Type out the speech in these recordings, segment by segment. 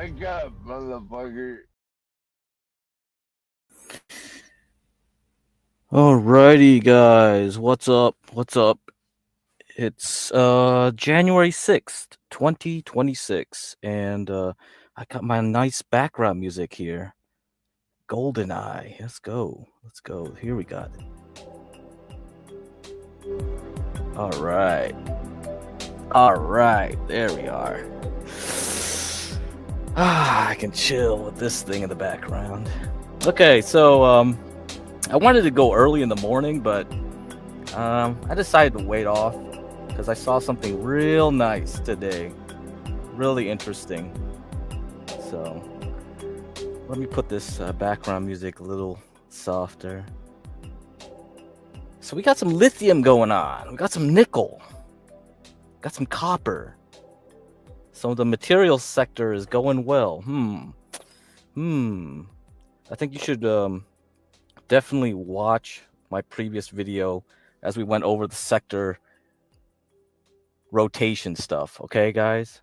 Wake up, motherfucker. Alrighty, guys. What's up? What's up? It's January 6th, 2026, and I got my nice background music here. GoldenEye. Let's go. Let's go. Here we got it. All right. All right. There we are. I can chill with this thing in the background. Okay, so I wanted to go early in the morning, but I decided to wait off because I saw something real nice today. Really interesting. So let me put this background music a little softer. So we got some lithium going on. We got some nickel. Got some copper. So the materials sector is going well. I think you should definitely watch my previous video as we went over the sector rotation stuff. Okay, guys?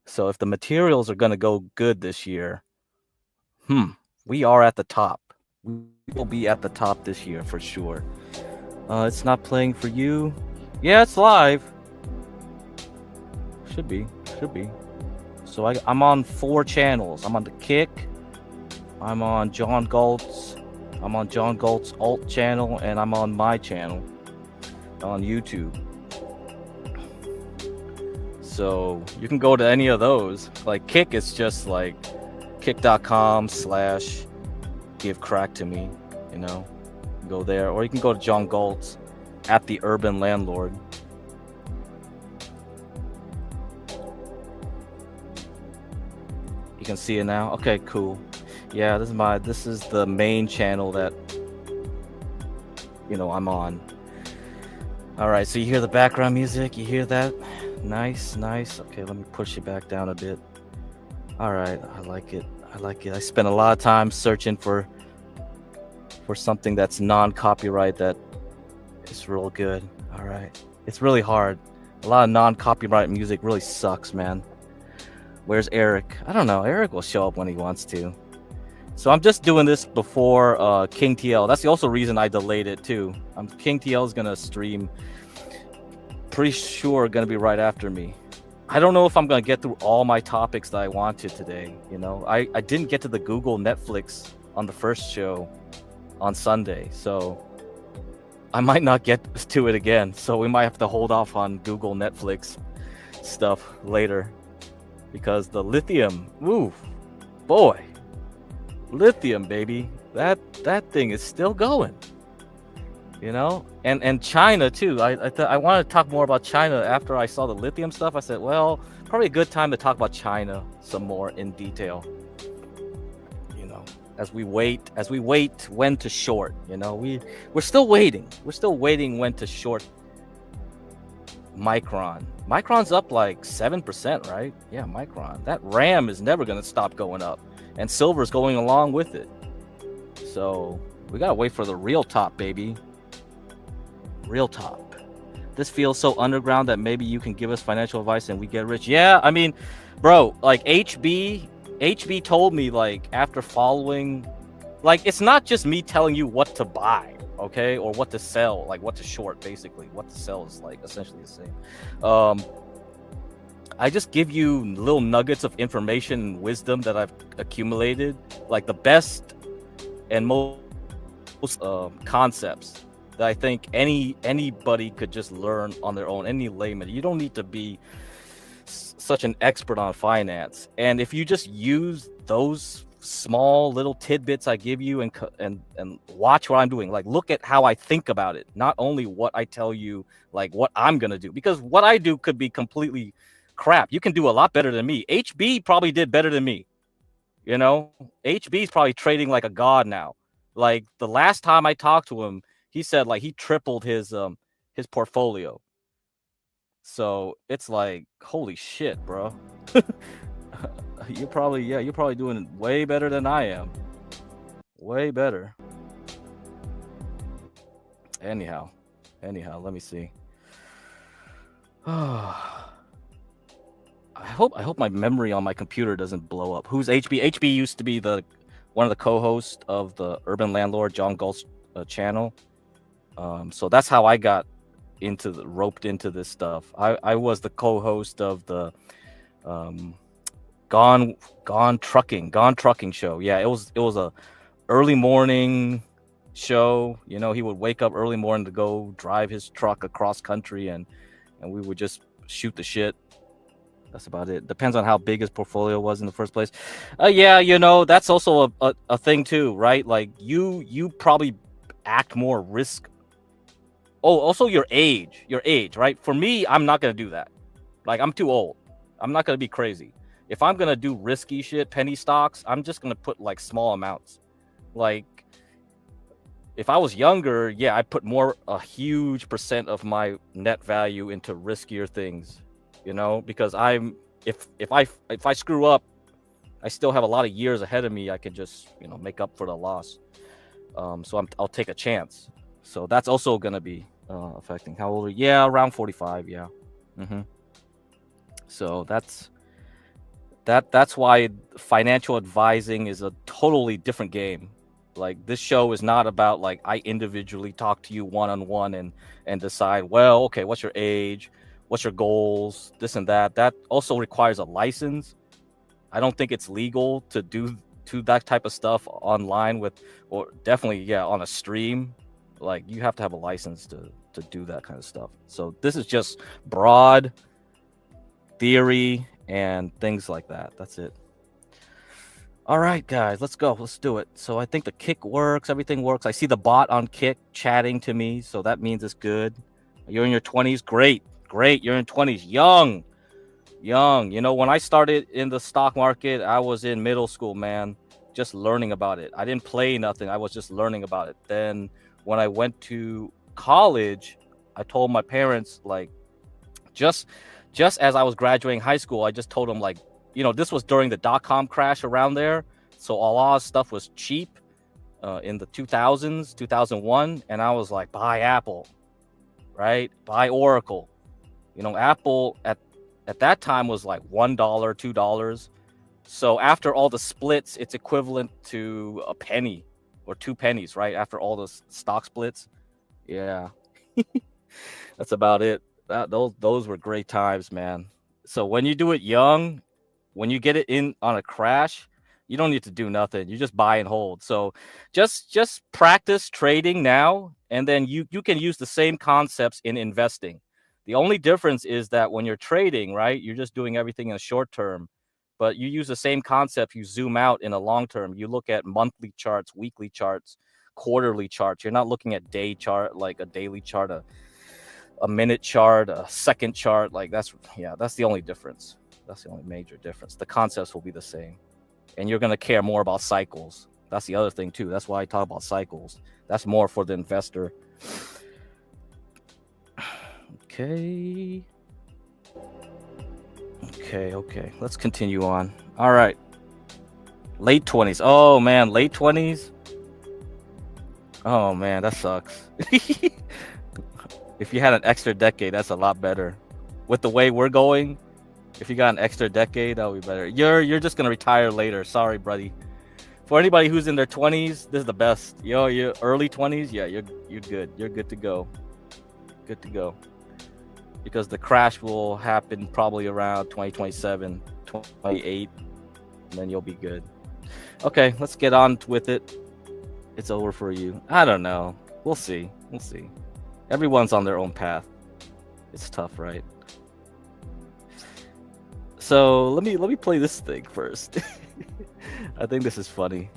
So if the materials are going to go good this year, we are at the top. We will be at the top this year for sure. It's not playing for you. Yeah, it's live. Should be. So I'm on 4 channels. I'm on the Kick. I'm on John Galt's alt channel, and I'm on my channel on YouTube. So you can go to any of those. Like Kick is just like kick.com/GetCrack to me, you know. Go there, or you can go to John Galt's at TheUrbanLandord. You can see it now. Okay, cool. Yeah, this is the main channel that I'm on. All right, so you hear the background music? You hear that? Nice. Okay, let me push it back down a bit. All right, I like it. I spent a lot of time searching for something that's non-copyright that is real good. All right. It's really hard. A lot of non-copyright music really sucks, man. Where's Eric? I don't know. Eric will show up when he wants to. So I'm just doing this before King TL. That's the also reason I delayed it too. King TL is gonna stream. Pretty sure gonna be right after me. I don't know if I'm gonna get through all my topics that I wanted today. I didn't get to the Google Netflix on the first show on Sunday, so I might not get to it again. So we might have to hold off on Google Netflix stuff later. Because the lithium, boy, lithium, baby, that thing is still going, and China too. I wanted to talk more about China after I saw the lithium stuff. I said, well, probably a good time to talk about China some more in detail, as we wait when to short. We're still waiting when to short Micron. Micron's up like 7%, right? Yeah, Micron. That RAM is never going to stop going up, and silver's going along with it. So we got to wait for the real top, baby. Real top. This feels so underground that maybe you can give us financial advice and we get rich. Yeah, I mean, bro, like HB told me, like, after following, like, it's not just me telling you what to buy, okay, or what to sell, like what to short. Basically what to sell is like essentially the same. I just give you little nuggets of information and wisdom that I've accumulated, like the best and most concepts that I think anybody could just learn on their own. Any layman, you don't need to be such an expert on finance, and if you just use those small little tidbits I give you and watch what I'm doing, like look at how I think about it, not only what I tell you, like what I'm gonna do, because what I do could be completely crap. You can do a lot better than me. HB probably did better than me. HB's probably trading like a god now. Like the last time I talked to him, he said like he tripled his portfolio. So it's like, holy shit, bro. You're probably doing way better than I am. Way better. Anyhow, let me see. I hope my memory on my computer doesn't blow up. Who's HB? HB used to be the one of the co-hosts of the Urban Landlord, John Galt's channel. So that's how I got roped into this stuff. I was the co-host of the um, Gone Trucking show. Yeah, it was a early morning show. You know, he would wake up early morning to go drive his truck across country, and we would just shoot the shit. That's about it. Depends on how big his portfolio was in the first place. Yeah, you know, that's also a thing too, right? Like you probably act more risk. Oh, also your age, right? For me, I'm not gonna do that. Like I'm too old. I'm not gonna be crazy. If I'm gonna do risky shit, penny stocks, I'm just gonna put like small amounts. Like if I was younger, yeah, I'd put a huge percent of my net value into riskier things, you know, because if I screw up, I still have a lot of years ahead of me. I can just, you know, make up for the loss. So I'll take a chance. So that's also gonna be affecting. How old are you? Yeah, around 45. Yeah. Mm-hmm. So that's why financial advising is a totally different game. Like this show is not about like I individually talk to you one on one and decide, well, okay, what's your age, what's your goals, this and that. That also requires a license. I don't think it's legal to do that type of stuff online or definitely on a stream. Like you have to have a license to do that kind of stuff. So this is just broad theory and things like that. That's it. All right, guys, let's go. Let's do it. So I think the Kick works. Everything works. I see the bot on Kick chatting to me, so that means it's good. You're in your 20s. Great. You're in 20s. Young. You know, when I started in the stock market, I was in middle school, man, just learning about it. I didn't play nothing. I was just learning about it. Then when I went to college, I told my parents, like, just as I was graduating high school, I just told them, like, you know, this was during the dot-com crash around there. So a lot of stuff was cheap in the 2000s, 2001. And I was like, buy Apple, right? Buy Oracle. You know, Apple at that time was like $1, $2. So after all the splits, it's equivalent to a penny or 2 pennies, right? After all the stock splits. Yeah. That's about it. Those were great times, man. So when you do it young, when you get it in on a crash, you don't need to do nothing. You just buy and hold. So just practice trading now, and then you can use the same concepts in investing. The only difference is that when you're trading, right, you're just doing everything in a short term, but you use the same concept. You zoom out in a long term. You look at monthly charts, weekly charts, quarterly charts. You're not looking at day chart, like a daily chart, a minute chart, a second chart. Like that's the only difference. That's the only major difference. The concepts will be the same, and you're going to care more about cycles. That's the other thing too. That's why I talk about cycles. That's more for the investor. Okay. Let's continue on. All right. Late 20s. Oh man, late 20s. Oh man, that sucks. If you had an extra decade, that's a lot better. With the way we're going, if you got an extra decade, that would be better. You're just gonna retire later. Sorry, buddy. For anybody who's in their 20s, this is the best. Your early 20s, yeah, you're good. You're good to go. Good to go. Because the crash will happen probably around 2027, 28, and then you'll be good. Okay, let's get on with it. It's over for you. I don't know. We'll see. Everyone's on their own path. It's tough, right? So let me play this thing first. I think this is funny.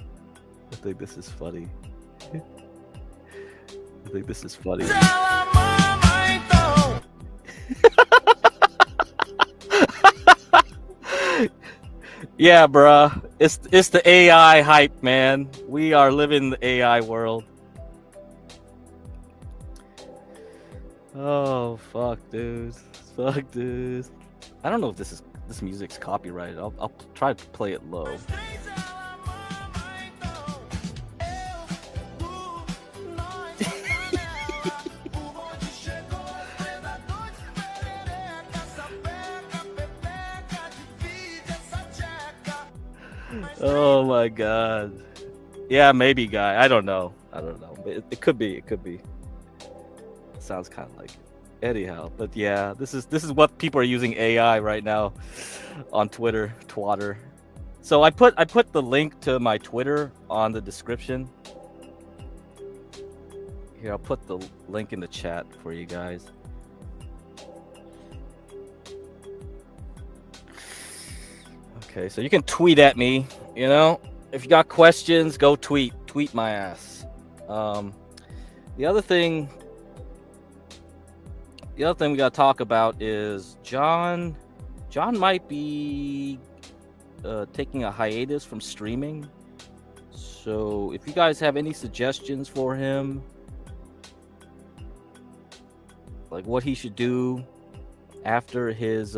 Yeah, bruh. It's the AI hype, man. We are living the AI world. Oh fuck, dude. I don't know if this music's copyrighted. I'll try to play it low. Oh my god. Yeah, maybe guy. I don't know. But it could be. It could be. Sounds kind of like it. Anyhow, but yeah, this is what people are using AI right now on Twitter, Twatter. So I put the link to my Twitter on the description. Here, I'll put the link in the chat for you guys. Okay, so you can tweet at me, you know? If you got questions, go tweet my ass. The other thing we got to talk about is John might be taking a hiatus from streaming. So if you guys have any suggestions for him, like what he should do after his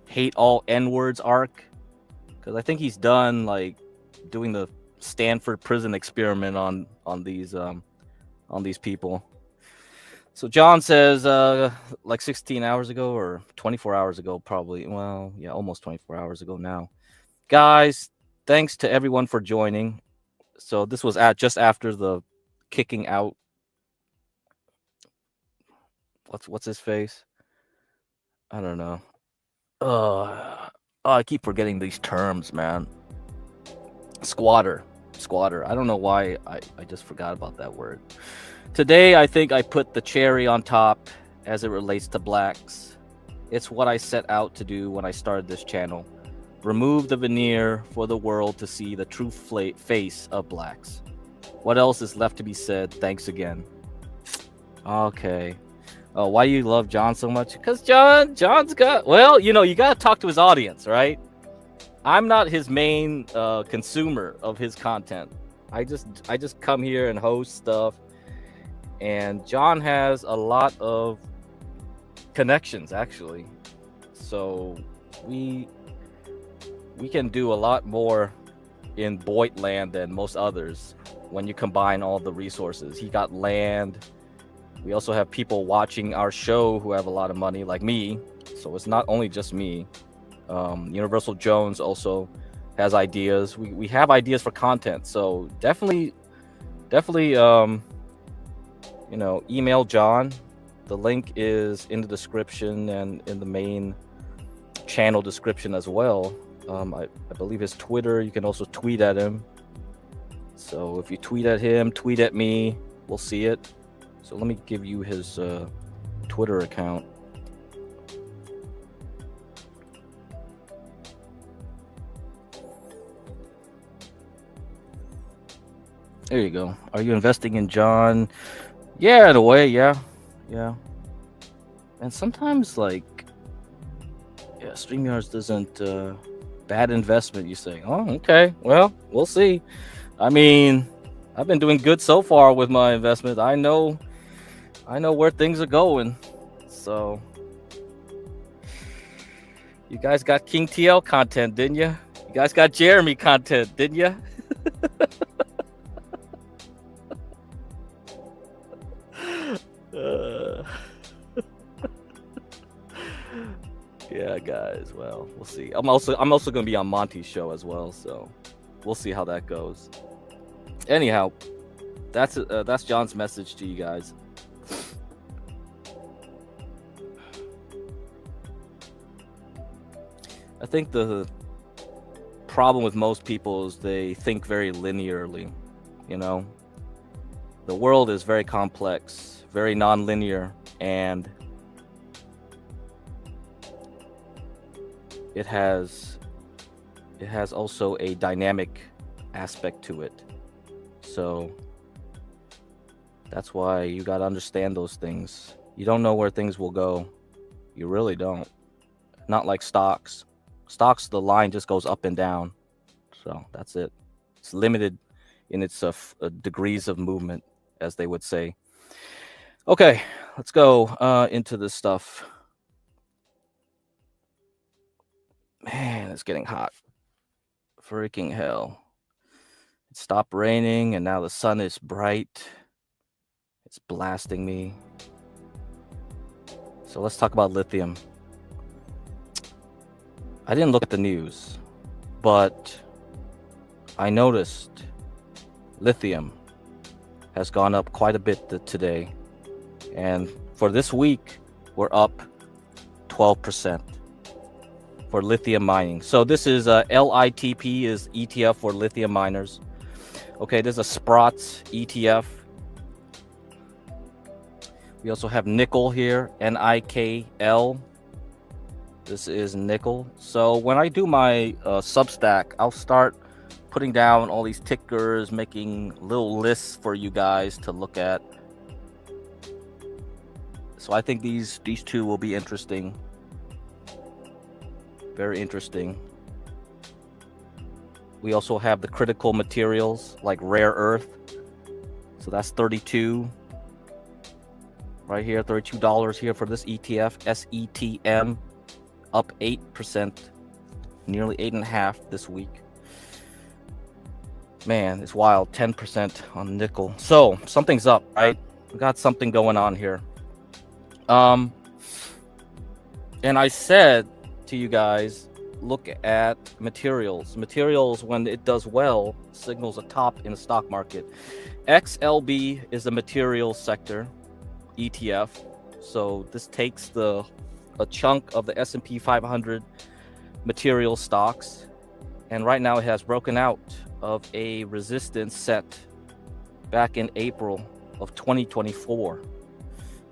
hate all N-words arc, because I think he's done like doing the Stanford prison experiment on these people. So John says like 16 hours ago or 24 hours ago, probably. Well, yeah, almost 24 hours ago now. Guys, thanks to everyone for joining. So this was just after the kicking out. What's his face? I don't know. Oh, I keep forgetting these terms, man. Squatter. I don't know why I just forgot about that word. Today, I think I put the cherry on top as it relates to blacks. It's what I set out to do when I started this channel. Remove the veneer for the world to see the true face of blacks. What else is left to be said? Thanks again. Okay. Oh, why do you love John so much? Because John's got, well, you know, you got to talk to his audience, right? I'm not his main consumer of his content. I just come here and host stuff. And John has a lot of connections, actually. So we can do a lot more in Boydland than most others when you combine all the resources. He got land. We also have people watching our show who have a lot of money, like me. So it's not only just me. Universal Jones also has ideas. We have ideas for content. So definitely, you know, email John. The link is in the description and in the main channel description as well. I believe his Twitter, you can also tweet at him. So if you tweet at him, tweet at me, we'll see it. So let me give you his Twitter account. There you go. Are you investing in John? Yeah, in a way, yeah. And sometimes, like, yeah, StreamYards doesn't bad investment. You say, oh, okay, well, we'll see. I mean, I've been doing good so far with my investment. I know where things are going. So, you guys got King TL content, didn't you? You guys got Jeremy content, didn't you? Yeah, guys. Well, we'll see. I'm also gonna be on Monty's show as well, so we'll see how that goes. Anyhow, that's John's message to you guys. I think the problem with most people is they think very linearly. You know, the world is very complex, very non-linear, and it has also a dynamic aspect to it. So that's why you got to understand those things. You don't know where things will go. You really don't. Not like stocks. Stocks, the line just goes up and down. So that's it. It's limited in its degrees of movement, as they would say. Okay, let's go into this stuff. Man, it's getting hot. Freaking hell. It stopped raining and now the sun is bright. It's blasting me. So let's talk about lithium. I didn't look at the news, but I noticed lithium has gone up quite a bit today. And for this week, we're up 12% for lithium mining. So this is LITP is ETF for lithium miners. Okay, there's a Sprots ETF. We also have nickel here, NIKL. This is nickel. So when I do my Substack, I'll start putting down all these tickers, making little lists for you guys to look at. So I think these two will be interesting. Very interesting. We also have the critical materials like rare earth. So that's 32 right here, $32 here for this ETF, SETM, up 8%, nearly 8.5% this week. Man, it's wild, 10% on nickel. So something's up, right? We got something going on here. And I said to you guys, look at materials. Materials, when it does well, signals a top in the stock market. XLB is the materials sector ETF. So this takes a chunk of the S&P 500 material stocks, and right now it has broken out of a resistance set back in April of 2024.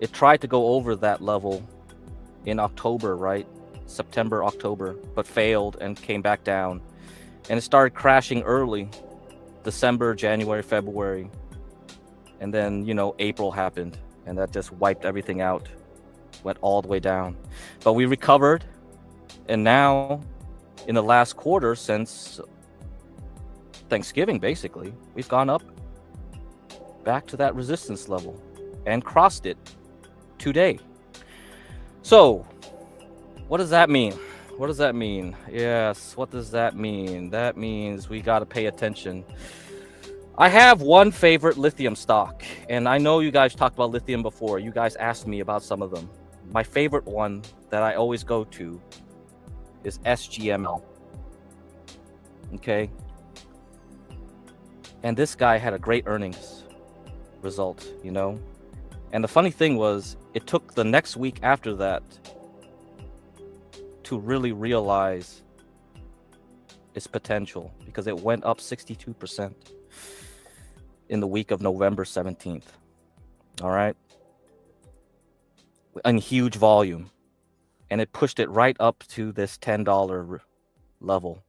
It tried to go over that level in October, right? September, October, but failed and came back down. And it started crashing early, December, January, February. And then, April happened, and that just wiped everything out, went all the way down. But we recovered, and now in the last quarter since Thanksgiving, basically, we've gone up back to that resistance level and crossed it today. So what does that mean? What does that mean? Yes, what does that mean? That means we got to pay attention. I have one favorite lithium stock, and I know you guys talked about lithium before. You guys asked me about some of them. My favorite one that I always go to is SGML. Okay. And this guy had a great earnings result, And the funny thing was, it took the next week after that to really realize its potential, because it went up 62% in the week of November 17th. All right. In huge volume. And it pushed it right up to this $10 level,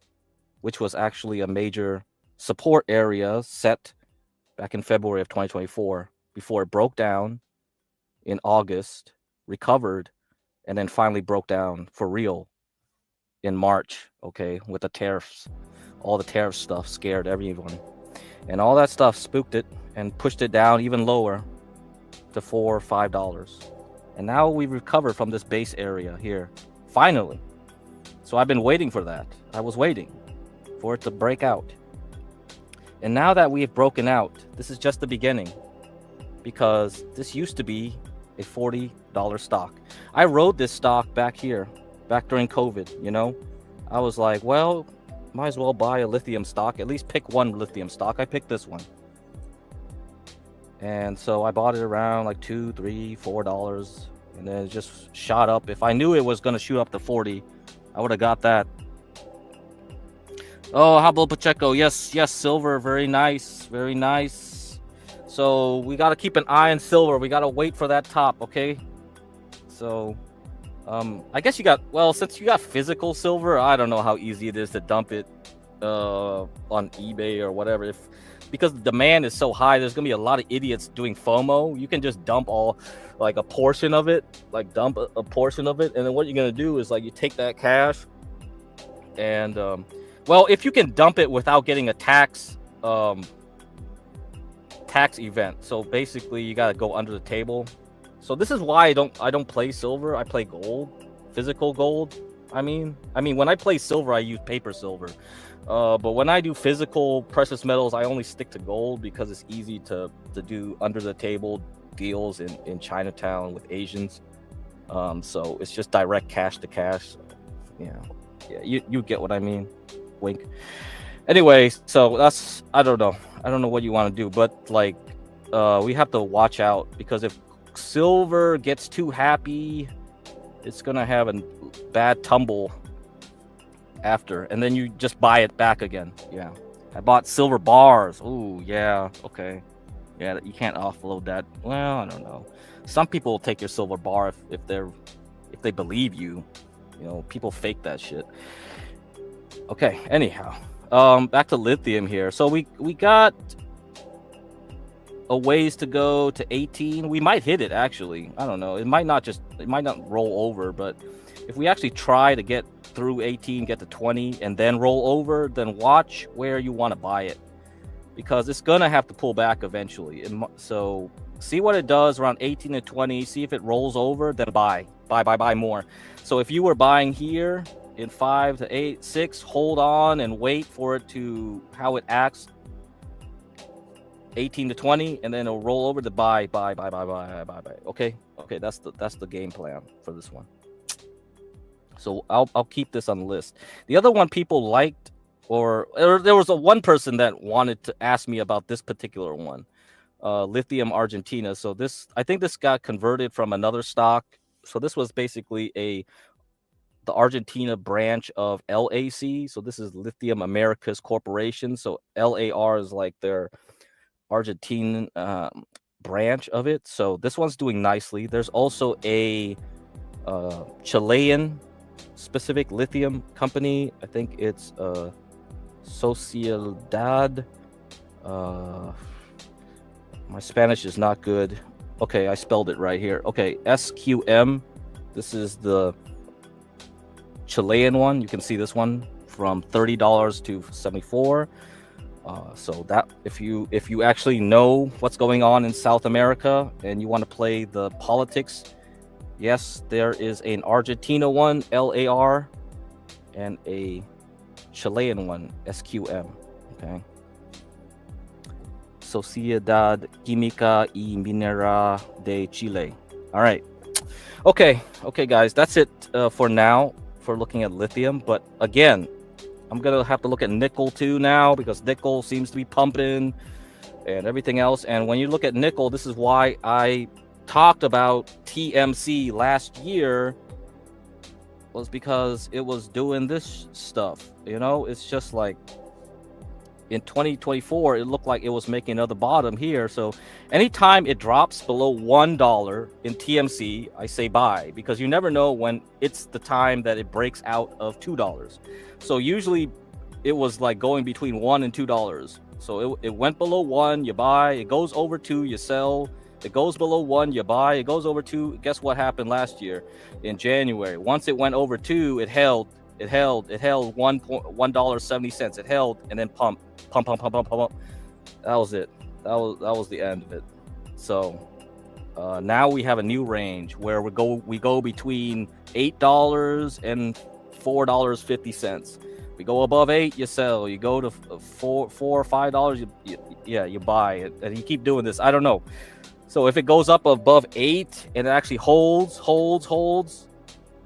which was actually a major support area set back in February of 2024 before it broke down in August, recovered, and then finally broke down for real in March, okay, with the tariffs. All the tariff stuff scared everyone. And all that stuff spooked it and pushed it down even lower to $4 or $5. And now we've recovered from this base area here, finally. So I've been waiting for that. I was waiting for it to break out. And now that we have broken out, this is just the beginning, because this used to be a $40 stock. I rode this stock back during COVID, I was like, well, might as well buy a lithium stock, at least pick one lithium stock. I picked this one. And so I bought it around like $2, $3, $4, and then it just shot up. If I knew it was going to shoot up to 40, I would have got that. Oh, how about Pacheco? Yes, silver. Very nice. Very nice. So we got to keep an eye on silver. We got to wait for that top, okay? So I guess since you got physical silver, I don't know how easy it is to dump it on eBay or whatever. Because the demand is so high, there's going to be a lot of idiots doing FOMO. You can just dump a portion of it, dump a portion of it. And then what you're going to do is you take that cash and, if you can dump it without getting a tax event. So basically you got to go under the table. So this is why I don't play silver. I play gold, physical gold. I mean, when I play silver, I use paper silver. But when I do physical precious metals, I only stick to gold because it's easy to do under the table deals in Chinatown with Asians. So it's just direct cash to cash. So, yeah, you get what I mean. Wink. Anyway, so that's I don't know. I don't know what you want to do, but like we have to watch out because if silver gets too happy, it's gonna have a bad tumble after, and then you just buy it back again. Yeah, I bought silver bars. Ooh, yeah, okay, yeah, you can't offload that. Well, I don't know. Some people will take your silver bar if they believe you. You know, people fake that shit. Okay, anyhow, back to lithium here. So we got a ways to go to 18. We might hit it actually. I don't know. It might not roll over, but if we actually try to get through 18, get to 20, and then roll over, then watch where you want to buy it because it's gonna have to pull back eventually. So see what it does around 18 to 20. See if it rolls over, then buy more. So if you were buying here in 5 to 8, 6, hold on and wait for it to how it acts 18 to 20, and then it'll roll over to buy. Okay, that's the game plan for this one. So I'll keep this on the list. The other one people liked, or there was one person that wanted to ask me about this particular one, Lithium Argentina. So I think this got converted from another stock. So this was basically the Argentina branch of LAC. So this is Lithium Americas Corporation. So LAR is like their Argentine branch of it. So this one's doing nicely. There's also a Chilean specific lithium company. I think it's Sociedad. My Spanish is not good. Okay, I spelled it right here. Okay, SQM. This is the Chilean one. You can see this one from $30 to $74. So that if you actually know what's going on in South America and you want to play the politics, yes, there is an Argentina one, LAR, and a Chilean one, SQM. Okay. Sociedad Química y Minera de Chile. All right. Okay, guys, that's it for now for looking at lithium. But again, I'm gonna have to look at nickel too now because nickel seems to be pumping and everything else. And when you look at nickel, this is why I talked about TMC last year, was because it was doing this stuff. You know, it's just like in 2024, it looked like it was making another bottom here. So anytime it drops below $1 in TMC, I say buy because you never know when it's the time that it breaks out of $2. So usually it was like going between $1 and $2. So it went below 1, you buy. It goes over 2, you sell. It goes below 1, you buy. It goes over 2. Guess what happened last year in January? Once it went over 2, it held $1.70. It held and then pump. That was it. That was the end of it. So now we have a new range where we go between $8 and $4.50. We go above 8, you sell. You go to $4 or $5, you buy it, and you keep doing this. I don't know. So if it goes up above 8 and it actually holds,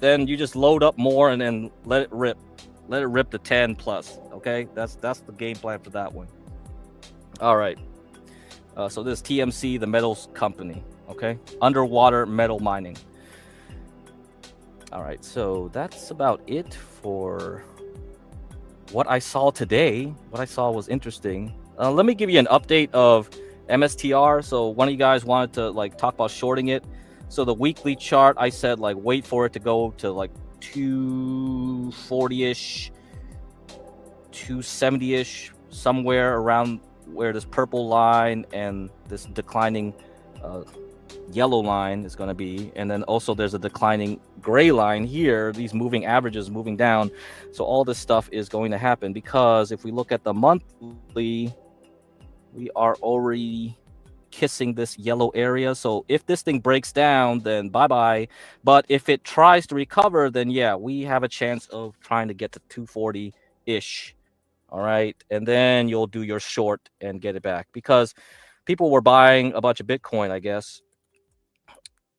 then you just load up more and then let it rip to 10 plus. Okay, that's the game plan for that one. All right. So this TMC, the metals company. Okay, underwater metal mining. All right, so that's about it for what I saw today. What I saw was interesting. Let me give you an update of MSTR. So one of you guys wanted to like talk about shorting it. So the weekly chart, I said like wait for it to go to like 240-ish, 270-ish, somewhere around where this purple line and this declining yellow line is going to be. And then also there's a declining gray line here, these moving averages moving down. So all this stuff is going to happen because if we look at the monthly, we are already kissing this yellow area. So if this thing breaks down, then bye-bye. But if it tries to recover, then yeah, we have a chance of trying to get to 240-ish. All right. And then you'll do your short and get it back because people were buying a bunch of Bitcoin, I guess,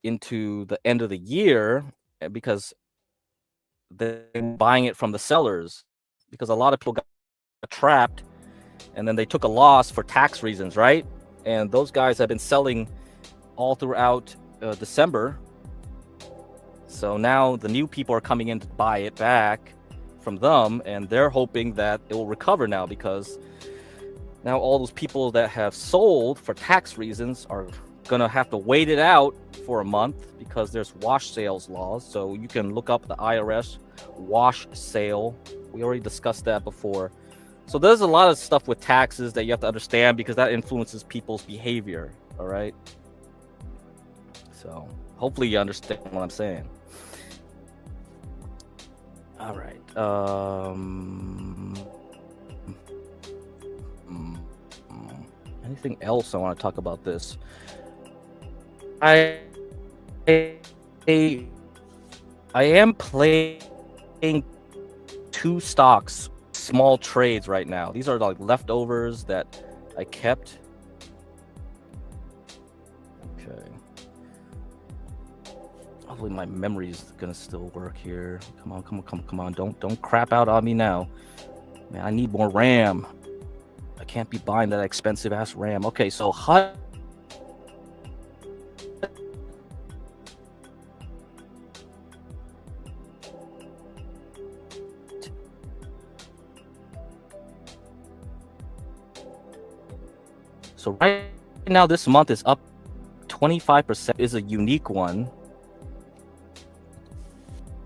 into the end of the year because they're buying it from the sellers because a lot of people got trapped, and then they took a loss for tax reasons, right? And those guys have been selling all throughout December. So now the new people are coming in to buy it back from them, and they're hoping that it will recover now, because now all those people that have sold for tax reasons are gonna have to wait it out for a month, because there's wash sales laws. So you can look up the IRS wash sale. We already discussed that before. So there's a lot of stuff with taxes that you have to understand, because that influences people's behavior. All right. So hopefully you understand what I'm saying. All right. Anything else I want to talk about this? I am playing 2 stocks, small trades right now. These are like leftovers that I kept. Okay. Hopefully my memory is gonna still work here. Come on. Don't crap out on me now. Man, I need more RAM. I can't be buying that expensive ass RAM. Okay, so HUD. So right now this month is up 25%. Is a unique one.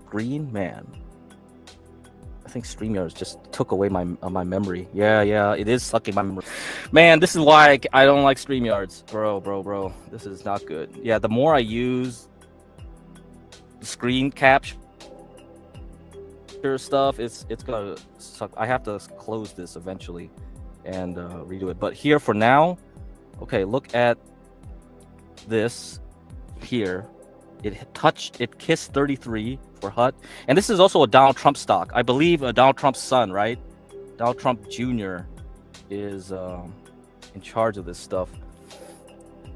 Green, man. I think StreamYard just took away my memory. Yeah, it is sucking my memory. Man, this is why I don't like StreamYards. Bro. This is not good. Yeah, the more I use screen capture stuff, it's gonna suck. I have to close this eventually and redo it. But here for now, okay, look at this here. It kissed 33 for HUT. And this is also a Donald Trump stock. I believe Donald Trump's son, right? Donald Trump Jr. is in charge of this stuff.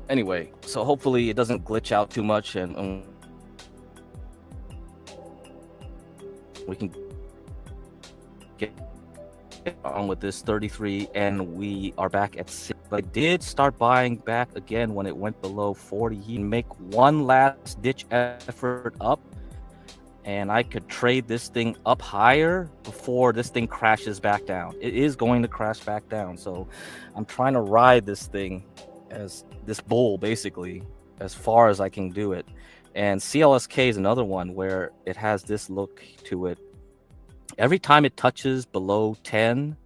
Anyway, so hopefully it doesn't glitch out too much, and we can get on with this 33, and we are back at 6. I did start buying back again when it went below 40. You can make one last ditch effort up, and I could trade this thing up higher before this thing crashes back down. It is going to crash back down, so I'm trying to ride this thing as this bull basically as far as I can do it. And CLSK is another one where it has this look to it. Every time it touches below 10,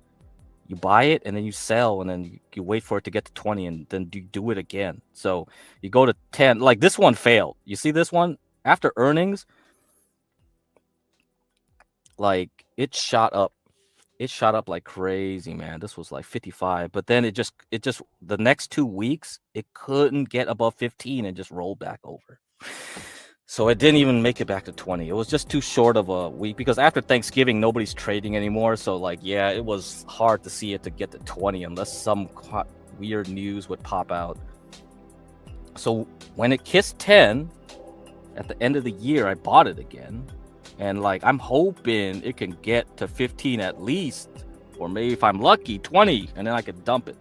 you buy it and then you sell, and then you wait for it to get to 20, and then you do it again. So you go to 10. Like this one failed. You see this one? After earnings, like it shot up. It shot up like crazy, man. This was like 55. But then it just the next 2 weeks, it couldn't get above 15 and just rolled back over. So it didn't even make it back to 20. It was just too short of a week, because after Thanksgiving, nobody's trading anymore. So like, yeah, it was hard to see it to get to 20 unless some weird news would pop out. So when it kissed 10 at the end of the year, I bought it again. And like, I'm hoping it can get to 15 at least, or maybe if I'm lucky, 20, and then I could dump it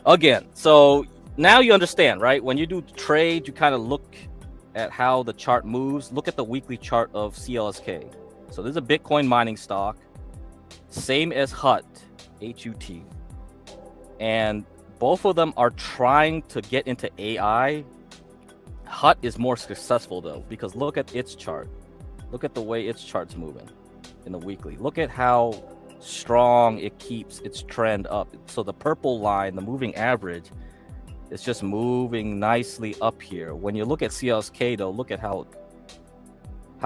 again. So now you understand, right? When you do trade, you kind of look at how the chart moves. Look at the weekly chart of CLSK. So this is a Bitcoin mining stock, same as HUT, HUT. And both of them are trying to get into AI. HUT is more successful though, because look at its chart. Look at the way its chart's moving in the weekly. Look at how strong it keeps its trend up. So the purple line, the moving average, it's just moving nicely up here. When you look at CLSK though, look at how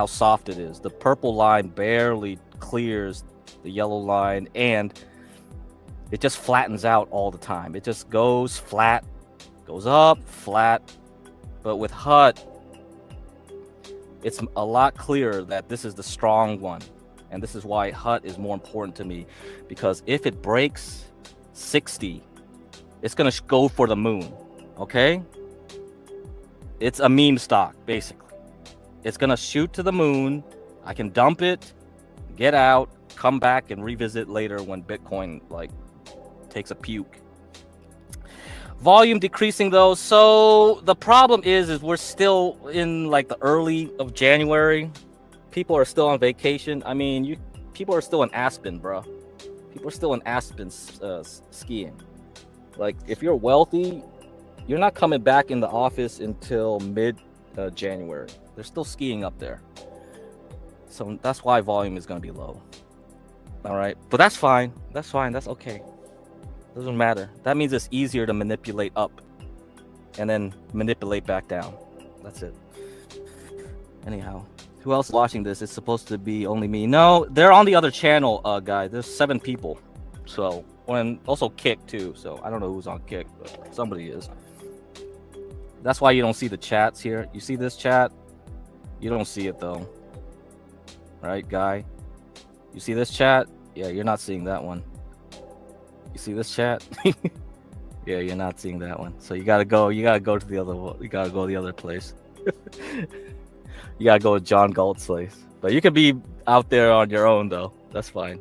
soft it is. The purple line barely clears the yellow line, and it just flattens out all the time. It just goes flat, goes up, flat. But with HUT, it's a lot clearer that this is the strong one. And this is why HUT is more important to me, because if it breaks 60, it's going to go for the moon, okay? It's a meme stock, basically. It's going to shoot to the moon. I can dump it, get out, come back and revisit later when Bitcoin like takes a puke. Volume decreasing though, so the problem is we're still in like the early of January. People are still on vacation. I mean, people are still in Aspen, bro. People are still in Aspen skiing. Like, if you're wealthy, you're not coming back in the office until mid January. They're still skiing up there, so that's why volume is gonna be low. All right, but that's fine. That's fine. That's okay. Doesn't matter. That means it's easier to manipulate up and then manipulate back down. That's it. Anyhow, who else is watching this? It's supposed to be only me. No, they're on the other channel, guys. There's 7 people. So, and also Kick too. So I don't know who's on Kick, but somebody is. That's why you don't see the chats here. You see this chat? You don't see it though. Right, guy? You see this chat? Yeah, you're not seeing that one. You see this chat? Yeah, you're not seeing that one. So you gotta go to the other one. You gotta go the other place. You gotta go with John Galt's place. But you can be out there on your own though. That's fine.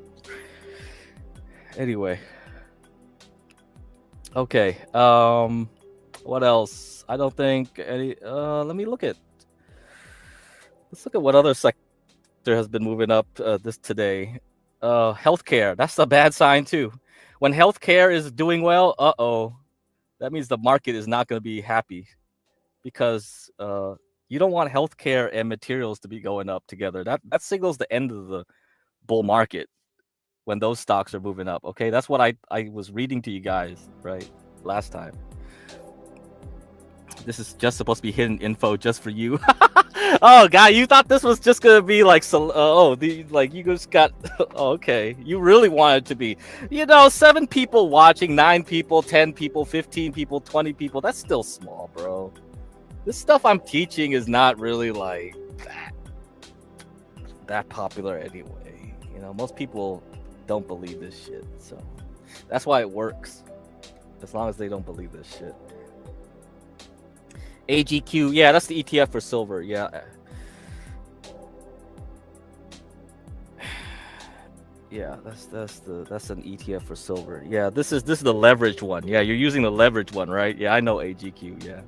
Anyway. Okay. What else? I don't think any let's look at what other sector has been moving up this today. Healthcare. That's a bad sign too. When healthcare is doing well, that means the market is not going to be happy, because you don't want healthcare and materials to be going up together. That signals the end of the bull market when those stocks are moving up. Okay, that's what I was reading to you guys right last time. This is just supposed to be hidden info just for you. Oh, guy, you thought this was just gonna be like you just got. Oh, okay, you really wanted to be, 7 people watching, 9 people, 10 people, 15 people, 20 people. That's still small, bro. This stuff I'm teaching is not really like that popular anyway. Most people don't believe this shit, so that's why it works. As long as they don't believe this shit. AGQ, yeah, that's the ETF for silver. Yeah. Yeah, that's an ETF for silver. Yeah, this is the leveraged one. Yeah, you're using the leveraged one, right? Yeah, I know AGQ. Yeah,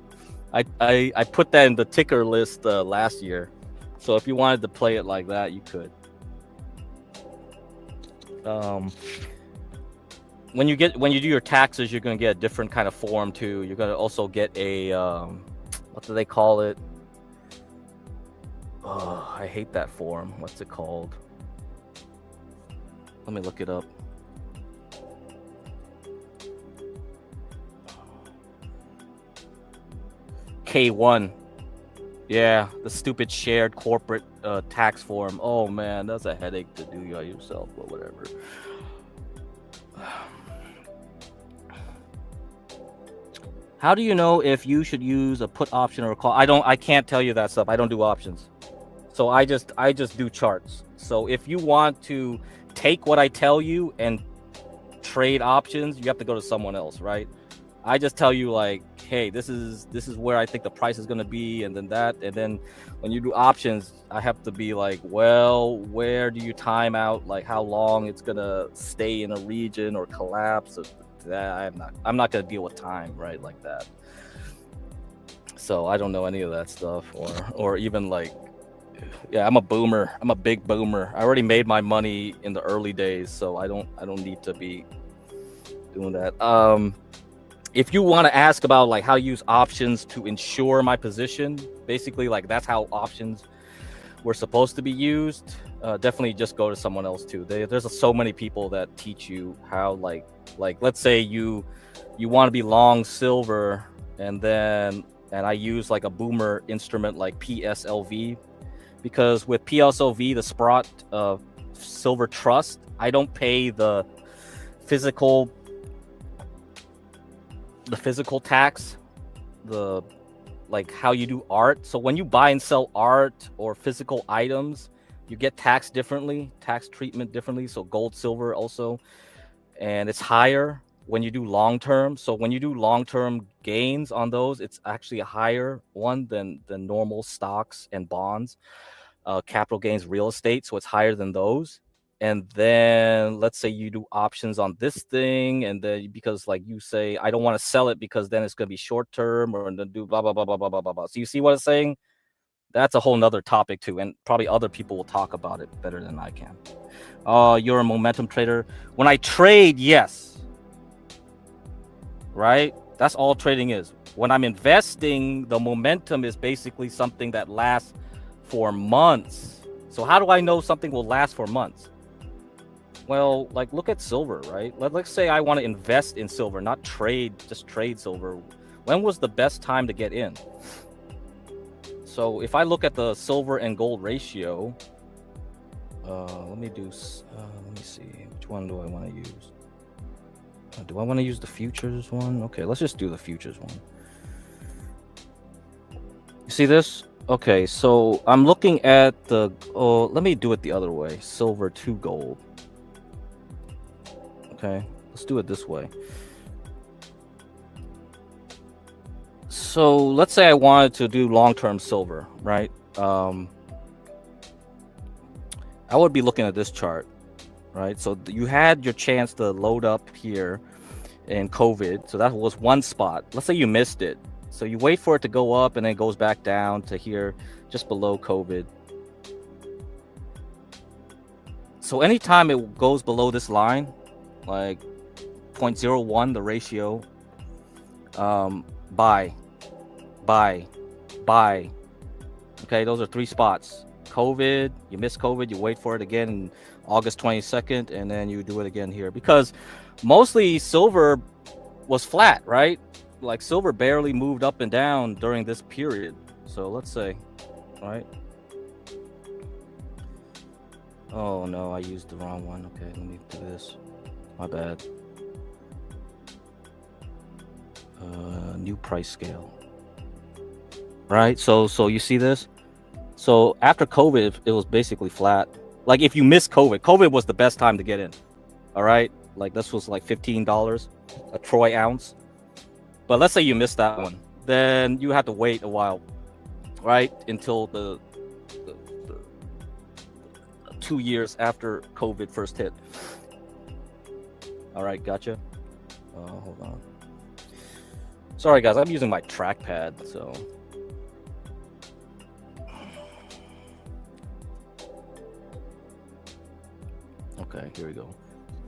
I put that in the ticker list last year. So if you wanted to play it like that, you could. When you do your taxes, you're gonna get a different kind of form too. You're gonna also get a what do they call it? Oh, I hate that form. What's it called? Let me look it up. K1. Yeah, the stupid shared corporate tax form. Oh man, that's a headache to do yourself, but whatever. How do you know if you should use a put option or a call? I can't tell you that stuff. I don't do options. So I just do charts. So if you want to take what I tell you and trade options, you have to go to someone else, right? I just tell you like, hey, this is where I think the price is going to be, and then that, and then when you do options, I have to be like, well, where do you time out, like how long it's going to stay in a region or collapse? I'm not going to deal with time, right, like that. So I don't know any of that stuff, or even like, yeah, I'm a boomer. I'm a big boomer. I already made my money in the early days, so I don't need to be doing that. If you want to ask about like how to use options to ensure my position, basically like that's how options were supposed to be used. Definitely just go to someone else too. There's so many people that teach you how like let's say you want to be long silver, and I use like a boomer instrument like PSLV, because with PSLV, the Sprott Silver Trust, I don't pay the physical tax, the like how you do art. So when you buy and sell art or physical items, you get tax treatment differently. So gold, silver also, and it's higher when you do long term. So when you do long term gains on those, it's actually a higher one than normal stocks and bonds, capital gains, real estate. So it's higher than those. and then let's say you do options on this thing, and then because like you say, I don't want to sell it because then it's going to be short term, or then do blah blah blah blah blah blah blah blah. So you see what it's saying? That's a whole nother topic too, and probably other people will talk about it better than I can. You're a momentum trader. When I trade, yes, right? That's all trading is. When I'm investing, the momentum is basically something that lasts for months. So how do I know something will last for months? Well, like look at silver, right? Let's say I want to invest in silver, not trade, just trade silver. When was the best time to get in? So if I look at the silver and gold ratio, let me see, which one do I want to use? Do I want to use the futures one? Okay, let's just do the futures one. You see this? Okay, so I'm looking at the, let me do it the other way. Silver to gold. Okay, let's do it this way. So let's say I wanted to do long-term silver, right? I would be looking at this chart, right? So you had your chance to load up here in COVID. So that was one spot. Let's say you missed it. So you wait for it to go up and then it goes back down to here, just below COVID. So anytime it goes below this line, like 0.01, the ratio, buy. Okay, those are three spots. COVID, you miss COVID, you wait for it again in August 22nd, and then you do it again here. Because mostly silver was flat, right? Like silver barely moved up and down during this period. So let's say, right? Oh no, I used the wrong one. Okay, let me do this. My bad. New price scale. Right, so you see this? So after COVID, it was basically flat. Like if you missed COVID was the best time to get in. All right, like this was like $15 a troy ounce. But let's say you missed that one, then you have to wait a while, right, until the 2 years after COVID first hit. All right, gotcha. Hold on. Sorry guys, I'm using my trackpad, so. Okay, here we go.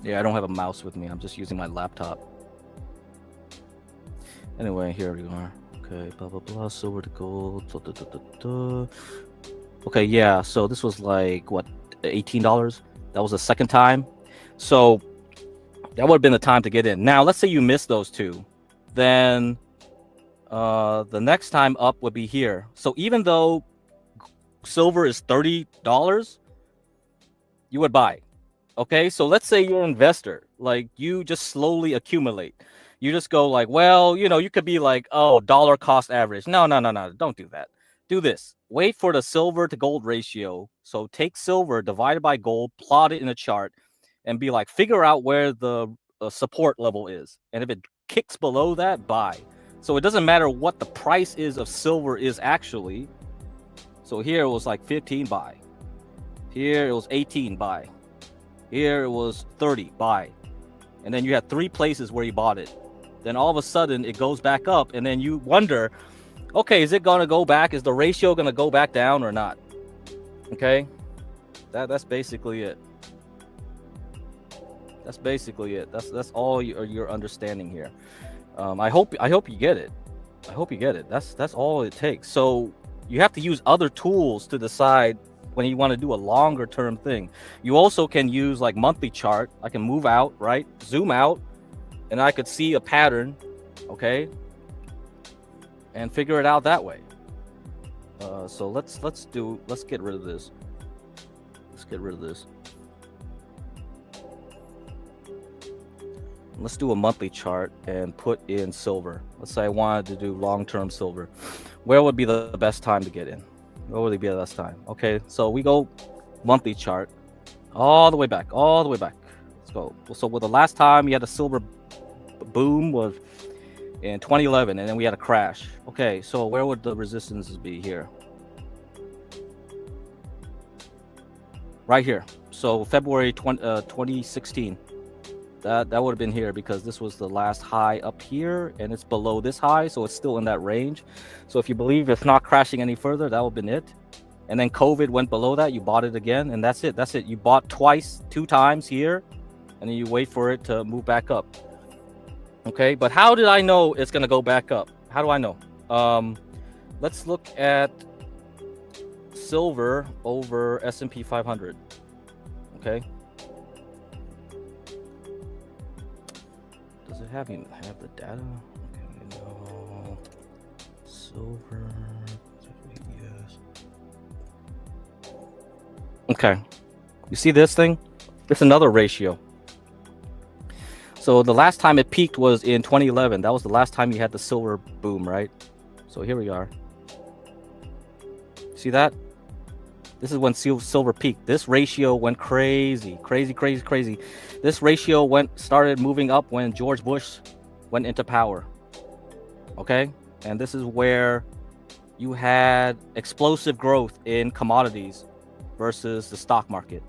Yeah, I don't have a mouse with me. I'm just using my laptop. Anyway, here we are. Okay, blah, blah, blah, silver to gold. Okay, yeah, so this was like, what, $18? That was the second time. So that would have been the time to get in. Now, let's say you missed those two. Then the next time up would be here. So even though silver is $30, you would buy. Okay, so let's say you're an investor, like you just slowly accumulate. You just go like, well, you know, you could be like, oh, dollar cost average. No, don't do that. Do this. Wait for the silver to gold ratio. So take silver divided by gold, plot it in a chart, and be like, figure out where the support level is. And if it kicks below that, buy. So it doesn't matter what the price is of silver is actually. So here it was like 15, buy. Here it was 18, buy. Here it was 30, buy. And then you had three places where you bought it. Then all of a sudden it goes back up, and then you wonder, okay, is it gonna go back? Is the ratio gonna go back down or not? Okay, that's basically it. That's basically it. That's all you're understanding here. I hope you get it. I hope you get it. That's all it takes. So you have to use other tools to decide when you want to do a longer term thing. You also can use like monthly chart. I can move out, right? Zoom out, and I could see a pattern, okay? And figure it out that way. So let's get rid of this. Let's get rid of this. Let's do a monthly chart and put in silver. Let's say I wanted to do long-term silver. Where would be the best time to get in? Where would be the best time? Okay, so we go monthly chart all the way back. Let's go. So with the last time we had a silver boom was in 2011, and then we had a crash. Okay, so where would the resistances be here? right here. So February 2016. That would have been here because this was the last high up here, and it's below this high, so it's still in that range. So if you believe it's not crashing any further, that would have been it. And then COVID went below that, you bought it again, and that's it. That's it. You bought twice, 2 times here, and then you wait for it to move back up. Okay, but how did I know it's gonna go back up? How do I know? Let's look at silver over S&P 500. Okay. Does it have the data? Okay, no. Silver. Yes. Okay. You see this thing? It's another ratio. So the last time it peaked was in 2011. That was the last time you had the silver boom, right? So here we are. See that? This is when silver peaked. This ratio went crazy. This ratio started moving up when George Bush went into power. Okay? And this is where you had explosive growth in commodities versus the stock market.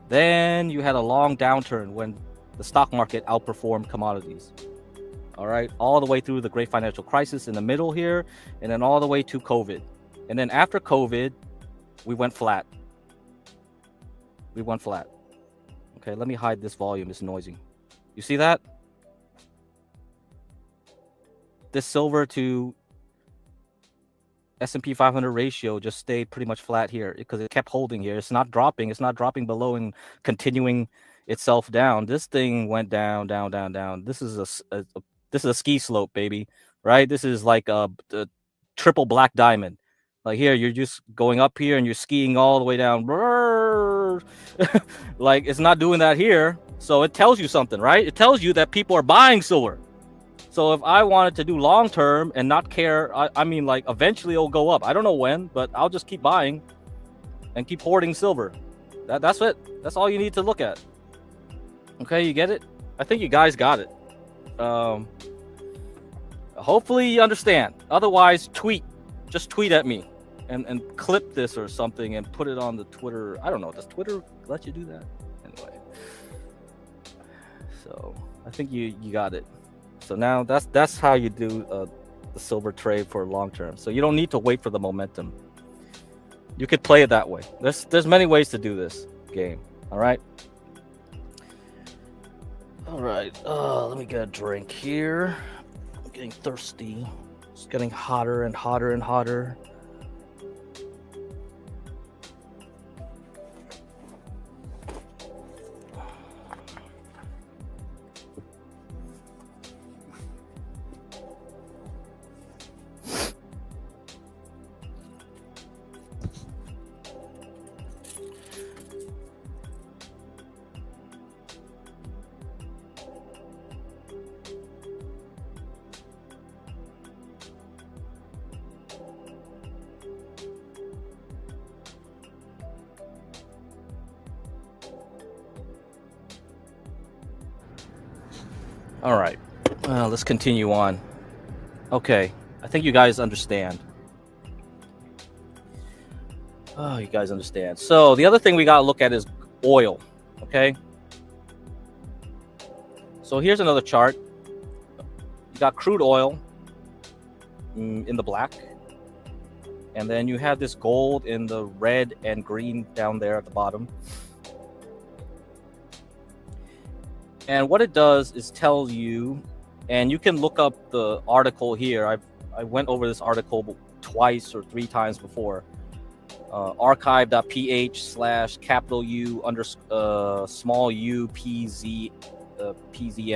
Then you had a long downturn when the stock market outperformed commodities. All right? All the way through the great financial crisis in the middle here, and then all the way to COVID. And then after COVID, we went flat. Okay, let me hide this volume. It's noisy. You see that? This silver to S&P 500 ratio just stayed pretty much flat here because it kept holding here. It's not dropping. It's not dropping below and continuing itself down. This thing went down. This is a ski slope, baby. Right? This is like a triple black diamond. Like here, you're just going up here and you're skiing all the way down. Like it's not doing that here. So it tells you something, right? It tells you that people are buying silver. So if I wanted to do long term and not care, I mean, like eventually it'll go up. I don't know when, but I'll just keep buying and keep hoarding silver. That's it. That's all you need to look at. Okay, you get it? I think you guys got it. Hopefully you understand. Otherwise, just tweet at me. And clip this or something and put it on the Twitter. I don't know. Does Twitter let you do that? Anyway. So I think you got it. So now that's how you do the silver trade for long term. So you don't need to wait for the momentum. You could play it that way. There's many ways to do this game. All right. Let me get a drink here. I'm getting thirsty. It's getting hotter and hotter. All right, let's continue on. Okay, I think you guys understand. Oh, you guys understand. So the other thing we got to look at is oil, okay? So here's another chart. You got crude oil in the black. And then you have this gold in the red and green down there at the bottom. And what it does is tell you, and you can look up the article here. I went over this article twice or 3 times before. archive.ph/capital U under small u pz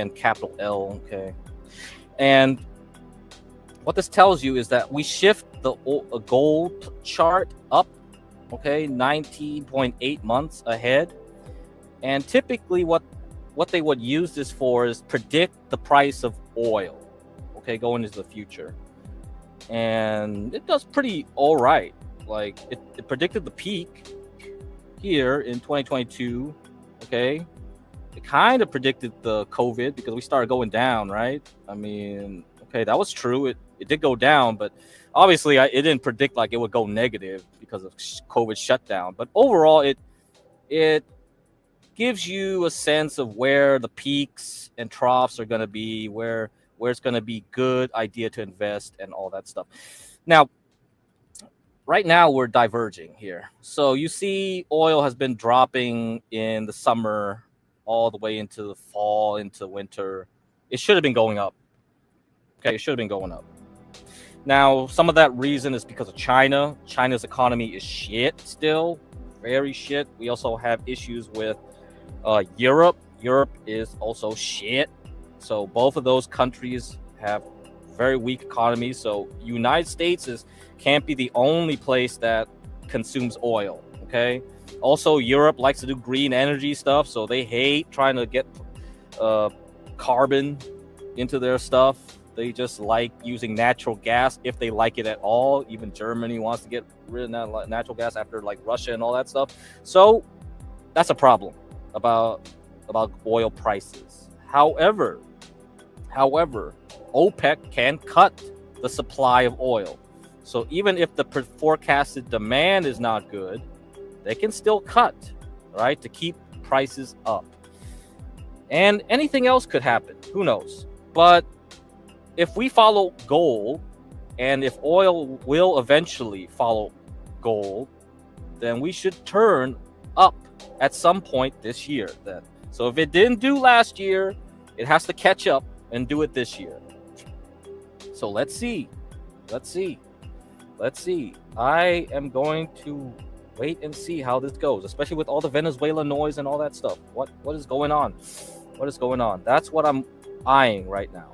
and capital L. Okay. And what this tells you is that we shift the gold chart up, okay, 19.8 months ahead. And typically what they would use this for is predict the price of oil, okay, going into the future. And it does pretty all right. Like it predicted the peak here in 2022, okay? It kind of predicted the COVID because we started going down, right? I mean, okay, that was true. It did go down, but obviously it didn't predict like it would go negative because of COVID shutdown. But overall, it it gives you a sense of where the peaks and troughs are going to be, where it's going to be good idea to invest and all that stuff. Now, right now we're diverging here. So you see oil has been dropping in the summer all the way into the fall, into winter. It should have been going up. Okay, it should have been going up. Now, some of that reason is because of China. China's economy is shit still, very shit. We also have issues with Europe. Europe is also shit. So both of those countries have very weak economies. So United States can't be the only place that consumes oil. Okay. Also, Europe likes to do green energy stuff, so they hate trying to get carbon into their stuff. They just like using natural gas if they like it at all. Even Germany wants to get rid of that natural gas after like Russia and all that stuff. So that's a problem about oil prices. However, OPEC can cut the supply of oil. So even if the forecasted demand is not good, they can still cut, right, to keep prices up. And anything else could happen. Who knows? But if we follow gold, and if oil will eventually follow gold, then we should turn up at some point this year then. So if it didn't do last year, it has to catch up and do it this year. So let's see. I am going to wait and see how this goes, especially with all the Venezuela noise and all that stuff. What is going on? That's what I'm eyeing right now.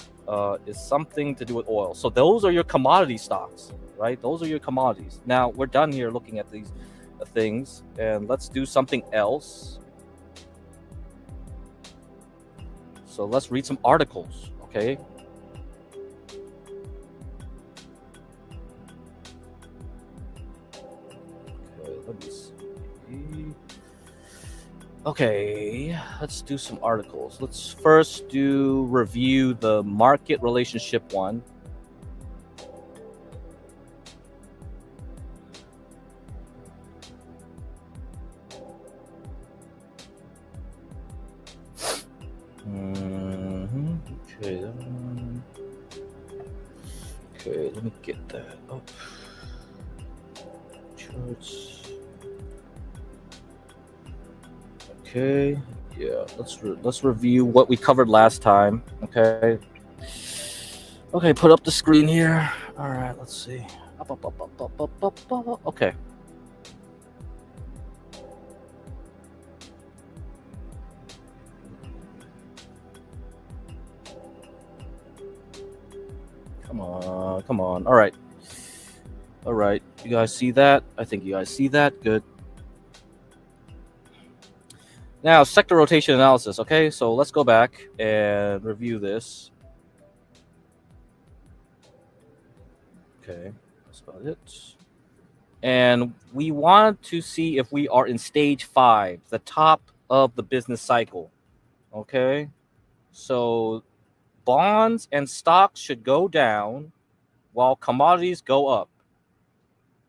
Is something to do with oil. So those are your commodity stocks, right? Those are your commodities. Now we're done here looking at these things, and let's do something else. So let's read some articles, okay? Let me see. Okay, let's do some articles. Let's first review the market relationship one. Okay, let me get that up. Charts. Okay, yeah, let's review what we covered last time. Okay, put up the screen here. All right, let's see. Okay. Come on. All right. You guys see that? I think you guys see that. Good. Now, sector rotation analysis. Okay, so let's go back and review this. Okay, that's about it. And we want to see if we are in stage 5, the top of the business cycle. Okay, so bonds and stocks should go down while commodities go up.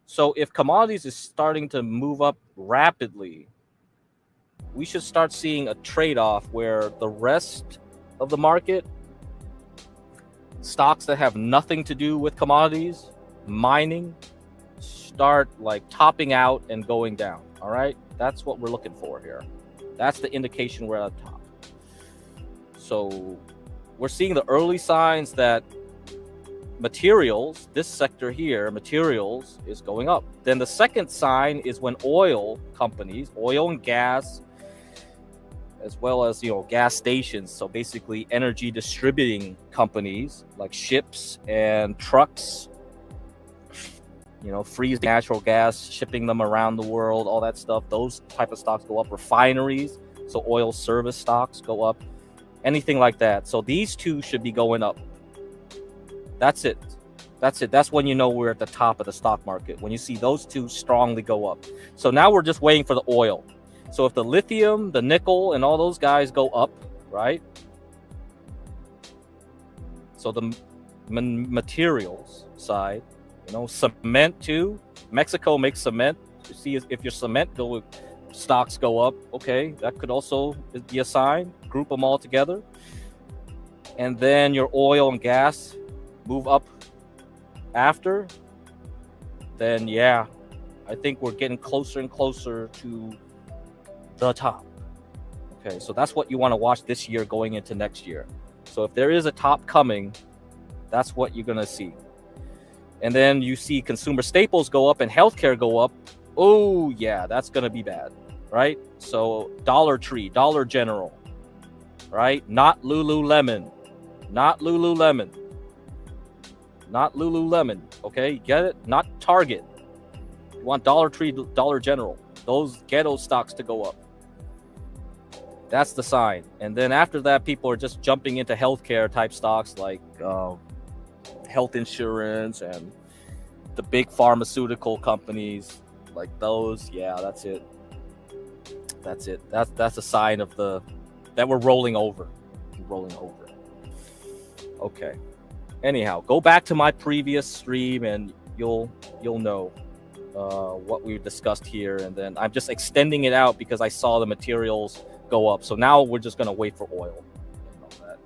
So if commodities is starting to move up rapidly, we should start seeing a trade-off where the rest of the market, stocks that have nothing to do with commodities, mining, start like topping out and going down. All right, that's what we're looking for here. That's the indication we're at the top. So we're seeing the early signs that materials, this sector here, materials is going up. Then the second sign is when oil companies, oil and gas, as well as, gas stations. So basically energy distributing companies like ships and trucks, freeze natural gas, shipping them around the world, all that stuff. Those type of stocks go up. Refineries, so oil service stocks go up. Anything like that. So these two should be going up. That's it. That's when we're at the top of the stock market, when you see those two strongly go up. So now we're just waiting for the oil. So if the lithium, the nickel, and all those guys go up, right? So the materials side, cement too. Mexico makes cement. You see, if your cement stocks go up. Okay, that could also be a sign. Group them all together. And then your oil and gas move up after. Then yeah, I think we're getting closer and closer to the top. Okay, so that's what you want to watch this year going into next year. So if there is a top coming, that's what you're going to see. And then you see consumer staples go up and healthcare go up. Oh, yeah, that's going to be bad, right? So Dollar Tree, Dollar General, right? Not Lululemon. Not Lululemon. Not Lululemon, okay? You get it? Not Target. You want Dollar Tree, Dollar General. Those ghetto stocks to go up. That's the sign. And then after that, people are just jumping into healthcare type stocks like health insurance and the big pharmaceutical companies like those. Yeah, that's it. That's it. That's a sign of that we're rolling over. Rolling over. Okay. Anyhow, go back to my previous stream and you'll know what we discussed here. And then I'm just extending it out because I saw the materials go up. So now we're just going to wait for oil and all that.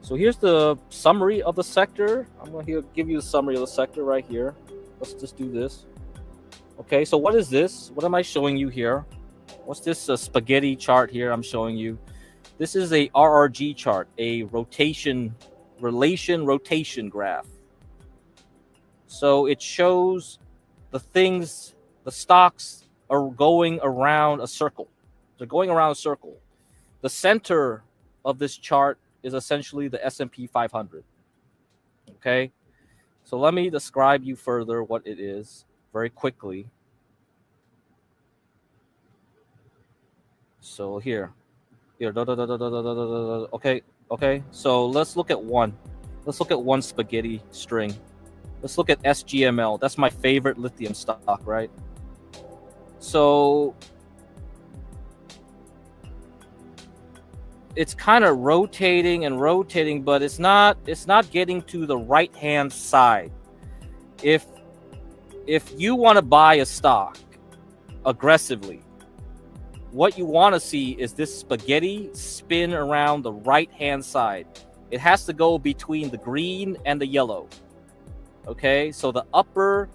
So here's the summary of the sector. I'm going to give you the summary of the sector right here. Let's just do this. Okay, so what is this? What am I showing you here? What's this spaghetti chart here I'm showing you? This is a RRG chart, a rotation graph. So it shows the stocks are going around a circle. They're going around a circle. The center of this chart is essentially the S&P 500. Okay? So let me describe you further what it is very quickly. So here. Okay. So let's look at one. Let's look at one spaghetti string. Let's look at SGML. That's my favorite lithium stock, right? So it's kind of rotating and rotating, but it's not getting to the right-hand side. If you want to buy a stock aggressively, what you want to see is this spaghetti spin around the right-hand side. It has to go between the green and the yellow. Okay, so the upper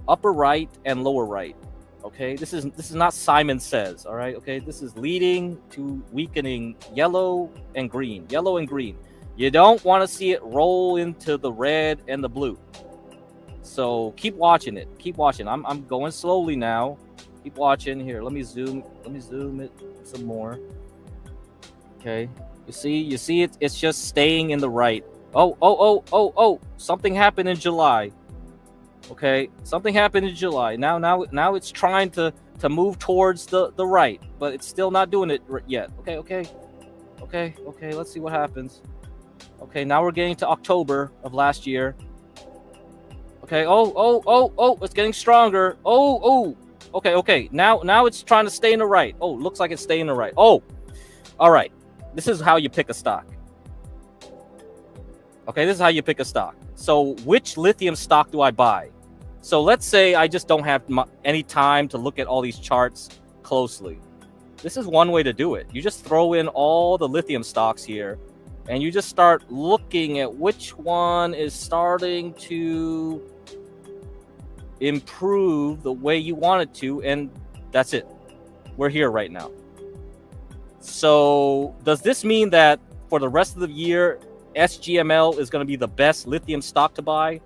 right and lower right. Okay, this is not Simon Says. All right, okay, this is leading to weakening yellow and green. Yellow and green. You don't want to see it roll into the red and the blue. So keep watching it. Keep watching. I'm going slowly now. Keep watching here. Let me zoom it some more. Okay, you see it. It's just staying in the right. Oh! Something happened in July. Okay, something happened in July. Now it's trying to move towards the right, but it's still not doing it yet. Okay. Let's see what happens. Okay, now we're getting to October of last year. Okay. Oh! It's getting stronger. Oh! Okay. Now it's trying to stay in the right. Oh, looks like it's staying in the right. Oh, all right. This is how you pick a stock. Okay, this is how you pick a stock. So which lithium stock do I buy? So let's say I just don't have any time to look at all these charts closely. This is one way to do it. You just throw in all the lithium stocks here, and you just start looking at which one is starting to improve the way you want it to, and that's it. We're here right now. So does this mean that for the rest of the year, SGML is going to be the best lithium stock to buy?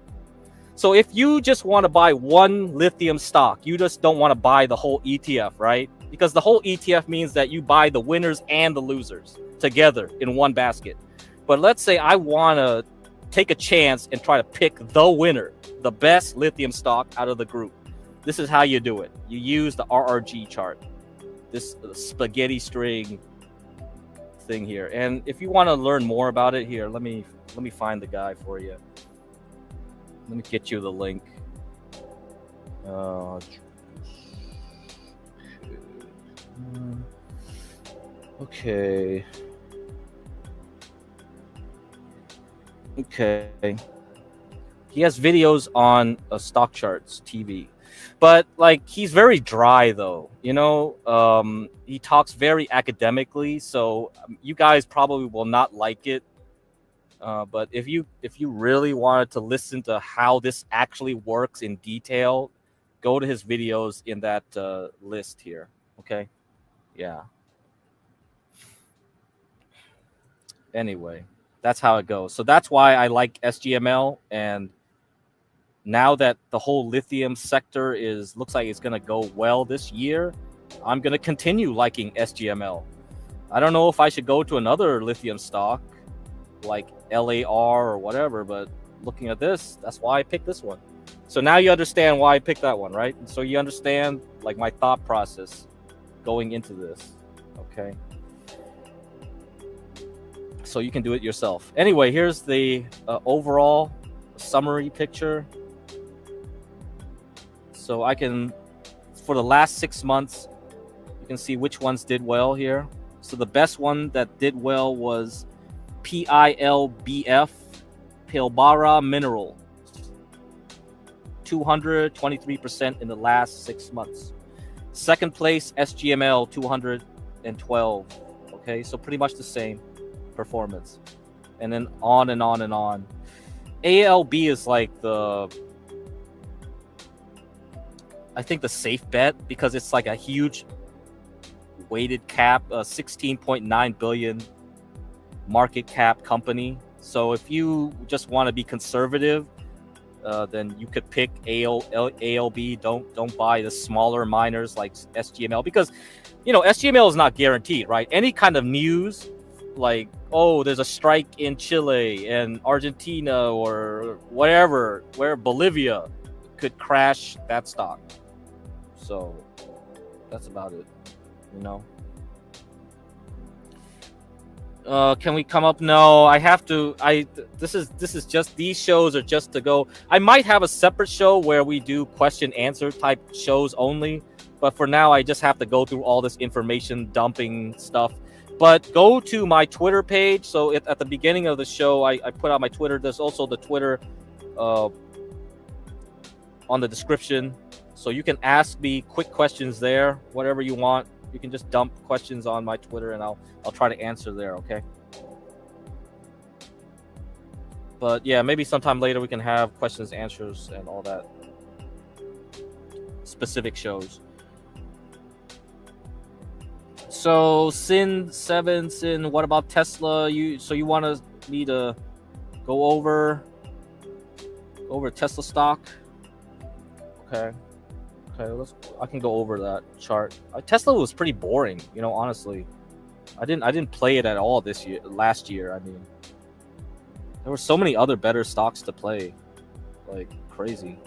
So if you just want to buy one lithium stock, you just don't want to buy the whole ETF, right? Because the whole ETF means that you buy the winners and the losers together in one basket. But let's say I want to take a chance and try to pick the winner, the best lithium stock out of the group. This is how you do it. You use the RRG chart, this spaghetti string thing here. And if you want to learn more about it, here, let me find the guy for you. Let me get you the link. Okay. He has videos on stock charts TV, but like he's very dry though. He talks very academically, so you guys probably will not like it. But if you really wanted to listen to how this actually works in detail, go to his videos in that list here. Okay, yeah. Anyway, that's how it goes. So that's why I like SGML, and now that the whole lithium sector looks like it's gonna go well this year, I'm gonna continue liking SGML. I don't know if I should go to another lithium stock like LAR or whatever, but looking at this, that's why I picked this one. So now you understand why I picked that one, right? So you understand like my thought process going into this, okay? So you can do it yourself. Anyway, here's the overall summary picture. So I can, for the last 6 months, you can see which ones did well here. So the best one that did well was PILBF, Pilbara Minerals, 223% in the last 6 months. Second place, SGML, 212. Okay, so pretty much the same performance. And then on and on and on. ALB is like I think the safe bet, because it's like a huge weighted cap, 16.9 billion market cap company. So if you just want to be conservative, then you could pick ALB. Don't buy the smaller miners like SGML, because SGML is not guaranteed, right? Any kind of news like, oh, there's a strike in Chile and Argentina or whatever, where Bolivia could crash that stock. So that's about it, Can we come up? No, I have to. This is just, these shows are just to go. I might have a separate show where we do question answer type shows only, but for now I just have to go through all this information dumping stuff. But go to my Twitter page. So at the beginning of the show, I put out my Twitter. There's also the Twitter on the description, so you can ask me quick questions there, whatever you want. You can just dump questions on my Twitter, and I'll try to answer there, okay? But yeah, maybe sometime later we can have questions, answers, and all that. Specific shows. So Sin, what about Tesla? You want me to go over Tesla stock? Okay. I can go over that chart. Tesla was pretty boring, honestly. I didn't play it at all last year. I mean, there were so many other better stocks to play, like crazy,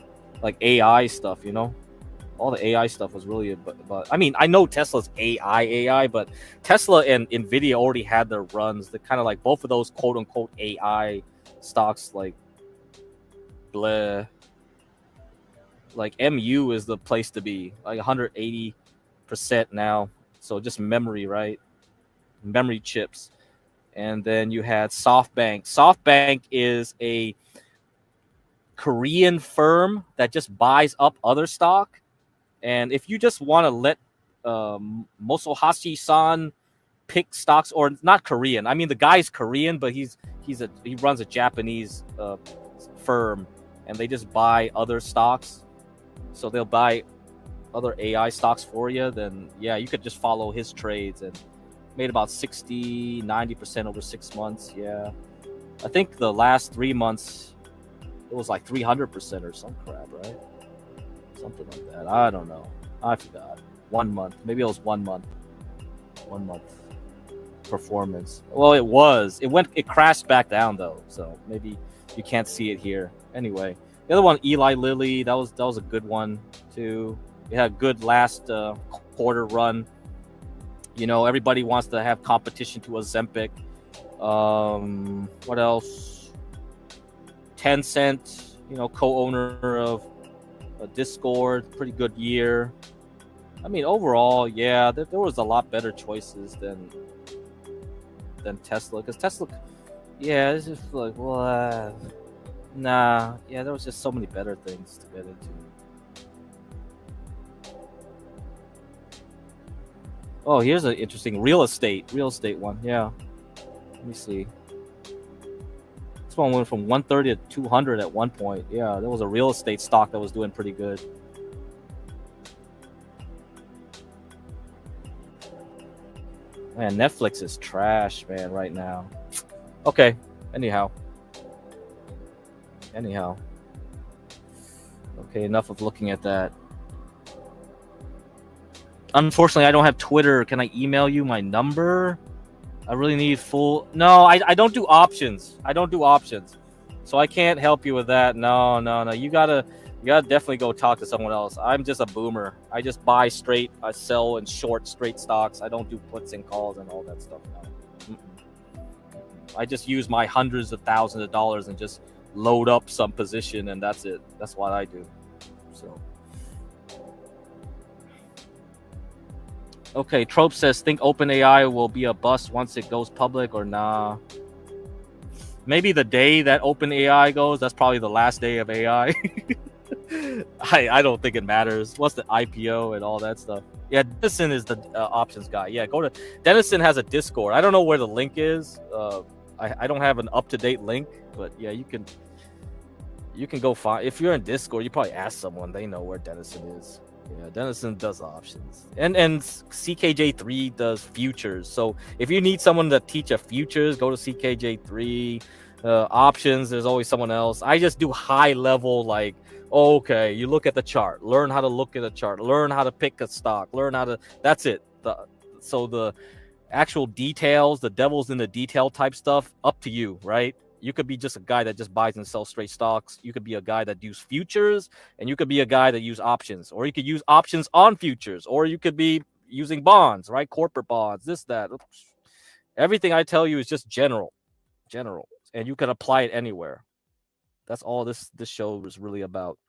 like AI stuff. All the AI stuff was really, but I mean, I know Tesla's AI, but Tesla and Nvidia already had their runs. They're kind of like both of those quote unquote AI stocks, like bleh. Like MU is the place to be, like 180% now. So just memory, right? Memory chips. And then you had SoftBank. SoftBank is a Korean firm that just buys up other stock. And if you just want to let Motohashi-san pick stocks, or not Korean, I mean the guy's Korean, but he runs a Japanese firm, and they just buy other stocks. So they'll buy other AI stocks for you. Then yeah, you could just follow his trades, and made about 90% over 6 months. Yeah, I think the last 3 months it was like 300% or some crap, right? Something like that. I don't know. I forgot. 1 month. Maybe it was 1 month. 1 month performance. Well, it crashed back down though, so maybe you can't see it here. Anyway, the other one, Eli Lilly, that was a good one too. It had a good last quarter run. Everybody wants to have competition to Ozempic. What else? Tencent, co-owner of Discord, pretty good year. I mean, overall, yeah, there was a lot better choices than Tesla, because Tesla, yeah, it's just like, well, Nah, yeah, there was just so many better things to get into. Oh, here's an interesting real estate one. Yeah, let me see. This one went from 130 to 200 at one point. Yeah, there was a real estate stock that was doing pretty good. Man, Netflix is trash, man, right now. Okay, anyhow. Okay, enough of looking at that. Unfortunately, I don't have Twitter. Can I email you my number? I really need full... No, I don't do options. So I can't help you with that. No. You gotta definitely go talk to someone else. I'm just a boomer. I just buy straight. I sell and short straight stocks. I don't do puts and calls and all that stuff. No. I just use my hundreds of thousands of dollars and just load up some position, and that's it. That's what I do. So... Okay, Trope says, think OpenAI will be a bust once it goes public, or nah? Maybe the day that OpenAI goes, that's probably the last day of AI. I don't think it matters. What's the IPO and all that stuff? Yeah, Dennison is the options guy. Yeah, go to... Dennison has a Discord. I don't know where the link is. I don't have an up-to-date link, but yeah, you can go find... If you're in Discord, you probably ask someone. They know where Dennison is. Yeah, Dennison does options, and CKJ3 does futures. So if you need someone to teach a futures, go to CKJ3. Options, there's always someone else. I just do high level, like, okay, you look at the chart, learn how to look at a chart, learn how to pick a stock, learn how to... That's it. So the actual details, the devil's in the detail type stuff, up to you, right? You could be just a guy that just buys and sells straight stocks. You could be a guy that uses futures, and you could be a guy that uses options, or you could use options on futures, or you could be using bonds, right? Corporate bonds, this, that. Everything I tell you is just general, and you can apply it anywhere. That's all this show is really about.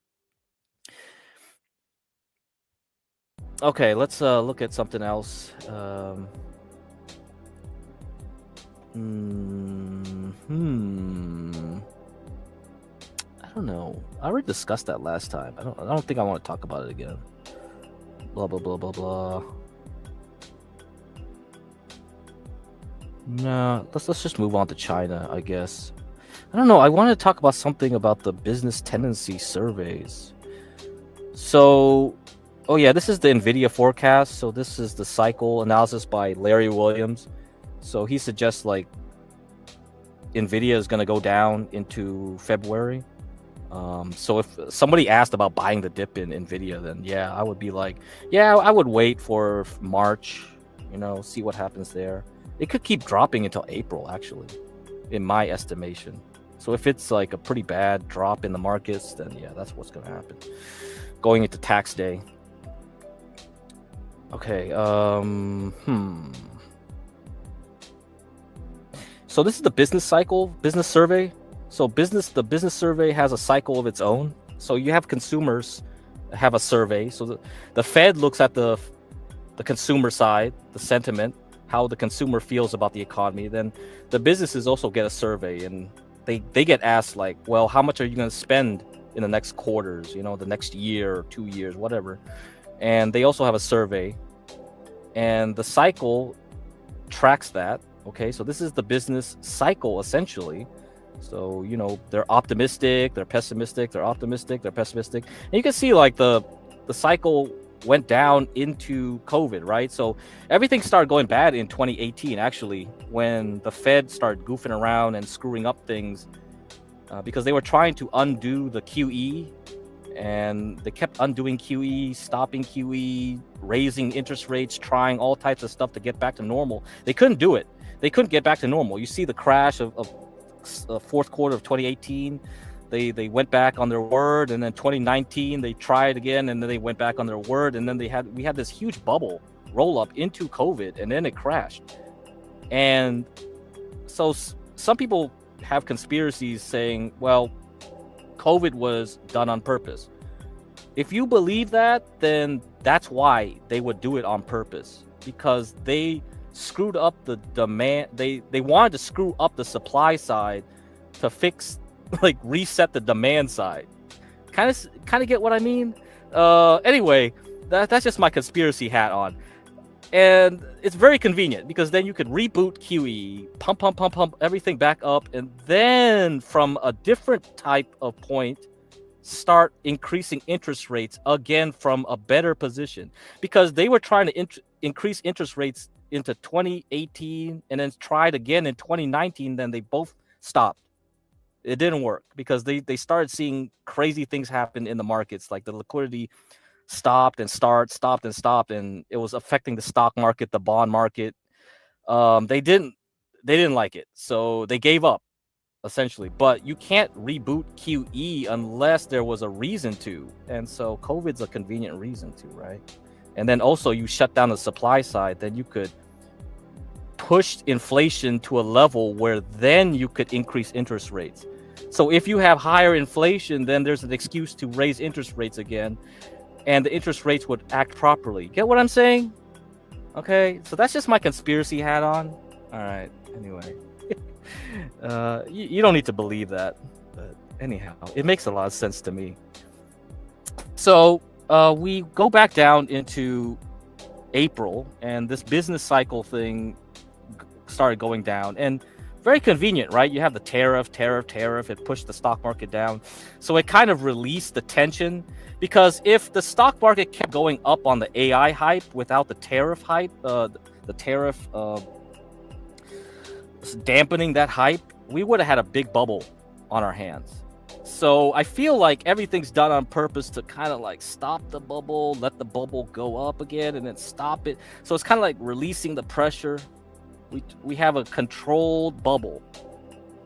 Okay, let's look at something else. I don't know. I already discussed that last time. I don't think I want to talk about it again. Blah blah blah blah blah. No, let's just move on to China, I guess. I don't know. I want to talk about something about the business tendency surveys. So, oh yeah, this is the Nvidia forecast. So this is the cycle analysis by Larry Williams. So he suggests like Nvidia is going to go down into February. So if somebody asked about buying the dip in Nvidia, then yeah, I would be like, yeah, I would wait for March, see what happens there. It could keep dropping until April, actually, in my estimation. So if it's like a pretty bad drop in the markets, then yeah, that's what's going to happen. Going into tax day. Okay, So this is the business survey. So the business survey has a cycle of its own. So you have consumers have a survey. So the Fed looks at the consumer side, the sentiment, how the consumer feels about the economy. Then the businesses also get a survey, and they get asked like, well, how much are you going to spend in the next quarters, the next year or 2 years, whatever. And they also have a survey, and the cycle tracks that. Okay, so this is the business cycle essentially. So, they're optimistic, they're pessimistic, they're optimistic, they're pessimistic. And you can see like the cycle went down into COVID, right? So everything started going bad in 2018, actually, when the Fed started goofing around and screwing up things because they were trying to undo the QE, and they kept undoing QE, stopping QE, raising interest rates, trying all types of stuff to get back to normal. They couldn't do it. They couldn't get back to normal. You see the crash of fourth quarter of 2018. They went back on their word, and then 2019 they tried again, and then they went back on their word, and then we had this huge bubble roll up into COVID, and then it crashed. And so some people have conspiracies saying, well, COVID was done on purpose. If you believe that, then that's why they would do it on purpose, because they screwed up the demand. They wanted to screw up the supply side to fix like reset the demand side. Kind of get what I mean? Anyway, that's just my conspiracy hat on. And it's very convenient because then you could reboot QE, pump everything back up, and then from a different type of point, start increasing interest rates again from a better position. Because they were trying to increase interest rates into 2018 and then tried again in 2019, then they both stopped. It didn't work because they started seeing crazy things happen in the markets, like the liquidity stopped and stopped, and it was affecting the stock market, the bond market. They didn't like it, so they gave up essentially. But you can't reboot QE unless there was a reason to, and so COVID's a convenient reason to, right? And then also you shut down the supply side, then you could push inflation to a level where then you could increase interest rates. So if you have higher inflation, then there's an excuse to raise interest rates again, and the interest rates would act properly. Get what I'm saying? Okay, so that's just my conspiracy hat on. All right, anyway. You don't need to believe that, but anyhow, it makes a lot of sense to me. So we go back down into April, and this business cycle thing started going down, and very convenient, right? You have the tariff. It pushed the stock market down. So it kind of released the tension, because if the stock market kept going up on the AI hype without the tariff hype, the tariff dampening that hype, we would have had a big bubble on our hands. So I feel like everything's done on purpose to kind of like stop the bubble, let the bubble go up again, and then stop it. So it's kind of like releasing the pressure. We have a controlled bubble.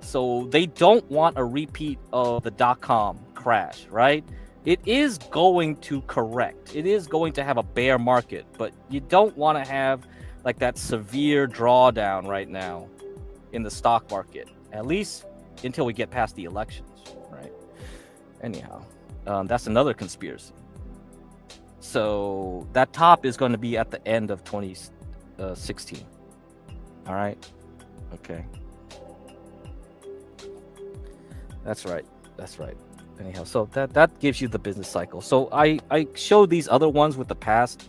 So they don't want a repeat of the .com crash, right? It is going to correct. It is going to have a bear market, but you don't want to have like that severe drawdown right now in the stock market, at least until we get past the elections, right? Anyhow, that's another conspiracy. So that top is going to be at the end of 2016. All right. Okay. That's right. Anyhow, so that gives you the business cycle. So I showed these other ones with the past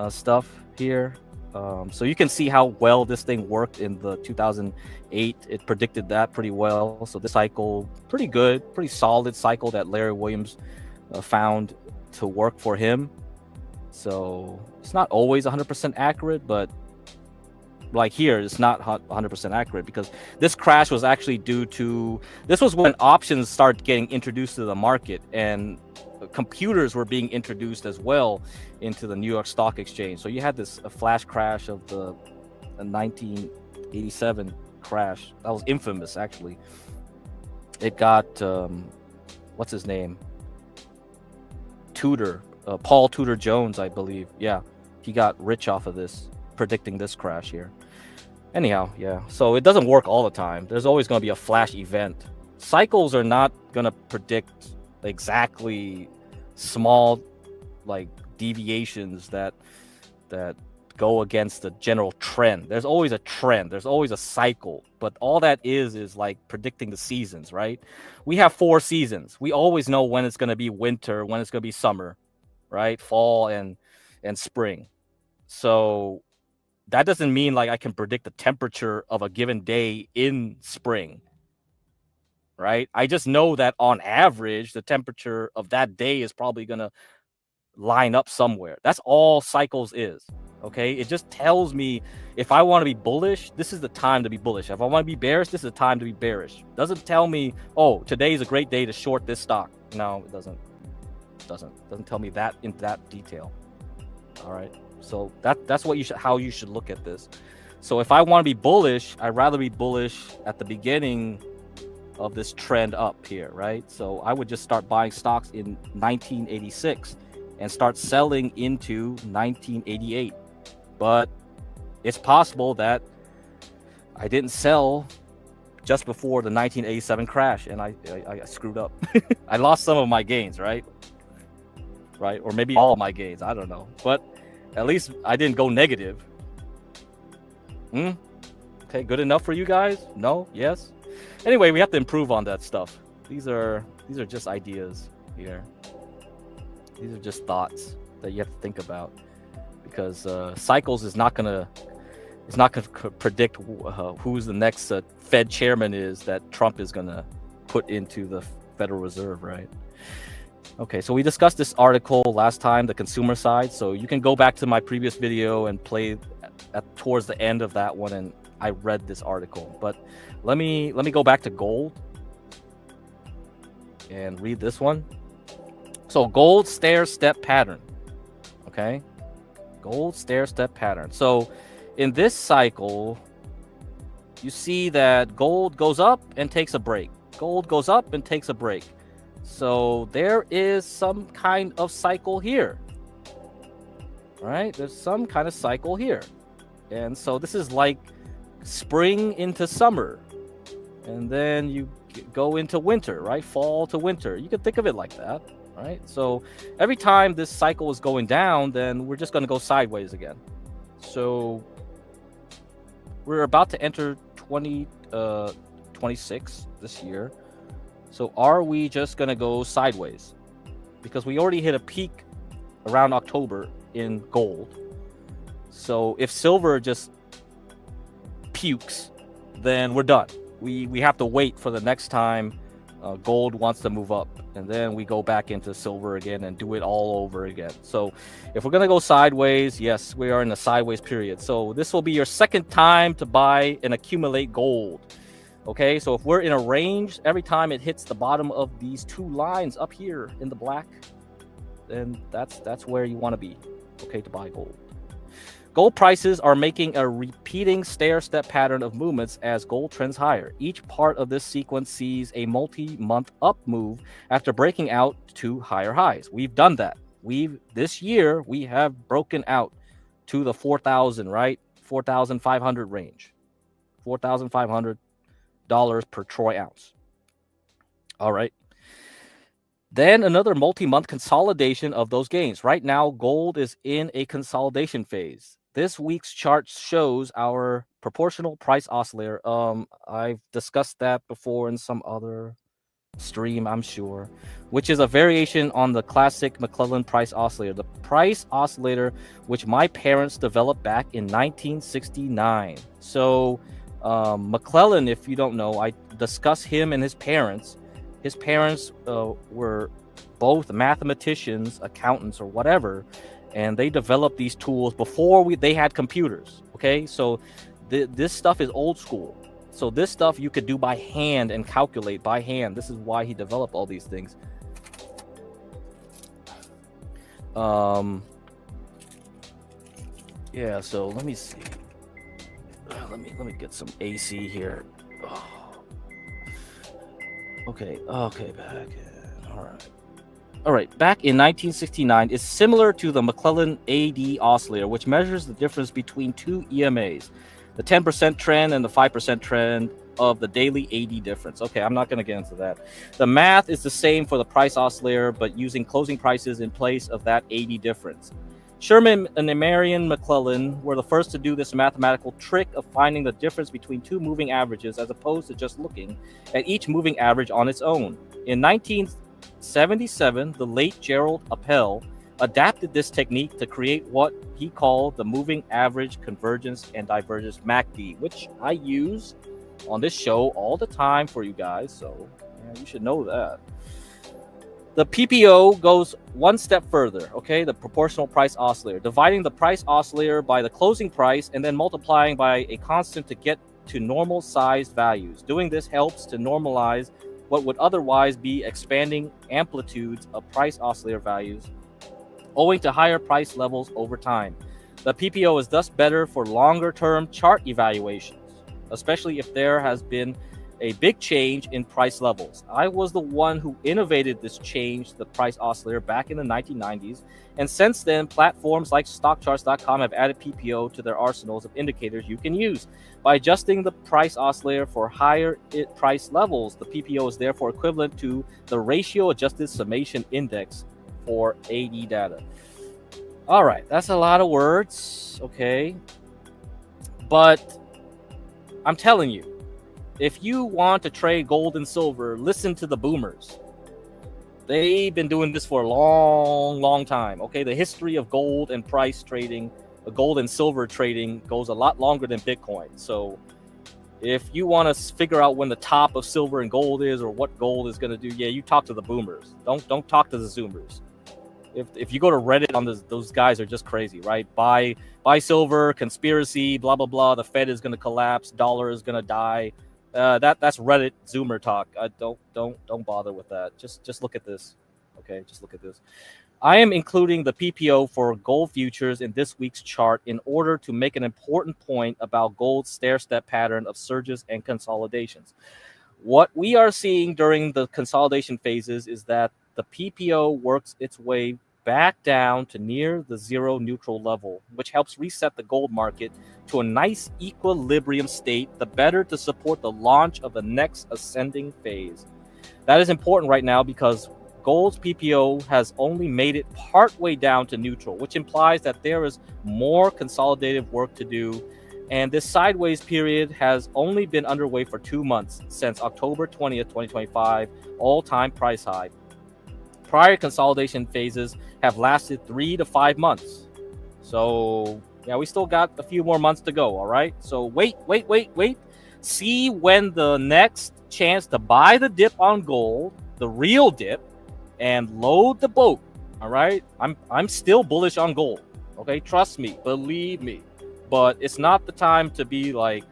stuff here. So you can see how well this thing worked in the 2008. It predicted that pretty well. So this cycle, pretty good, pretty solid cycle that Larry Williams found to work for him. So it's not always 100% accurate, but like here, it's not 100% accurate, because this crash was actually due to, this was when options started getting introduced to the market, and computers were being introduced as well into the New York Stock Exchange. So you had this flash crash of the 1987 crash. That was infamous, actually. It got, what's his name? Paul Tudor Jones, I believe. Yeah, he got rich off of this, predicting this crash here. Anyhow, yeah, so it doesn't work all the time. There's always going to be a flash event. Cycles are not going to predict exactly small like deviations that go against the general trend. There's always a trend, there's always a cycle, but all that is like predicting the seasons, right? We have 4 seasons. We always know when it's going to be winter, when it's going to be summer, right? Fall and spring. So that doesn't mean like I can predict the temperature of a given day in spring, right? I just know that on average, the temperature of that day is probably going to line up somewhere. That's all cycles is, okay? It just tells me if I want to be bullish, this is the time to be bullish. If I want to be bearish, this is the time to be bearish. It doesn't tell me, oh, today is a great day to short this stock. No, it doesn't. Doesn't tell me that in that detail. All right. So that's what how you should look at this. So if I want to be bullish, I'd rather be bullish at the beginning of this trend up here, right? So I would just start buying stocks in 1986 and start selling into 1988. But it's possible that I didn't sell just before the 1987 crash, and I screwed up. I lost some of my gains, right? Or maybe all of my gains, I don't know. But at least I didn't go negative. Okay, good enough for you guys? No? Yes? Anyway, we have to improve on that stuff. These are just ideas here. These are just thoughts that you have to think about, because cycles is not gonna predict who's the next Fed chairman is that Trump is gonna put into the Federal Reserve, right? Okay, so we discussed this article last time, the consumer side. So you can go back to my previous video and play towards the end of that one, and I read this article. But let me go back to gold and read this one. So gold stair-step pattern. Okay, gold stair-step pattern. So in this cycle, you see that gold goes up and takes a break. Gold goes up and takes a break. So there is some kind of cycle here. All right, there's some kind of cycle here. And so this is like spring into summer. And then you go into winter, right? Fall to winter. You can think of it like that, right? So every time this cycle is going down, then we're just going to go sideways again. So we're about to enter 2026 this year. So are we just going to go sideways? Because we already hit a peak around October in gold. So if silver just pukes, then we're done. We have to wait for the next time gold wants to move up. And then we go back into silver again and do it all over again. So if we're going to go sideways, yes, we are in a sideways period. So this will be your second time to buy and accumulate gold. Okay, so if we're in a range, every time it hits the bottom of these two lines up here in the black, then that's where you want to be, okay, to buy gold. Gold prices are making a repeating stair-step pattern of movements as gold trends higher. Each part of this sequence sees a multi-month up move after breaking out to higher highs. We've done that. This year we have broken out to the 4,000, right? 4,500 range. 4,500 dollars per troy ounce. All right. Then another multi-month consolidation of those gains. Right now, gold is in a consolidation phase. This week's chart shows our proportional price oscillator. I've discussed that before in some other stream, I'm sure, which is a variation on the classic McClellan price oscillator. The price oscillator, which my parents developed back in 1969. So McClellan, if you don't know, I discuss him and his parents. His parents were both mathematicians, accountants, or whatever, and they developed these tools before they had computers. Okay, so this stuff is old school. So this stuff you could do by hand and calculate by hand. This is why he developed all these things. Yeah. So let me see. Let me get some AC here. Oh. Okay, back in. All right. Back in 1969 is similar to the McClellan AD oscillator, which measures the difference between two EMAs, the 10% trend and the 5% trend of the daily AD difference. Okay, I'm not going to get into that. The math is the same for the price oscillator, but using closing prices in place of that AD difference. Sherman and Marion McClellan were the first to do this mathematical trick of finding the difference between two moving averages as opposed to just looking at each moving average on its own. In 1977, the late Gerald Appel adapted this technique to create what he called the moving average convergence and divergence MACD, which I use on this show all the time for you guys, so yeah, you should know that. The PPO goes one step further, okay? The proportional price oscillator, dividing the price oscillator by the closing price and then multiplying by a constant to get to normal sized values. Doing this helps to normalize what would otherwise be expanding amplitudes of price oscillator values owing to higher price levels over time. The PPO is thus better for longer term chart evaluations, especially if there has been a big change in price levels. I was the one who innovated this change to the price oscillator back in the 1990s, and since then, platforms like StockCharts.com have added PPO to their arsenals of indicators you can use. By adjusting the price oscillator for higher price levels, the PPO is therefore equivalent to the ratio adjusted summation index for AD data. All right, that's a lot of words, okay? But I'm telling you, If you want to trade gold and silver, listen to the boomers. They've been doing this for a long time. Okay, the history of gold and price trading, gold and silver trading goes a lot longer than Bitcoin. So if you want to figure out when the top of silver and gold is, or what gold is going to do, yeah, you talk to the boomers. Don't talk to the zoomers. If you go to Reddit on those guys are just crazy, right? Buy silver, conspiracy, blah blah blah. The Fed is going to collapse, dollar is going to die. That's Reddit zoomer talk. Don't bother with that. Just look at this. Okay, just look at this. I am including the PPO for gold futures in this week's chart in order to make an important point about gold's stair-step pattern of surges and consolidations. What we are seeing during the consolidation phases is that the PPO works its way back down to near the zero neutral level, which helps reset the gold market to a nice equilibrium state, the better to support the launch of the next ascending phase. That is important right now because gold's PPO has only made it partway down to neutral, which implies that there is more consolidative work to do. And this sideways period has only been underway for 2 months since October 20th, 2025, all-time price high. Prior consolidation phases have lasted 3 to 5 months. So, yeah, we still got a few more months to go, all right? So wait. See when the next chance to buy the dip on gold, the real dip, and load the boat, all right? I'm still bullish on gold, okay? Trust me, believe me. But it's not the time to be like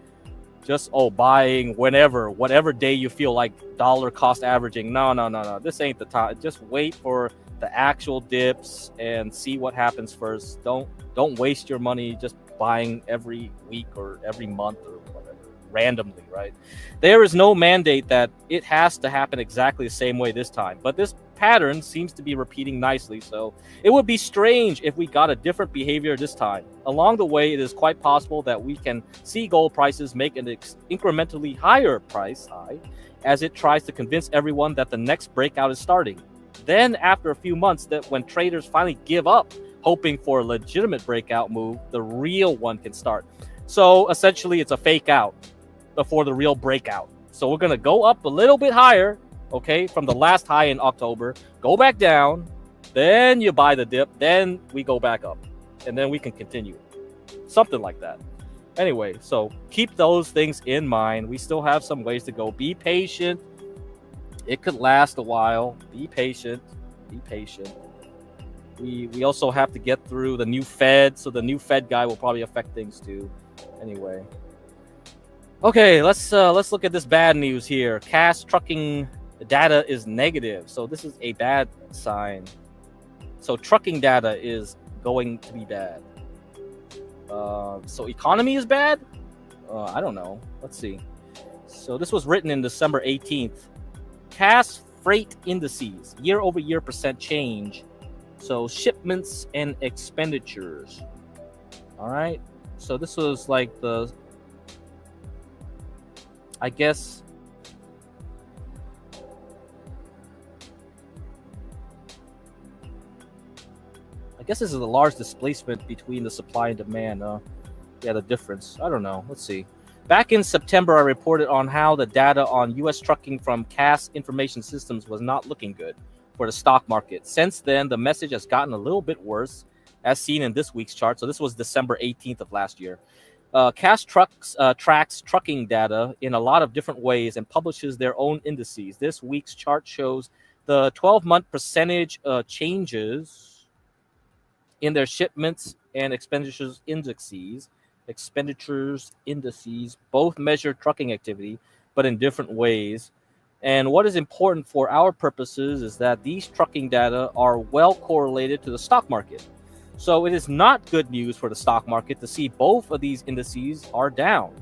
just buying whatever day you feel like dollar cost averaging. No. This ain't the time. Just wait for the actual dips and see what happens first. Don't waste your money just buying every week or every month or whatever randomly, right? There is no mandate that it has to happen exactly the same way this time, but this pattern seems to be repeating nicely, so it would be strange if we got a different behavior this time. Along the way, it is quite possible that we can see gold prices make an incrementally higher price high as it tries to convince everyone that the next breakout is starting. Then after a few months, that when traders finally give up hoping for a legitimate breakout move, the real one can start. So essentially it's a fake out before the real breakout. So we're going to go up a little bit higher, okay, from the last high in October, go back down, then you buy the dip, then we go back up, and then we can continue. Something like that. Anyway, so keep those things in mind. We still have some ways to go. Be patient. It could last a while. Be patient. We also have to get through the new Fed, so the new Fed guy will probably affect things too. Anyway. Okay, let's look at this bad news here. Cash trucking data is negative, so this is a bad sign. So trucking data is going to be bad. So economy is bad? I don't know. Let's see. So this was written in December 18th. Cash freight indices, year-over-year percent change. So shipments and expenditures. All right. So this was like I guess this is a large displacement between the supply and demand. Yeah, the difference. I don't know. Let's see. Back in September, I reported on how the data on U.S. trucking from Cass Information Systems was not looking good for the stock market. Since then, the message has gotten a little bit worse, as seen in this week's chart. So this was December 18th of last year. Cass tracks trucking data in a lot of different ways and publishes their own indices. This week's chart shows the 12-month percentage changes in their shipments and expenditures indices. Both measure trucking activity, but in different ways. And what is important for our purposes is that these trucking data are well correlated to the stock market. So it is not good news for the stock market to see both of these indices are down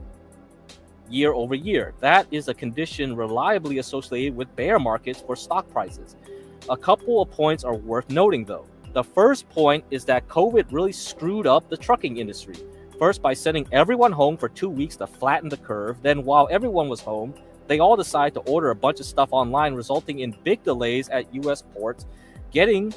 year over year. That is a condition reliably associated with bear markets for stock prices. A couple of points are worth noting, though. The first point is that COVID really screwed up the trucking industry. First, by sending everyone home for 2 weeks to flatten the curve. Then, while everyone was home, they all decided to order a bunch of stuff online, resulting in big delays at U.S. ports, getting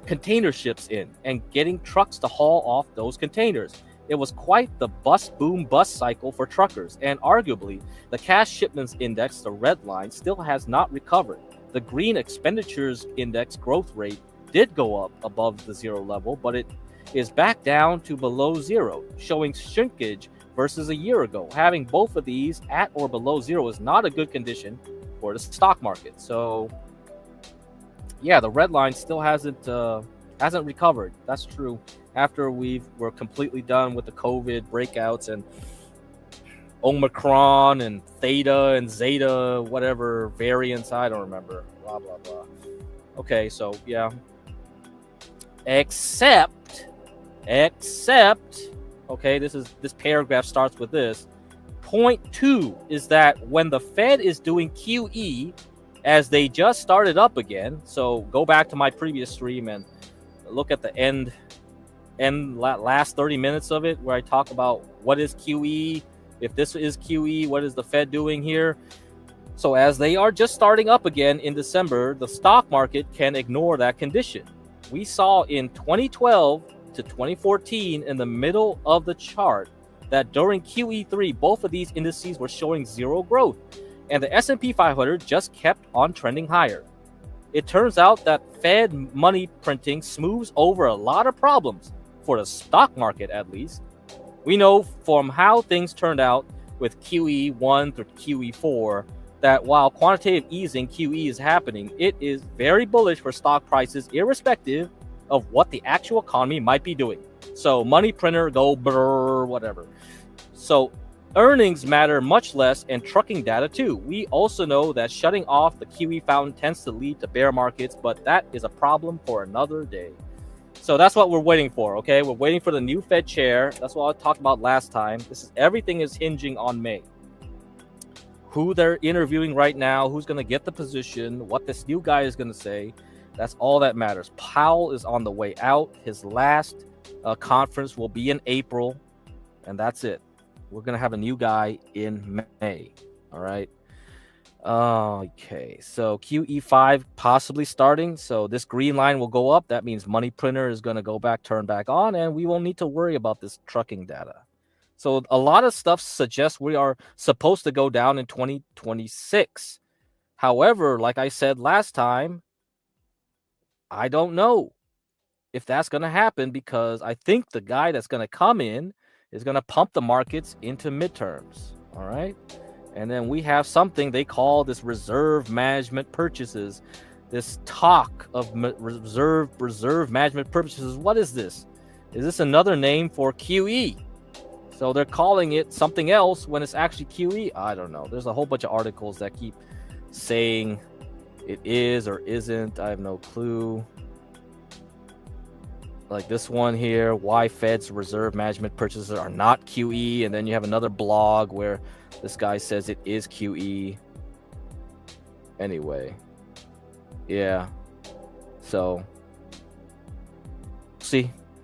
container ships in and getting trucks to haul off those containers. It was quite the bust boom bust cycle for truckers, and arguably the cash shipments index, the red line, still has not recovered. The green expenditures index growth rate did go up above the zero level, but it is back down to below zero, showing shrinkage versus a year ago. Having both of these at or below zero is not a good condition for the stock market. So yeah, the red line still hasn't recovered. That's true. After we're completely done with the COVID breakouts and Omicron and Theta and Zeta, whatever variants, I don't remember. Blah blah blah. Okay, so yeah. Except, okay, this paragraph starts with this. Point 2 is that when the Fed is doing QE, as they just started up again, so go back to my previous stream and look at the last 30 minutes of it, where I talk about what is QE, if this is QE, what is the Fed doing here. So as they are just starting up again in December, the stock market can ignore that condition. We saw in 2012 to 2014 in the middle of the chart that during QE3, both of these indices were showing zero growth, and the S&P 500 just kept on trending higher. It turns out that Fed money printing smooths over a lot of problems, for the stock market at least. We know from how things turned out with QE1 through QE4 that while quantitative easing QE is happening, it is very bullish for stock prices irrespective of what the actual economy might be doing. So money printer, go brrr, whatever. So earnings matter much less, and trucking data too. We also know that shutting off the QE fountain tends to lead to bear markets, but that is a problem for another day. So that's what we're waiting for, okay? We're waiting for the new Fed chair. That's what I talked about last time. Everything is hinging on May. Who they're interviewing right now, who's going to get the position, what this new guy is going to say. That's all that matters. Powell is on the way out. His last conference will be in April, and that's it. We're going to have a new guy in May, all right? Okay, so QE5 possibly starting. So this green line will go up. That means money printer is going to turn back on, and we won't need to worry about this trucking data. So a lot of stuff suggests we are supposed to go down in 2026. However, like I said last time, I don't know if that's going to happen, because I think the guy that's going to come in is going to pump the markets into midterms. All right. And then we have something they call this reserve management purchases, this talk of reserve management purchases. What is this? Is this another name for QE? So they're calling it something else when it's actually QE. I don't know. There's a whole bunch of articles that keep saying it is or isn't. I have no clue. Like this one here, why Fed's reserve management purchases are not QE. And then you have another blog where this guy says it is QE. Anyway, yeah. So,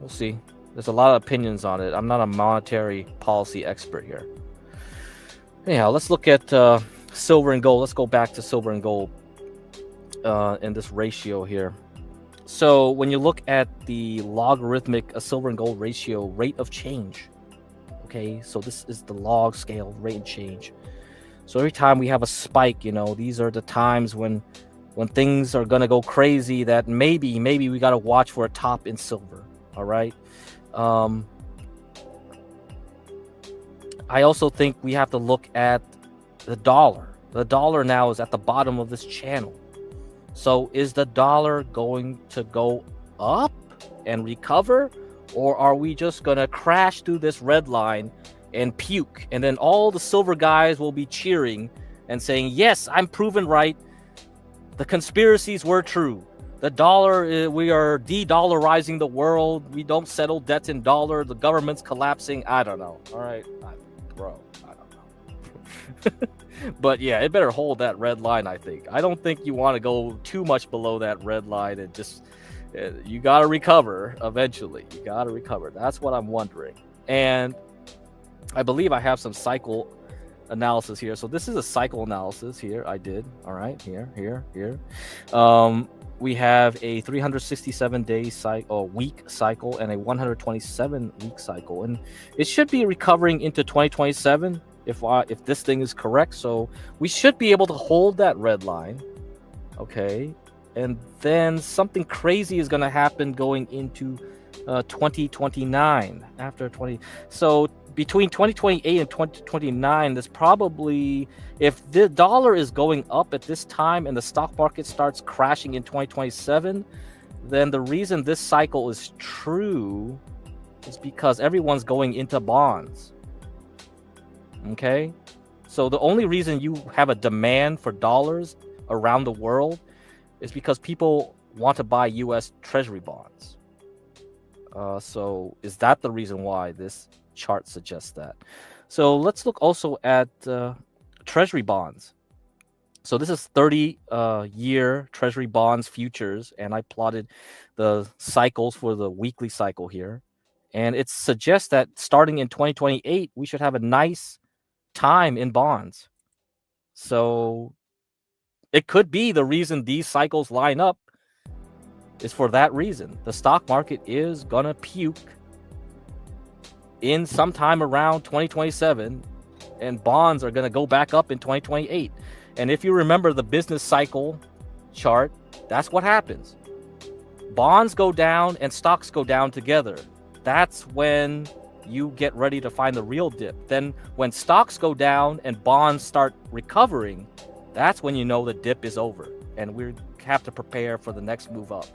we'll see. There's a lot of opinions on it. I'm not a monetary policy expert here. Anyhow, let's look at silver and gold. Let's go back to silver and gold in this ratio here. So when you look at the logarithmic silver and gold ratio rate of change, okay, so this is the log scale rate of change. So every time we have a spike, these are the times when things are going to go crazy, that maybe we got to watch for a top in silver. All right. I also think we have to look at the dollar. The dollar now is at the bottom of this channel. So is the dollar going to go up and recover, or are we just going to crash through this red line and puke? And then all the silver guys will be cheering and saying, yes, I'm proven right. The conspiracies were true. The dollar, we are de-dollarizing the world. We don't settle debts in dollar. The government's collapsing. I don't know. All right, bro, I don't know. But yeah, it better hold that red line, I think. I don't think you want to go too much below that red line, and just, you got to recover eventually. You got to recover. That's what I'm wondering. And I believe I have some cycle analysis here. So this is a cycle analysis here. I did. All right, here. Um, we have a 367-day week cycle and a 127-week cycle, and it should be recovering into 2027 if this thing is correct. So we should be able to hold that red line, okay, and then something crazy is going to happen going into 2029 after 20. So between 2028 and 2029, there's probably, if the dollar is going up at this time and the stock market starts crashing in 2027, then the reason this cycle is true is because everyone's going into bonds. Okay, so the only reason you have a demand for dollars around the world is because people want to buy US Treasury bonds. So is that the reason why this chart suggests that? So let's look also at Treasury bonds. So this is 30-year Treasury bonds futures, and I plotted the cycles for the weekly cycle here. And it suggests that starting in 2028, we should have a nice time in bonds. So it could be the reason these cycles line up is for that reason. The stock market is gonna puke in sometime around 2027, and bonds are gonna go back up in 2028. And if you remember the business cycle chart, that's what happens. Bonds go down and stocks go down together. That's when you get ready to find the real dip. Then when stocks go down and bonds start recovering, that's when you know the dip is over and we have to prepare for the next move up.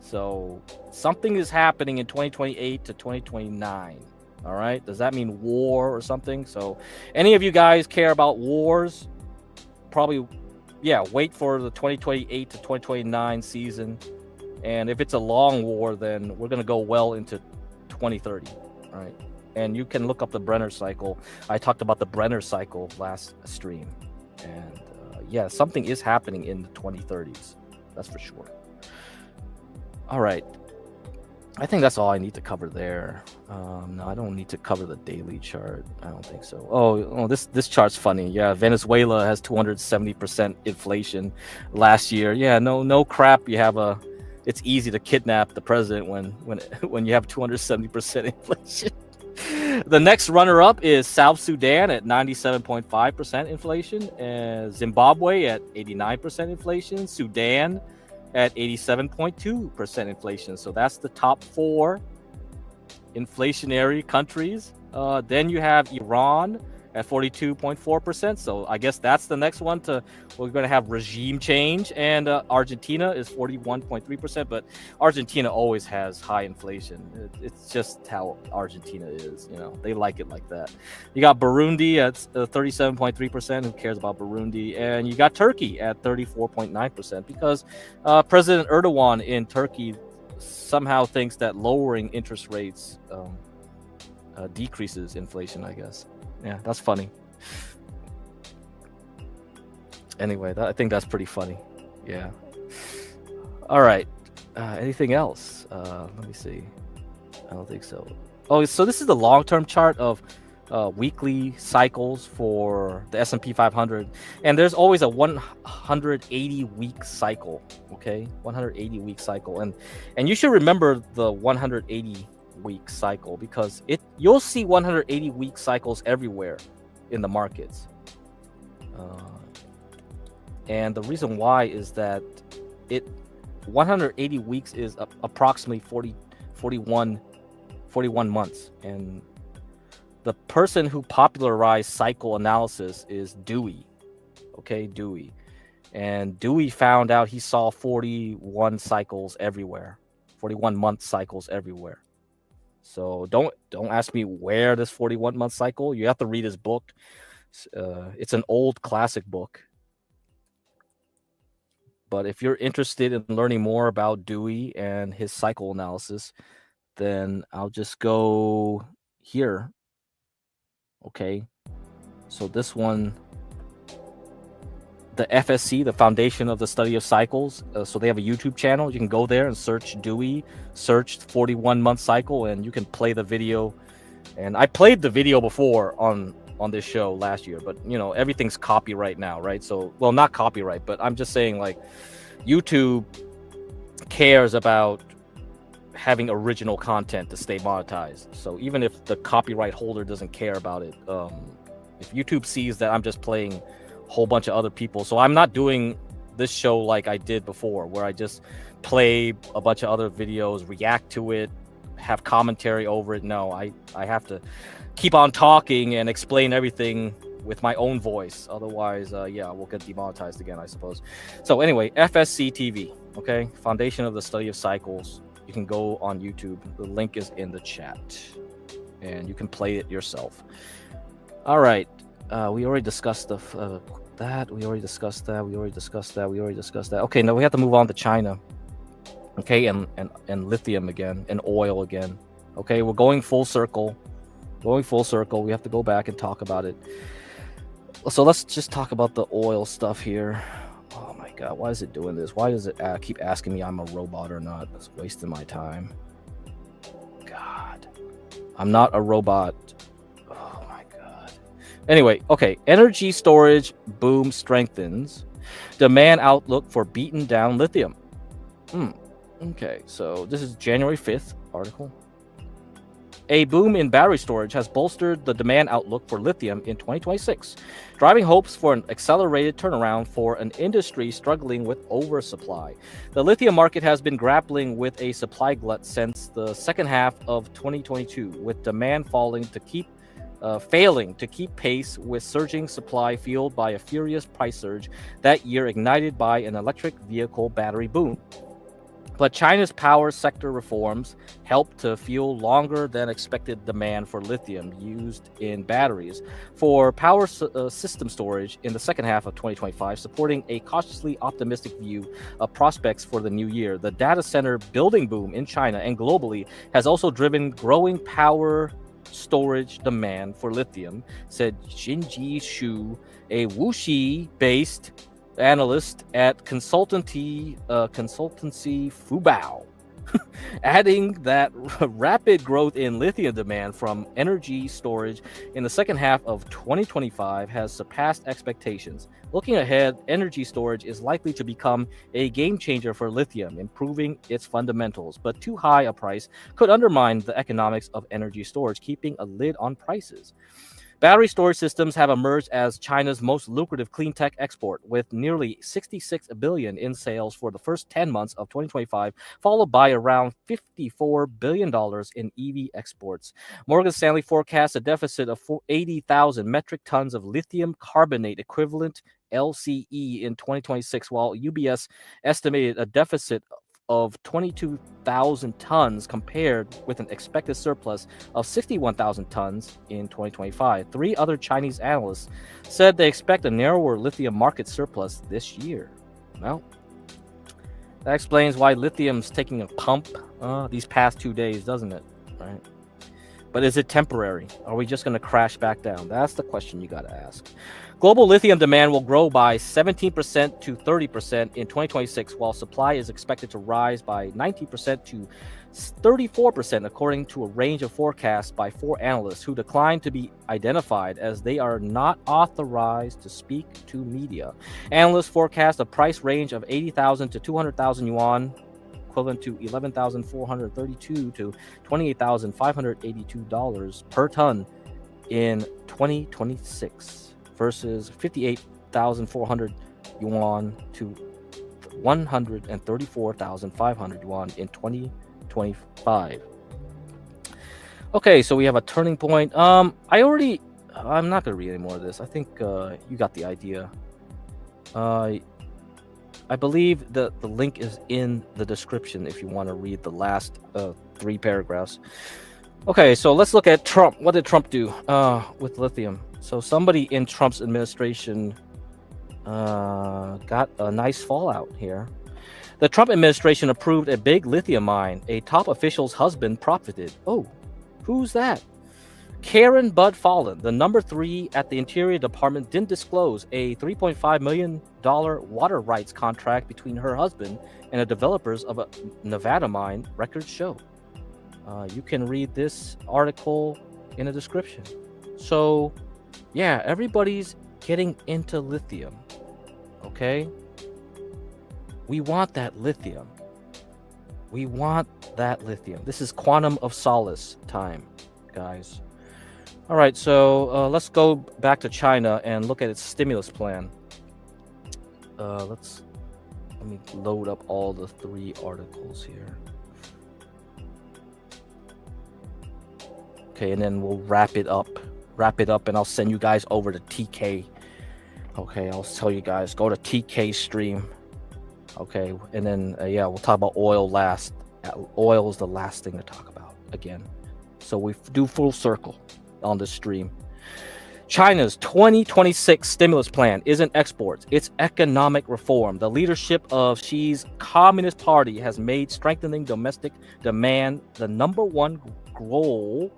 So something is happening in 2028 to 2029. All right. Does that mean war or something? So any of you guys care about wars? Probably, yeah, wait for the 2028 to 2029 season. And if it's a long war, then we're going to go well into 2030. All right. And you can look up the Brenner cycle. I talked about the Brenner cycle last stream. And yeah, something is happening in the 2030s. That's for sure. All right. I think that's all I need to cover there. No, I don't need to cover the daily chart. I don't think so. Oh, this chart's funny. Yeah, Venezuela has 270% inflation last year. Yeah, no crap. You have it's easy to kidnap the president when you have 270% inflation. The next runner-up is South Sudan at 97.5% inflation, and Zimbabwe at 89% inflation, Sudan at 87.2% inflation. So that's the top 4 inflationary countries. Then you have Iran at 42.4%. So I guess that's the next one we're going to have regime change. And Argentina is 41.3%, but Argentina always has high inflation. It's just how Argentina is, they like it like that. You got Burundi at 37.3%. Who cares about Burundi? And you got Turkey at 34.9% because President Erdogan in Turkey somehow thinks that lowering interest rates decreases inflation, I guess. Yeah, that's funny. Anyway, I think that's pretty funny. Yeah. All right. Anything else? Let me see. I don't think so. Oh, so this is the long-term chart of weekly cycles for the S&P 500. And there's always a 180-week cycle, okay? 180-week cycle. And you should remember the 180-week cycle because you'll see 180-week cycles everywhere in the markets. And the reason why is that 180 weeks is approximately 41 months. And the person who popularized cycle analysis is Dewey. Okay, Dewey. And Dewey found out he saw 41 cycles everywhere, 41-month cycles everywhere. So don't ask me where this 41-month cycle. You have to read his book. It's an old classic book. But if you're interested in learning more about Dewey and his cycle analysis, then I'll just go here. Okay. So this one, the FSC, the Foundation of the Study of Cycles. So they have a YouTube channel. You can go there and search Dewey, search 41-month cycle, and you can play the video. And I played the video before on on this show last year, but you know, everything's copyright now, right? So, well, not copyright, but I'm just saying, like, YouTube cares about having original content to stay monetized. So even if the copyright holder doesn't care about it, if YouTube sees that I'm just playing a whole bunch of other people, so I'm not doing this show like I did before, where I just play a bunch of other videos, react to it, have commentary over it. No, I have to keep on talking and explain everything with my own voice. Otherwise, yeah, we'll get demonetized again, I suppose. So anyway, FSC TV, okay? Foundation of the Study of Cycles. You can go on YouTube. The link is in the chat. And you can play it yourself. All right. We already discussed that. We already discussed that. We already discussed that. We already discussed that. Okay, now we have to move on to China. Okay, and lithium again, and oil again. Okay, we're going full circle. Going full circle. We have to go back and talk about it. So let's just talk about the oil stuff here. Oh my god, why is it doing this? Why does it keep asking me I'm a robot or not? It's wasting my time. God, I'm not a robot. Oh my god. Anyway, okay, energy storage boom strengthens. Demand outlook for beaten down lithium. Okay, so this is January 5th article. A boom in battery storage has bolstered the demand outlook for lithium in 2026, driving hopes for an accelerated turnaround for an industry struggling with oversupply. The lithium market has been grappling with a supply glut since the second half of 2022, with demand failing to keep pace with surging supply fueled by a furious price surge that year ignited by an electric vehicle battery boom. But China's power sector reforms helped to fuel longer than expected demand for lithium used in batteries for power system storage in the second half of 2025, supporting a cautiously optimistic view of prospects for the new year. The data center building boom in China and globally has also driven growing power storage demand for lithium, said Jinji Shu, a Wuxi-based analyst at consultancy Fubao, adding that rapid growth in lithium demand from energy storage in the second half of 2025 has surpassed expectations. Looking ahead, energy storage is likely to become a game changer for lithium, improving its fundamentals, but too high a price could undermine the economics of energy storage, keeping a lid on prices. Battery storage systems have emerged as China's most lucrative clean tech export, with nearly $66 billion in sales for the first 10 months of 2025, followed by around $54 billion in EV exports. Morgan Stanley forecasts a deficit of 80,000 metric tons of lithium carbonate equivalent LCE in 2026, while UBS estimated a deficit of 22,000 tons compared with an expected surplus of 61,000 tons in 2025. Three other Chinese analysts said they expect a narrower lithium market surplus this year. Well, that explains why lithium's taking a pump these past 2 days, doesn't it? Right? But is it temporary? Are we just going to crash back down? That's the question you got to ask. Global lithium demand will grow by 17% to 30% in 2026, while supply is expected to rise by 19% to 34%, according to a range of forecasts by four analysts who declined to be identified as they are not authorized to speak to media. Analysts forecast a price range of 80,000 to 200,000 yuan, equivalent to $11,432 to $28,582 per ton in 2026 versus 58,400 yuan to 134,500 yuan in 2025. Okay, so we have a turning point. I'm not going to read any more of this. I think you got the idea. I believe the link is in the description if you want to read the last 3 paragraphs. Okay, so let's look at Trump. What did Trump do with lithium? So somebody in Trump's administration got a nice fallout here. The Trump administration approved a big lithium mine. A top official's husband profited. Oh, who's that? Karen Bud Fallon, the number 3 at the Interior Department, didn't disclose a $3.5 million water rights contract between her husband and the developers of a Nevada mine, records show. You can read this article in the description. So Yeah, everybody's getting into lithium. Okay? We want that lithium. We want that lithium. This is quantum of solace time, guys. All right, so let's go back to China and look at its stimulus plan. Let me load up all the 3 articles here. Okay, and then we'll wrap it up, and I'll send you guys over to TK. Okay, I'll tell you guys, go to TK stream. Okay, and then yeah, we'll talk about oil last. Oil is the last thing to talk about again. So we do full circle on this stream. China's 2026 stimulus plan isn't exports, it's economic reform. The leadership of Xi's Communist Party has made strengthening domestic demand the number one goal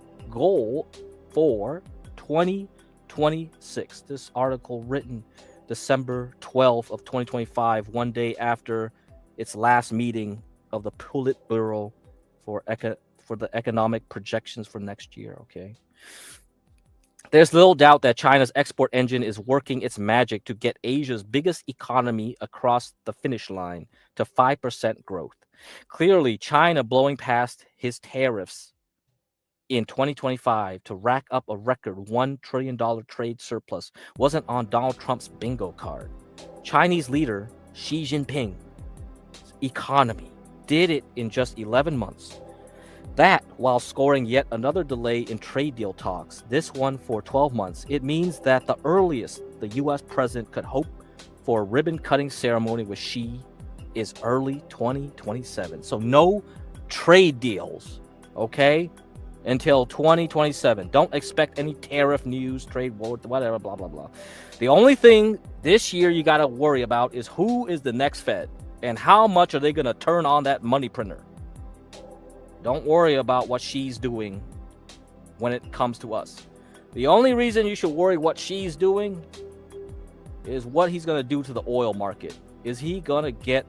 for 2026. This article written December 12th of 2025, one day after its last meeting of the Politburo for the economic projections for next year. Okay. There's little doubt that China's export engine is working its magic to get Asia's biggest economy across the finish line to 5% growth. Clearly, China blowing past his tariffs in 2025 to rack up a record $1 trillion trade surplus wasn't on Donald Trump's bingo card. Chinese leader Xi Jinping's economy did it in just 11 months. That while scoring yet another delay in trade deal talks, this one for 12 months. It means that the earliest the U.S. president could hope for a ribbon-cutting ceremony with Xi is early 2027. So no trade deals, okay, until 2027. Don't expect any tariff news, trade war, whatever, blah, blah, blah. The only thing this year you got to worry about is who is the next Fed and how much are they going to turn on that money printer. Don't worry about what she's doing when it comes to us. The only reason you should worry what she's doing is what he's going to do to the oil market. Is he going to get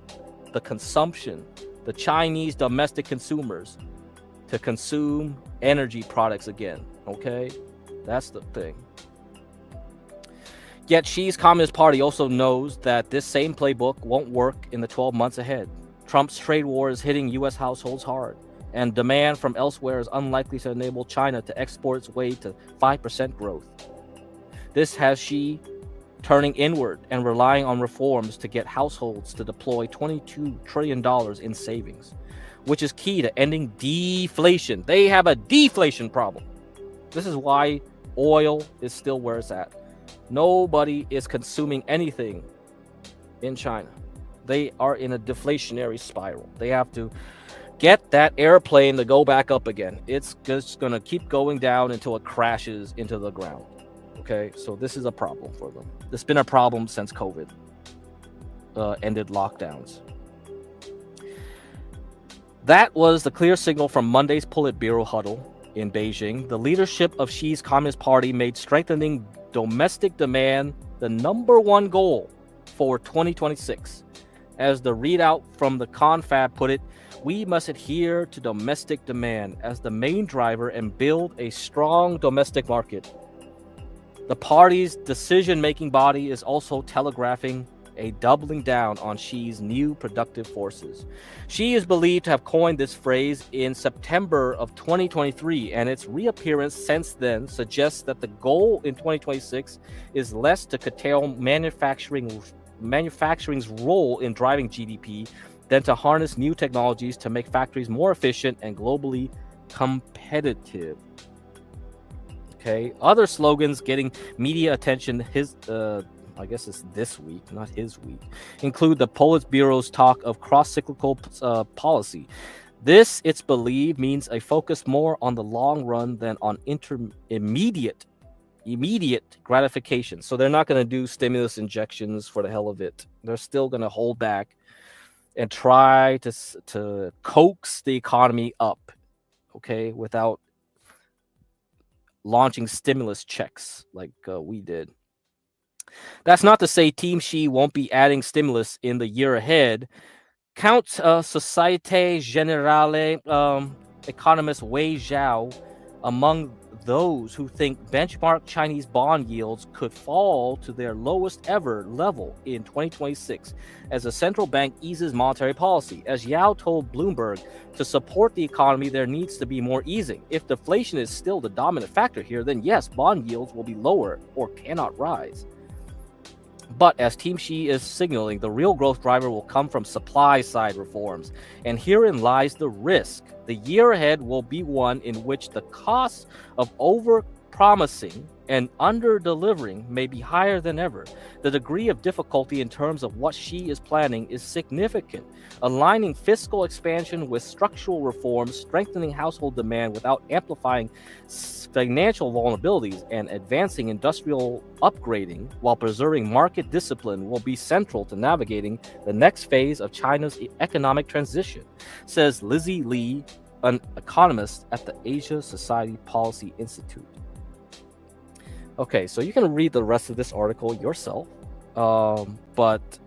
the consumption, the Chinese domestic consumers, to consume energy products again? Okay? That's the thing. Yet Xi's Communist Party also knows that this same playbook won't work in the 12 months ahead. Trump's trade war is hitting U.S. households hard, and demand from elsewhere is unlikely to enable China to export its way to 5% growth. This has Xi turning inward and relying on reforms to get households to deploy $22 trillion in savings, which is key to ending deflation. They have a deflation problem. This is why oil is still where it's at. Nobody is consuming anything in China. They are in a deflationary spiral. They have to get that airplane to go back up again. It's just going to keep going down until it crashes into the ground. Okay, so this is a problem for them. It's been a problem since COVID ended lockdowns. That was the clear signal from Monday's Politburo huddle in Beijing. The leadership of Xi's Communist Party made strengthening domestic demand the number one goal for 2026. As the readout from the confab put it, we must adhere to domestic demand as the main driver and build a strong domestic market. The party's decision-making body is also telegraphing a doubling down on Xi's new productive forces. Xi is believed to have coined this phrase in September of 2023, and its reappearance since then suggests that the goal in 2026 is less to curtail manufacturing's role in driving GDP than to harness new technologies to make factories more efficient and globally competitive. Okay, other slogans getting media attention I guess it's this week, not his week, include the Politburo's talk of cross-cyclical policy. This, it's believed, means a focus more on the long run than on immediate gratification. So they're not going to do stimulus injections for the hell of it. They're still going to hold back and try to coax the economy up, okay, without launching stimulus checks like we did. That's not to say Team Xi won't be adding stimulus in the year ahead. Count Societe Generale economist Wei Zhao among those who think benchmark Chinese bond yields could fall to their lowest ever level in 2026 as the central bank eases monetary policy. As Yao told Bloomberg, to support the economy, there needs to be more easing. If deflation is still the dominant factor here, then yes, bond yields will be lower or cannot rise. But as Team Xi is signaling, the real growth driver will come from supply-side reforms. And herein lies the risk. The year ahead will be one in which the costs of over-promising and under-delivering may be higher than ever. The degree of difficulty in terms of what Xi is planning is significant. Aligning fiscal expansion with structural reforms, strengthening household demand without amplifying financial vulnerabilities, and advancing industrial upgrading while preserving market discipline will be central to navigating the next phase of China's economic transition, says Lizzie Lee, an economist at the Asia Society Policy Institute. Okay, so you can read the rest of this article yourself, but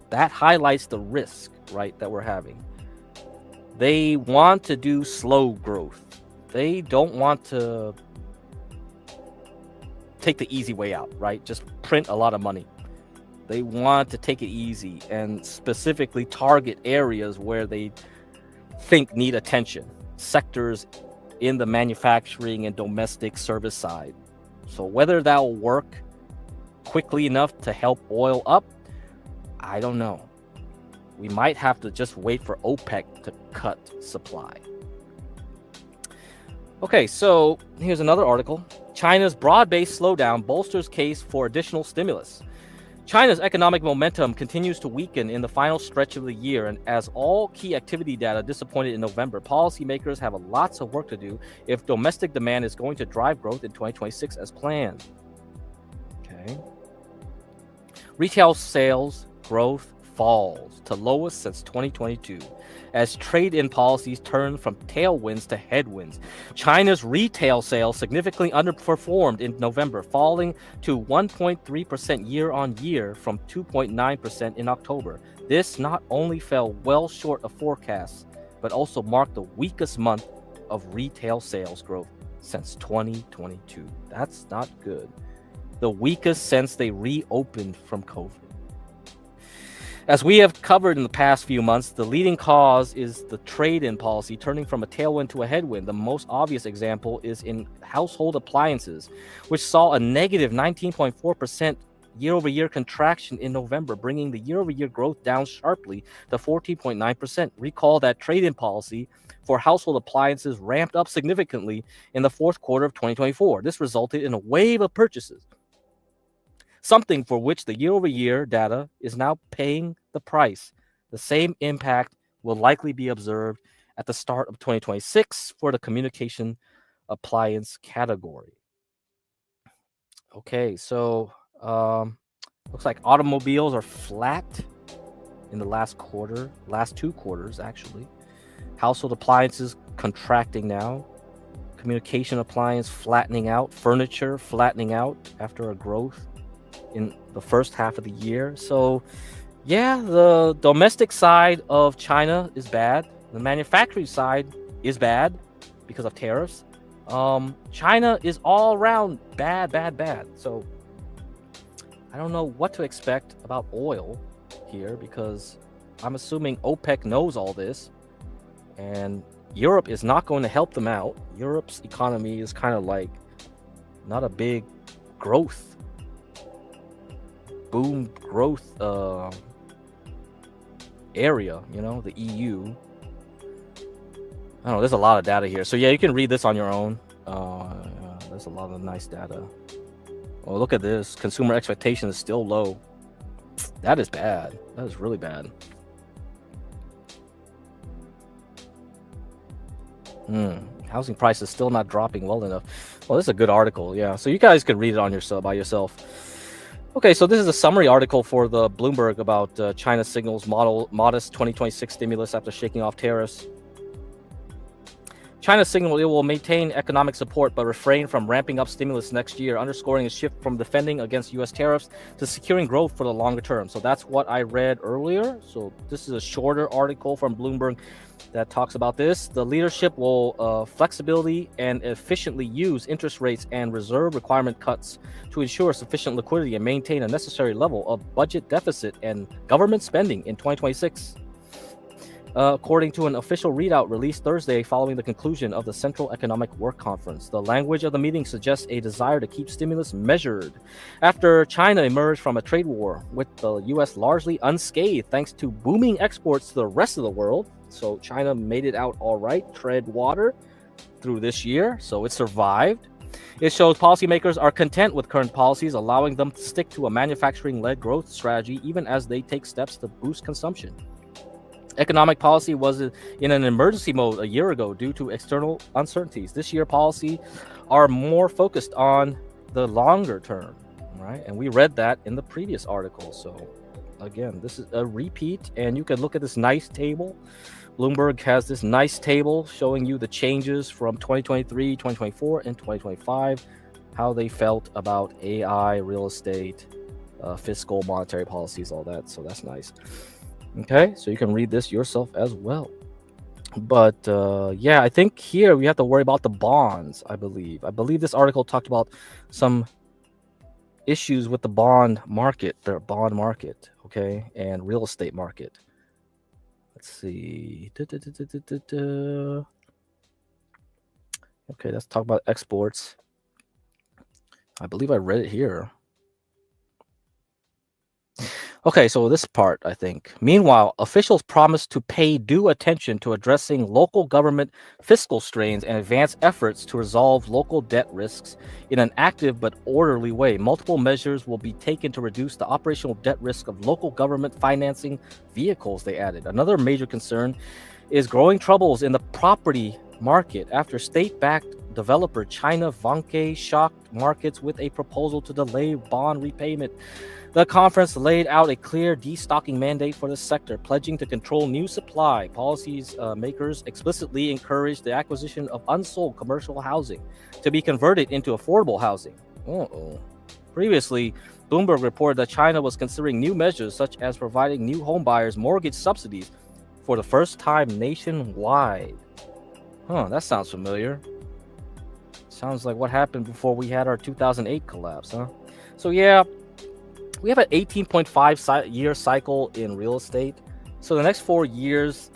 that highlights the risk, right, that we're having. They want to do slow growth. They don't want to take the easy way out, right? Just print a lot of money. They want to take it easy and specifically target areas where they think need attention, sectors in the manufacturing and domestic service side. So whether that will work quickly enough to help oil up, I don't know. We might have to just wait for OPEC to cut supply. Okay, so here's another article. China's broad-based slowdown bolsters case for additional stimulus. China's economic momentum continues to weaken in the final stretch of the year, and as all key activity data disappointed in November, policymakers have lots of work to do if domestic demand is going to drive growth in 2026 as planned. Okay. Retail sales growth falls to lowest since 2022 as trade-in policies turn from tailwinds to headwinds. China's retail sales significantly underperformed in November, falling to 1.3% year-on-year from 2.9% in October. This not only fell well short of forecasts, but also marked the weakest month of retail sales growth since 2022. That's not good. The weakest since they reopened from COVID. As we have covered in the past few months, the leading cause is the trade-in policy turning from a tailwind to a headwind. The most obvious example is in household appliances, which saw a negative 19.4% year-over-year contraction in November, bringing the year-over-year growth down sharply to 14.9%. Recall that trade-in policy for household appliances ramped up significantly in the fourth quarter of 2024. This resulted in a wave of purchases, something for which the year-over-year data is now paying the price. The same impact will likely be observed at the start of 2026 for the communication appliance category. Okay, so looks like automobiles are flat in the last two quarters actually. Household appliances contracting now. Communication appliance flattening out. Furniture flattening out after a growth in the first half of the year. So yeah, the domestic side of China is bad. The manufacturing side is bad because of tariffs. China is all around bad. So I don't know what to expect about oil here, because I'm assuming OPEC knows all this and Europe is not going to help them out. Europe's economy is kind of like not a big growth area, you know, the EU. I don't know, there's a lot of data here. So yeah, you can read this on your own. There's a lot of nice data. Oh, look at this. Consumer expectation is still low. That is bad. That is really bad. Housing prices still not dropping well enough. Well, this is a good article. Yeah, so you guys could read it on yourself by yourself. Okay, so this is a summary article for the Bloomberg about China signals modest 2026 stimulus after shaking off tariffs. China signaled it will maintain economic support but refrain from ramping up stimulus next year, underscoring a shift from defending against U.S. tariffs to securing growth for the longer term. So that's what I read earlier. So this is a shorter article from Bloomberg that talks about this. The leadership will flexibility and efficiently use interest rates and reserve requirement cuts to ensure sufficient liquidity and maintain a necessary level of budget deficit and government spending in 2026. According to an official readout released Thursday following the conclusion of the Central Economic Work Conference, the language of the meeting suggests a desire to keep stimulus measured after China emerged from a trade war with the U.S. largely unscathed thanks to booming exports to the rest of the world. So China made it out all right, tread water through this year, so it survived. It shows policymakers are content with current policies, allowing them to stick to a manufacturing-led growth strategy even as they take steps to boost consumption. Economic policy was in an emergency mode a year ago due to external uncertainties. This year, policy are more focused on the longer term, right? And we read that in the previous article. So again, this is a repeat, and you can look at this nice table. Bloomberg has this nice table showing you the changes from 2023, 2024, and 2025, how they felt about AI, real estate, fiscal, monetary policies, all that. So that's nice. Okay, so you can read this yourself as well. But yeah, I think here we have to worry about the bonds, I believe. I believe this article talked about some issues with the bond market, okay, and real estate market. Let's see. Okay, let's talk about exports. I believe I read it here. Okay, so this part, I think. Meanwhile, officials promised to pay due attention to addressing local government fiscal strains and advance efforts to resolve local debt risks in an active but orderly way. Multiple measures will be taken to reduce the operational debt risk of local government financing vehicles, they added. Another major concern is growing troubles in the property market after state-backed developer China Vanke shocked markets with a proposal to delay bond repayment. The conference laid out a clear destocking mandate for the sector, pledging to control new supply. Policies makers explicitly encouraged the acquisition of unsold commercial housing to be converted into affordable housing. Previously, Bloomberg reported that China was considering new measures such as providing new homebuyers mortgage subsidies for the first time nationwide. That sounds familiar. Sounds like what happened before we had our 2008 collapse, huh? So yeah, we have an 18.5 year cycle in real estate. So the next 4 years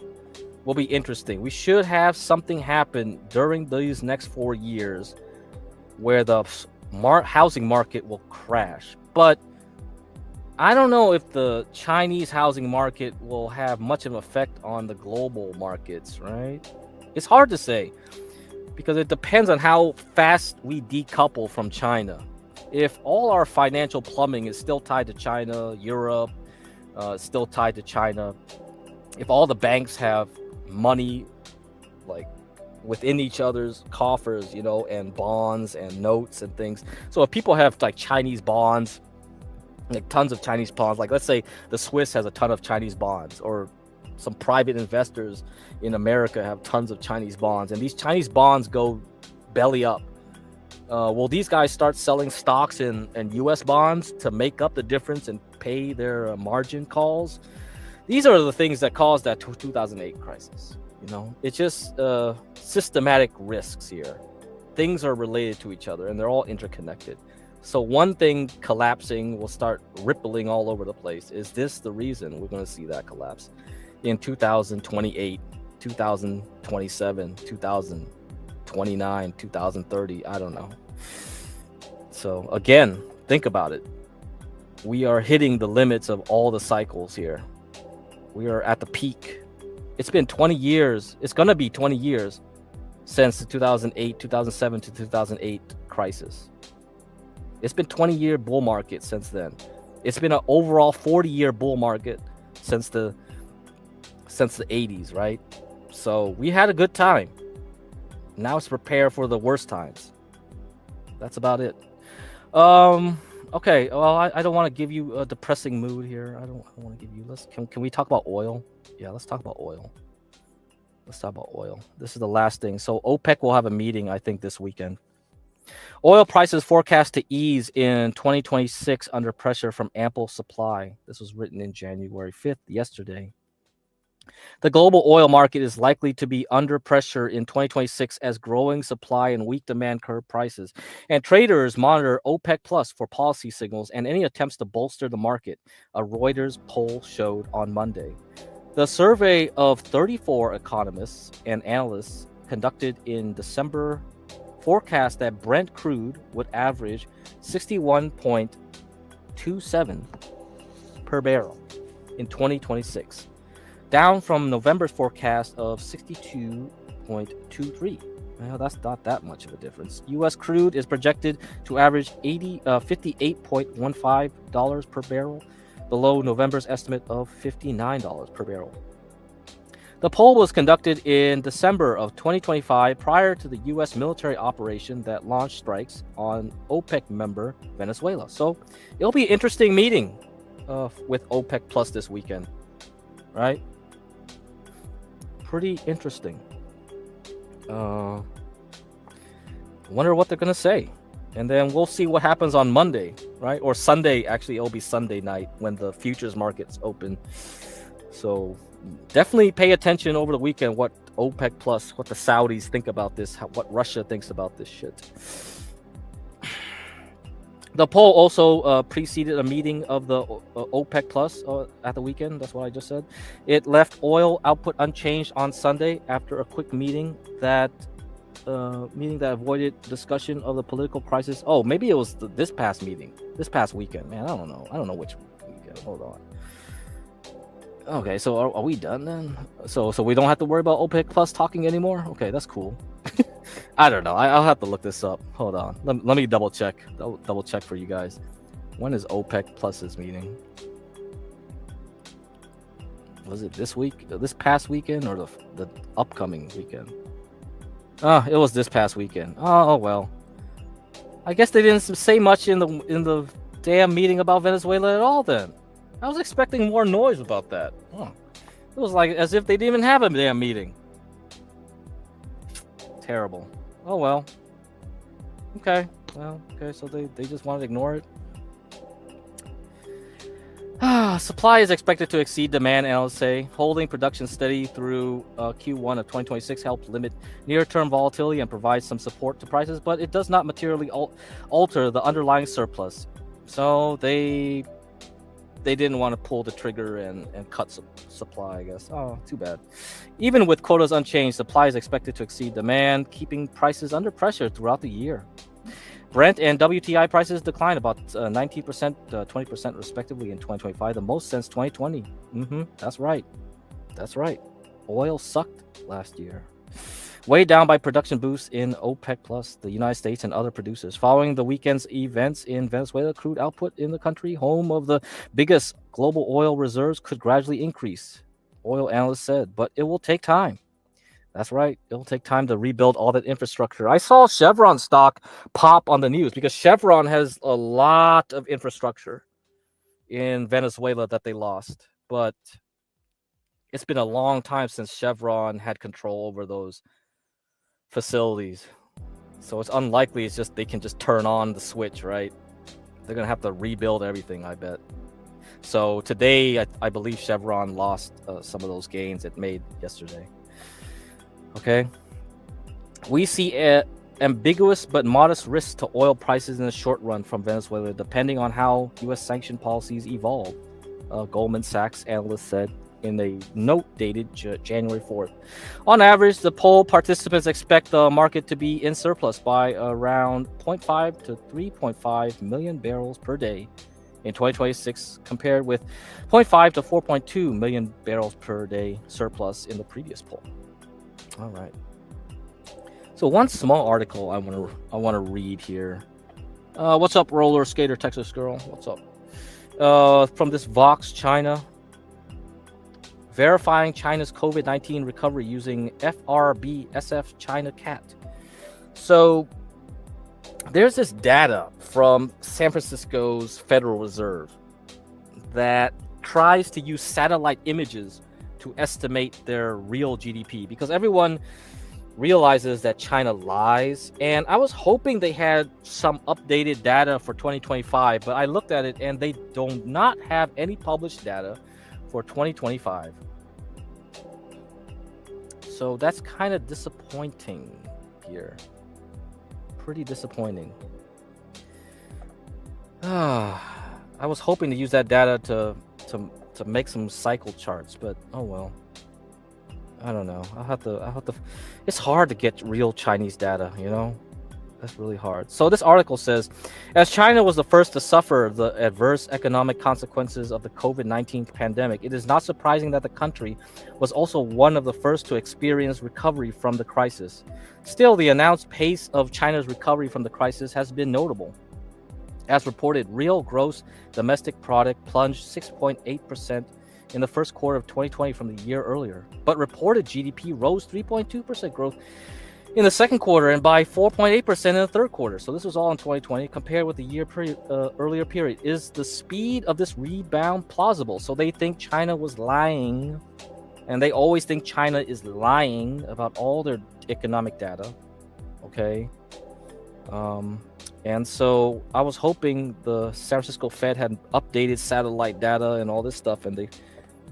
will be interesting. We should have something happen during these next 4 years where the housing market will crash. But I don't know if the Chinese housing market will have much of an effect on the global markets, right? It's hard to say because it depends on how fast we decouple from China. If all our financial plumbing is still tied to China, Europe, still tied to China, if all the banks have money like within each other's coffers, you know, and bonds and notes and things. So if people have like Chinese bonds, like tons of Chinese bonds, like let's say the Swiss has a ton of Chinese bonds, or some private investors in America have tons of Chinese bonds, and these Chinese bonds go belly up. Will these guys start selling stocks and U.S. bonds to make up the difference and pay their margin calls? These are the things that caused that 2008 crisis. You know, it's just systematic risks here. Things are related to each other and they're all interconnected. So one thing collapsing will start rippling all over the place. Is this the reason we're going to see that collapse in 2028, 2027, 2029, 2030? I don't know. So again, think about it. We are hitting the limits of all the cycles here. We are at the peak. It's been 20 years. It's going to be 20 years since the 2007 to 2008 crisis. It's been 20-year bull market since then. It's been an overall 40-year bull market since the 80s, right? So we had a good time. Now it's prepare for the worst times. That's about it. Okay. Well, I don't want to give you a depressing mood here. I don't want to give you. Can we talk about oil? Yeah, let's talk about oil. Let's talk about oil. This is the last thing. So OPEC will have a meeting, I think, this weekend. Oil prices forecast to ease in 2026 under pressure from ample supply. This was written in January 5th, yesterday. The global oil market is likely to be under pressure in 2026 as growing supply and weak demand curb prices. And traders monitor OPEC Plus for policy signals and any attempts to bolster the market, a Reuters poll showed on Monday. The survey of 34 economists and analysts conducted in December forecast that Brent crude would average 61.27 per barrel in 2026, down from November's forecast of 62.23. Well, that's not that much of a difference. U.S. crude is projected to average $58.15 per barrel, below November's estimate of $59 per barrel. The poll was conducted in December of 2025 prior to the U.S. military operation that launched strikes on OPEC member Venezuela. So it'll be an interesting meeting with OPEC Plus this weekend, right? Pretty interesting. Wonder what they're going to say. And then we'll see what happens on Monday, right? Or Sunday. Actually, it'll be Sunday night when the futures markets open. So definitely pay attention over the weekend what OPEC Plus, what the Saudis think about this, what Russia thinks about this shit. The poll also preceded a meeting of the OPEC Plus at the weekend. That's what I just said. It left oil output unchanged on Sunday after a quick meeting that avoided discussion of the political crisis. Oh, maybe it was this past weekend. Man, I don't know which weekend. Hold on. Okay, so are we done then? So we don't have to worry about OPEC Plus talking anymore? Okay, that's cool. I don't know. I'll have to look this up. Hold on. Let me double check. Double check for you guys. When is OPEC Plus's meeting? Was it this past weekend, or the upcoming weekend? It was this past weekend. Oh well. I guess they didn't say much in the damn meeting about Venezuela at all then. I was expecting more noise about that. It was like as if they didn't even have a damn meeting. Terrible. Oh well. Okay. Well, okay, so they just want to ignore it. Supply is expected to exceed demand, analysts say. Holding production steady through Q1 of 2026 helps limit near-term volatility and provides some support to prices, but it does not materially alter the underlying surplus. So they didn't want to pull the trigger and cut some supply, I guess. Oh, too bad. Even with quotas unchanged, supply is expected to exceed demand, keeping prices under pressure throughout the year. Brent and WTI prices declined about 19%, 20% respectively in 2025, the most since 2020. That's right. Oil sucked last year. Weighed down by production boosts in OPEC Plus, the United States, and other producers. Following the weekend's events in Venezuela, crude output in the country, home of the biggest global oil reserves, could gradually increase, oil analysts said, but it will take time. That's right. It'll take time to rebuild all that infrastructure. I saw Chevron stock pop on the news because Chevron has a lot of infrastructure in Venezuela that they lost. But it's been a long time since Chevron had control over those facilities. So it's unlikely it's just they can just turn on the switch, right? They're going to have to rebuild everything, I bet. So today, I believe Chevron lost some of those gains it made yesterday. Okay. We see ambiguous but modest risks to oil prices in the short run from Venezuela, depending on how U.S. sanction policies evolve, Goldman Sachs analyst said in a note dated January 4th. On average, the poll participants expect the market to be in surplus by around 0.5 to 3.5 million barrels per day in 2026, compared with 0.5 to 4.2 million barrels per day surplus in the previous poll. All right. So one small article I want to read here. What's up, roller skater Texas girl? What's up? From this Vox China. Verifying China's COVID-19 recovery using FRBSF China Cat. So there's this data from San Francisco's Federal Reserve that tries to use satellite images to estimate their real GDP, because everyone realizes that China lies. And I was hoping they had some updated data for 2025, but I looked at it and they do not have any published data for 2025. So that's kind of disappointing here. Pretty disappointing. I was hoping to use that data to make some cycle charts, but oh well. I don't know. I'll have to. It's hard to get real Chinese data, you know. That's really hard. So this article says, as China was the first to suffer the adverse economic consequences of the COVID-19 pandemic, it is not surprising that the country was also one of the first to experience recovery from the crisis. Still, the announced pace of China's recovery from the crisis has been notable. As reported, real gross domestic product plunged 6.8% in the first quarter of 2020 from the year earlier, but reported GDP rose 3.2% growth in the second quarter and by 4.8% in the third quarter. So this was all in 2020 compared with the earlier period. Is the speed of this rebound plausible? So they think China was lying, and they always think China is lying about all their economic data. Okay. And so I was hoping the San Francisco Fed had updated satellite data and all this stuff, and they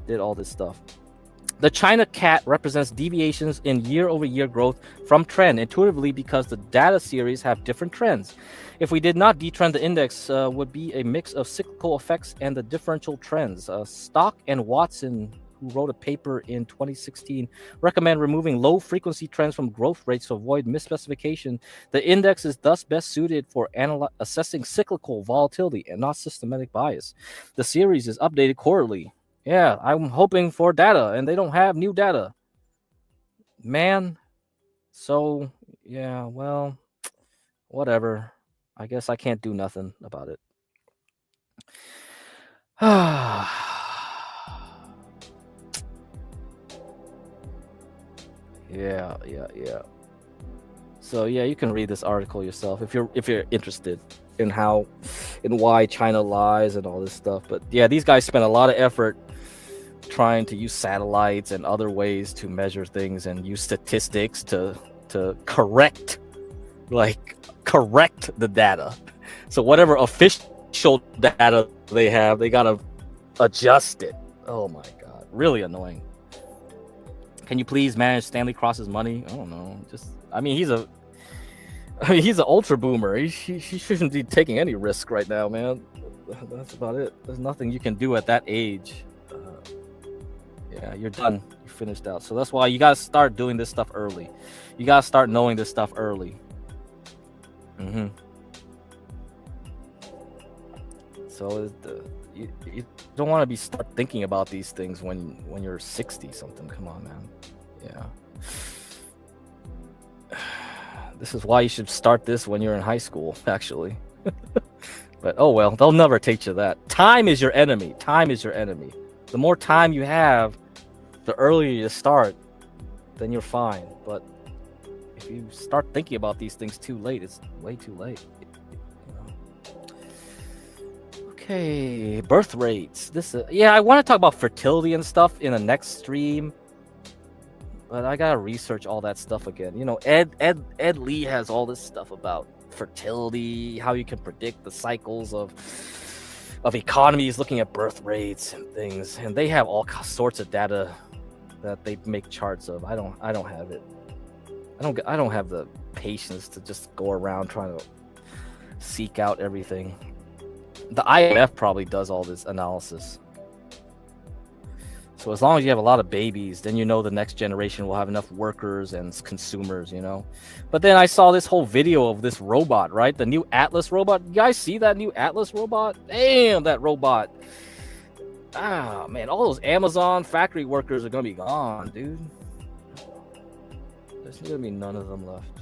did all this stuff. The China CAT represents deviations in year-over-year growth from trend intuitively because the data series have different trends. If we did not detrend the index, would be a mix of cyclical effects and the differential trends. Stock and Watson, who wrote a paper in 2016, recommend removing low-frequency trends from growth rates to avoid misspecification. The index is thus best suited for assessing cyclical volatility and not systematic bias. The series is updated quarterly. Yeah, I'm hoping for data, and they don't have new data. Man. So, yeah, well, whatever. I guess I can't do nothing about it. Yeah. So, yeah, you can read this article yourself if you're interested in why China lies and all this stuff. But yeah, these guys spend a lot of effort trying to use satellites and other ways to measure things and use statistics to correct the data. So whatever official data they have, they gotta adjust it. Oh my god, really annoying. Can you please manage Stanley Cross's money? I don't know. He's an ultra boomer. He shouldn't be taking any risk right now, man. That's about it. There's nothing you can do at that age. Yeah, you're done. You finished out. So that's why you gotta start doing this stuff early. You gotta start knowing this stuff early. So you don't want to start thinking about these things when you're 60 something. Come on, man. Yeah. This is why you should start this when you're in high school, actually. But oh well, they'll never teach you that. Time is your enemy. Time is your enemy. The more time you have, the earlier you start, then you're fine. But if you start thinking about these things too late, it's way too late. Okay, birth rates. I want to talk about fertility and stuff in the next stream, but I gotta research all that stuff again. You know, Ed Lee has all this stuff about fertility, how you can predict the cycles of economies, looking at birth rates and things, and they have all sorts of data that they make charts of. I don't have it. I don't have the patience to just go around trying to seek out everything. The IMF probably does all this analysis. So as long as you have a lot of babies, then you know the next generation will have enough workers and consumers, you know. But then I saw this whole video of this robot, right? The new Atlas robot. You guys see that new Atlas robot? Damn, that robot. Ah, man, all those Amazon factory workers are going to be gone, dude. There's going to be none of them left.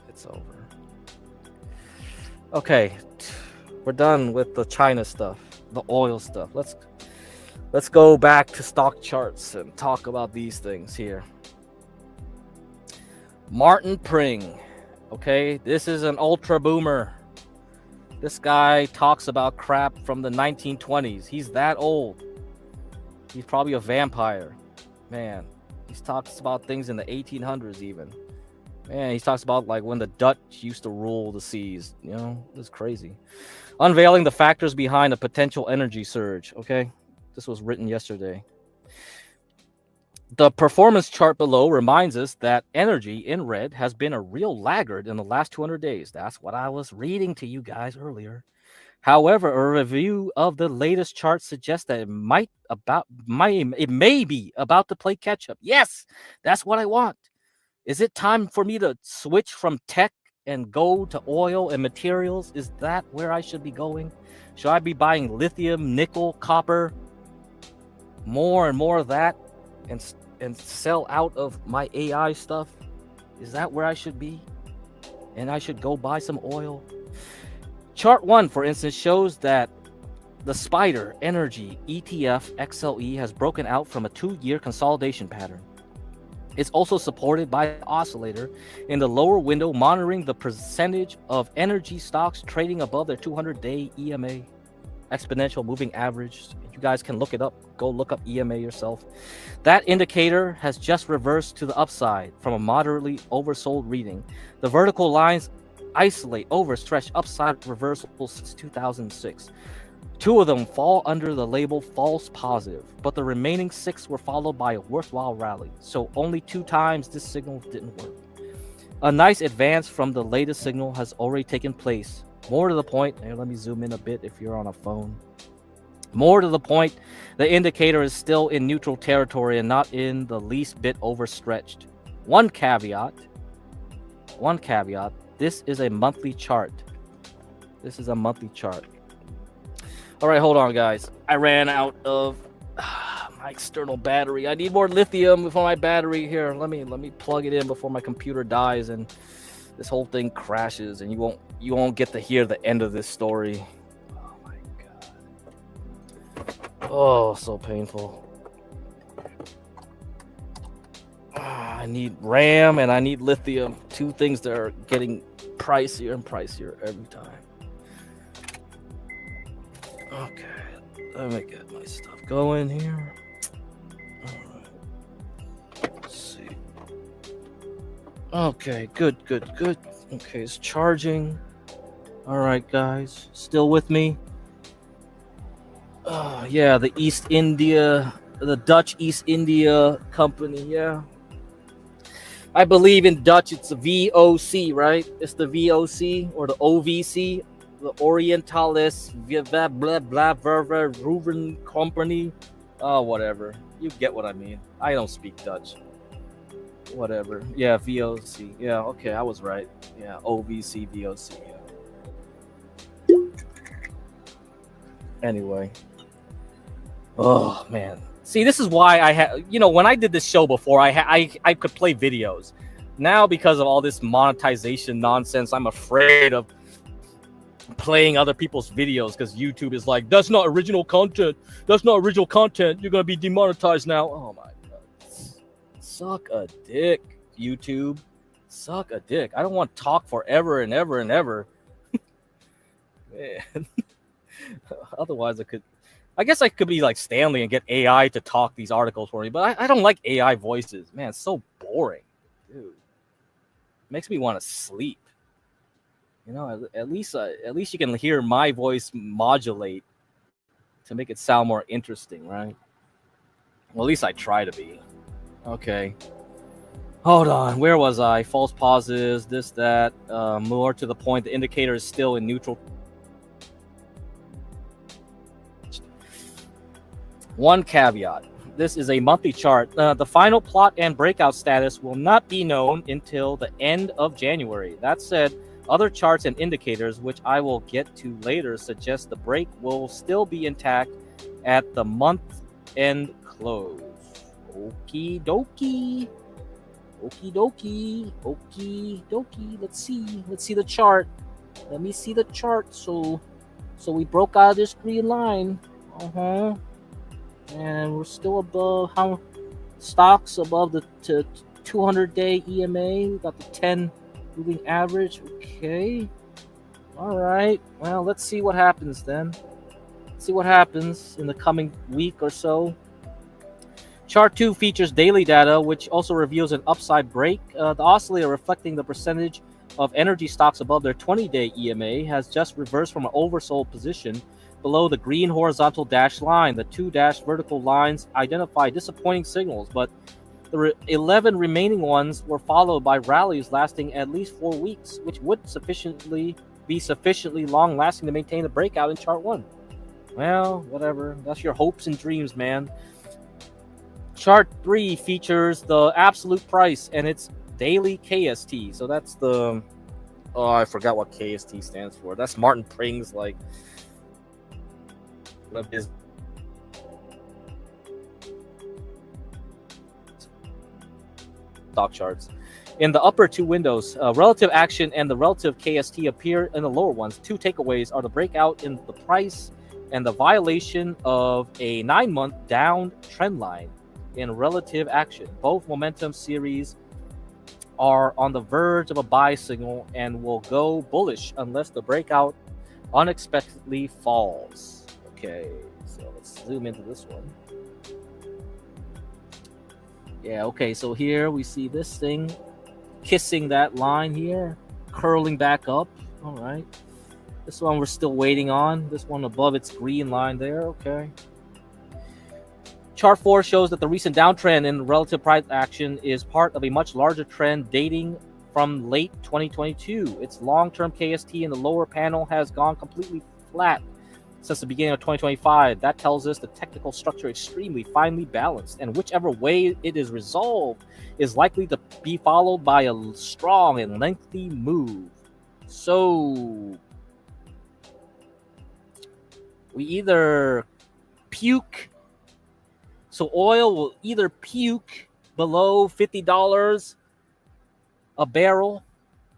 It's over. Okay, we're done with the China stuff, the oil stuff. Let's go back to stock charts and talk about these things here. Martin Pring. Okay, this is an ultra boomer. This guy talks about crap from the 1920s. He's that old. He's probably a vampire. Man, he talks about things in the 1800s even. Man, he talks about like when the Dutch used to rule the seas. You know, it's crazy. Unveiling the factors behind a potential energy surge. Okay, this was written yesterday. The performance chart below reminds us that energy in red has been a real laggard in the last 200 days. That's what I was reading to you guys earlier. However, a review of the latest chart suggests that it may be about to play catch up. Yes, that's what I want. Is it time for me to switch from tech and go to oil and materials? Is that where I should be going? Should I be buying lithium, nickel, copper, more and more of that, and sell out of my AI stuff? Is that where I should be? And I should go buy some oil? Chart 1, for instance, shows that the Spider Energy ETF XLE has broken out from a 2-year consolidation pattern. It's also supported by an oscillator in the lower window monitoring the percentage of energy stocks trading above their 200-day EMA, exponential moving average. You guys can look it up. Go look up EMA yourself. That indicator has just reversed to the upside from a moderately oversold reading. The vertical lines isolate overstretched upside reversals since 2006. 2 of them fall under the label false positive, but the remaining 6 were followed by a worthwhile rally. So only 2 times this signal didn't work. A nice advance from the latest signal has already taken place. More to the point, here, let me zoom in a bit if you're on a phone. More to the point, the indicator is still in neutral territory and not in the least bit overstretched. One caveat, this is a monthly chart. This is a monthly chart. All right, hold on, guys. I ran out of my external battery. I need more lithium for my battery. Here, let me plug it in before my computer dies and this whole thing crashes, and you won't get to hear the end of this story. Oh my god. Oh, so painful. I need RAM and I need lithium. 2 things that are getting pricier and pricier every time. Okay, let me get my stuff going here. All right. Let's see. Okay, good. Okay, it's charging. All right, guys, still with me? Yeah, the Dutch East India Company. Yeah, I believe in Dutch it's the VOC, right? It's the VOC or the OVC. The Orientalis blah blah blah Ruben Company. Oh, whatever. You get what I mean. I don't speak Dutch. Whatever. Yeah, VOC. Yeah, okay, I was right. Yeah, OVC, VOC. Yeah. Anyway. Oh man. See, this is why I had. When I did this show before, I could play videos. Now, because of all this monetization nonsense, I'm afraid of playing other people's videos because YouTube is like, that's not original content. You're gonna be demonetized now. Oh my god. Suck a dick, YouTube. Suck a dick. I don't want to talk forever and ever and ever. Man. Otherwise I guess I could be like Stanley and get AI to talk these articles for me, but I don't like AI voices. Man, it's so boring. Dude. Makes me want to sleep. At least you can hear my voice modulate to make it sound more interesting, right? Well, at least I try to be. Okay. Hold on. Where was I? False positives, this, that. More to the point, the indicator is still in neutral. One caveat. This is a monthly chart. The final plot and breakout status will not be known until the end of January. That said, other charts and indicators, which I will get to later, suggest the break will still be intact at the month-end close. Okie dokie. Let's see the chart. Let me see the chart. So we broke out of this green line. And we're still above stocks above the 200-day EMA. We got the 10 moving average. Okay. All right. Well, let's see what happens then. See what happens in the coming week or so. Chart 2 features daily data, which also reveals an upside break. The oscillator, reflecting the percentage of energy stocks above their 20-day EMA, has just reversed from an oversold position below the green horizontal dashed line. The two dashed vertical lines identify disappointing signals, but the 11 remaining ones were followed by rallies lasting at least 4 weeks, which would be sufficiently long lasting to maintain a breakout in chart 1. Well, whatever. That's your hopes and dreams, man. Chart 3 features the absolute price and its daily KST. So that's the... Oh, I forgot what KST stands for. That's Martin Pring's, like... of his stock charts. In the upper two windows, relative action and the relative KST appear in the lower ones. Two takeaways are the breakout in the price and the violation of a 9-month down trend line in relative action. Both momentum series are on the verge of a buy signal and will go bullish unless the breakout unexpectedly falls. Okay, so let's zoom into this one. Yeah, okay, so here we see this thing kissing that line here, curling back up. All right. This one we're still waiting on. This one above its green line there. Okay. Chart 4 shows that the recent downtrend in relative price action is part of a much larger trend dating from late 2022. Its long-term KST in the lower panel has gone completely flat since the beginning of 2025. That tells us the technical structure extremely finely balanced, and whichever way it is resolved is likely to be followed by a strong and lengthy move. So we either puke. So oil will either puke below $50 a barrel,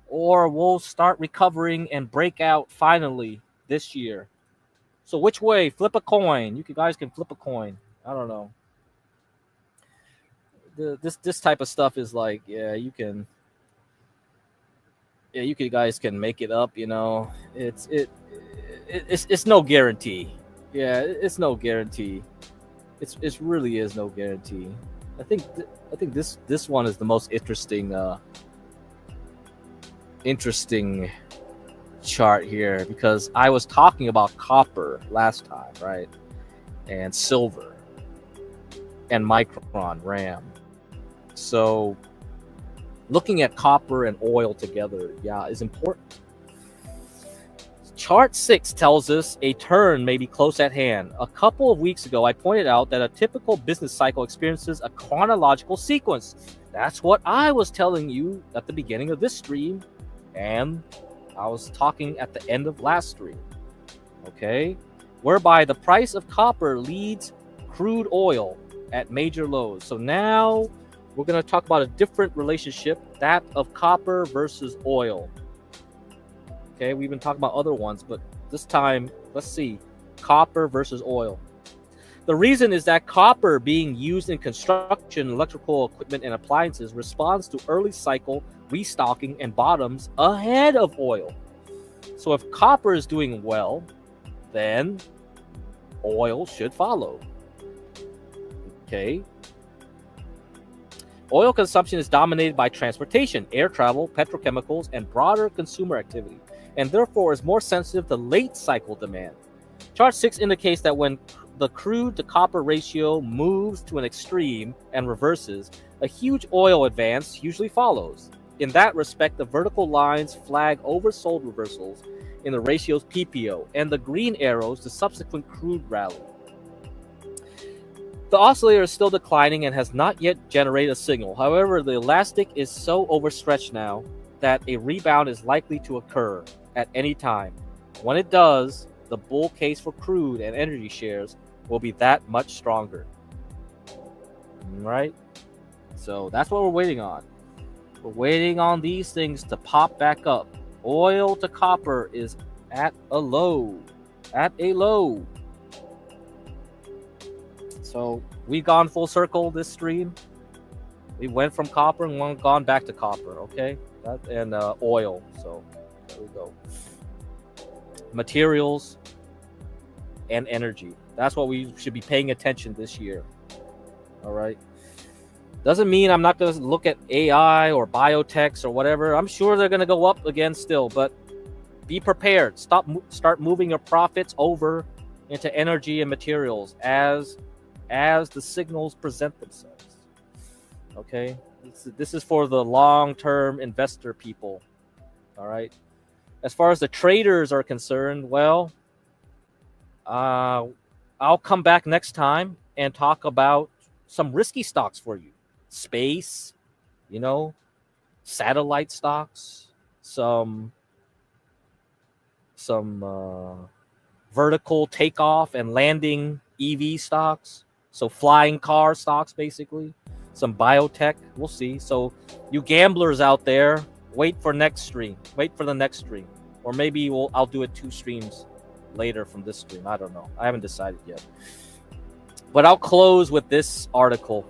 or we'll start recovering and break out finally this year. So which way? Flip a coin. You guys can flip a coin. I don't know. This type of stuff is like, you guys can make it up. You know, it's no guarantee. Yeah, it's no guarantee. It really is no guarantee. I think this one is the most interesting chart here, because I was talking about copper last time, right? And silver and Micron RAM. So looking at copper and oil together, is important. Chart 6 tells us a turn may be close at hand. A couple of weeks ago, I pointed out that a typical business cycle experiences a chronological sequence. That's what I was telling you at the beginning of this stream, and I was talking at the end of last stream. Okay? Whereby the price of copper leads crude oil at major lows. So now we're going to talk about a different relationship, that of copper versus oil. Okay, we've been talking about other ones, but this time, let's see, copper versus oil. The reason is that copper, being used in construction, electrical equipment, and appliances, responds to early cycle restocking and bottoms ahead of oil. So if copper is doing well, then oil should follow. Okay. Oil consumption is dominated by transportation, air travel, petrochemicals, and broader consumer activity, and therefore is more sensitive to late cycle demand. Chart 6 indicates that when the crude to copper ratio moves to an extreme and reverses, a huge oil advance usually follows. In that respect, the vertical lines flag oversold reversals in the ratio's PPO, and the green arrows the subsequent crude rally. The oscillator is still declining and has not yet generated a signal. However, the elastic is so overstretched now that a rebound is likely to occur at any time. When it does, the bull case for crude and energy shares will be that much stronger. Right? So that's what we're waiting on. We're waiting on these things to pop back up. Oil to copper is at a low. At a low. So we've gone full circle this stream. We went from copper and gone back to copper, okay? And oil. So there we go. Materials and energy. That's what we should be paying attention this year. All right. Doesn't mean I'm not going to look at AI or biotechs or whatever. I'm sure they're going to go up again still, but be prepared. Start moving your profits over into energy and materials as the signals present themselves. Okay? This is for the long-term investor people. All right? As far as the traders are concerned, well, I'll come back next time and talk about some risky stocks for you. Space, satellite stocks, some vertical takeoff and landing EV stocks, so flying car stocks, basically, some biotech. We'll see. So you gamblers out there, wait for the next stream, or maybe I'll do it 2 streams later from this stream. I don't know. I haven't decided yet. But I'll close with this article.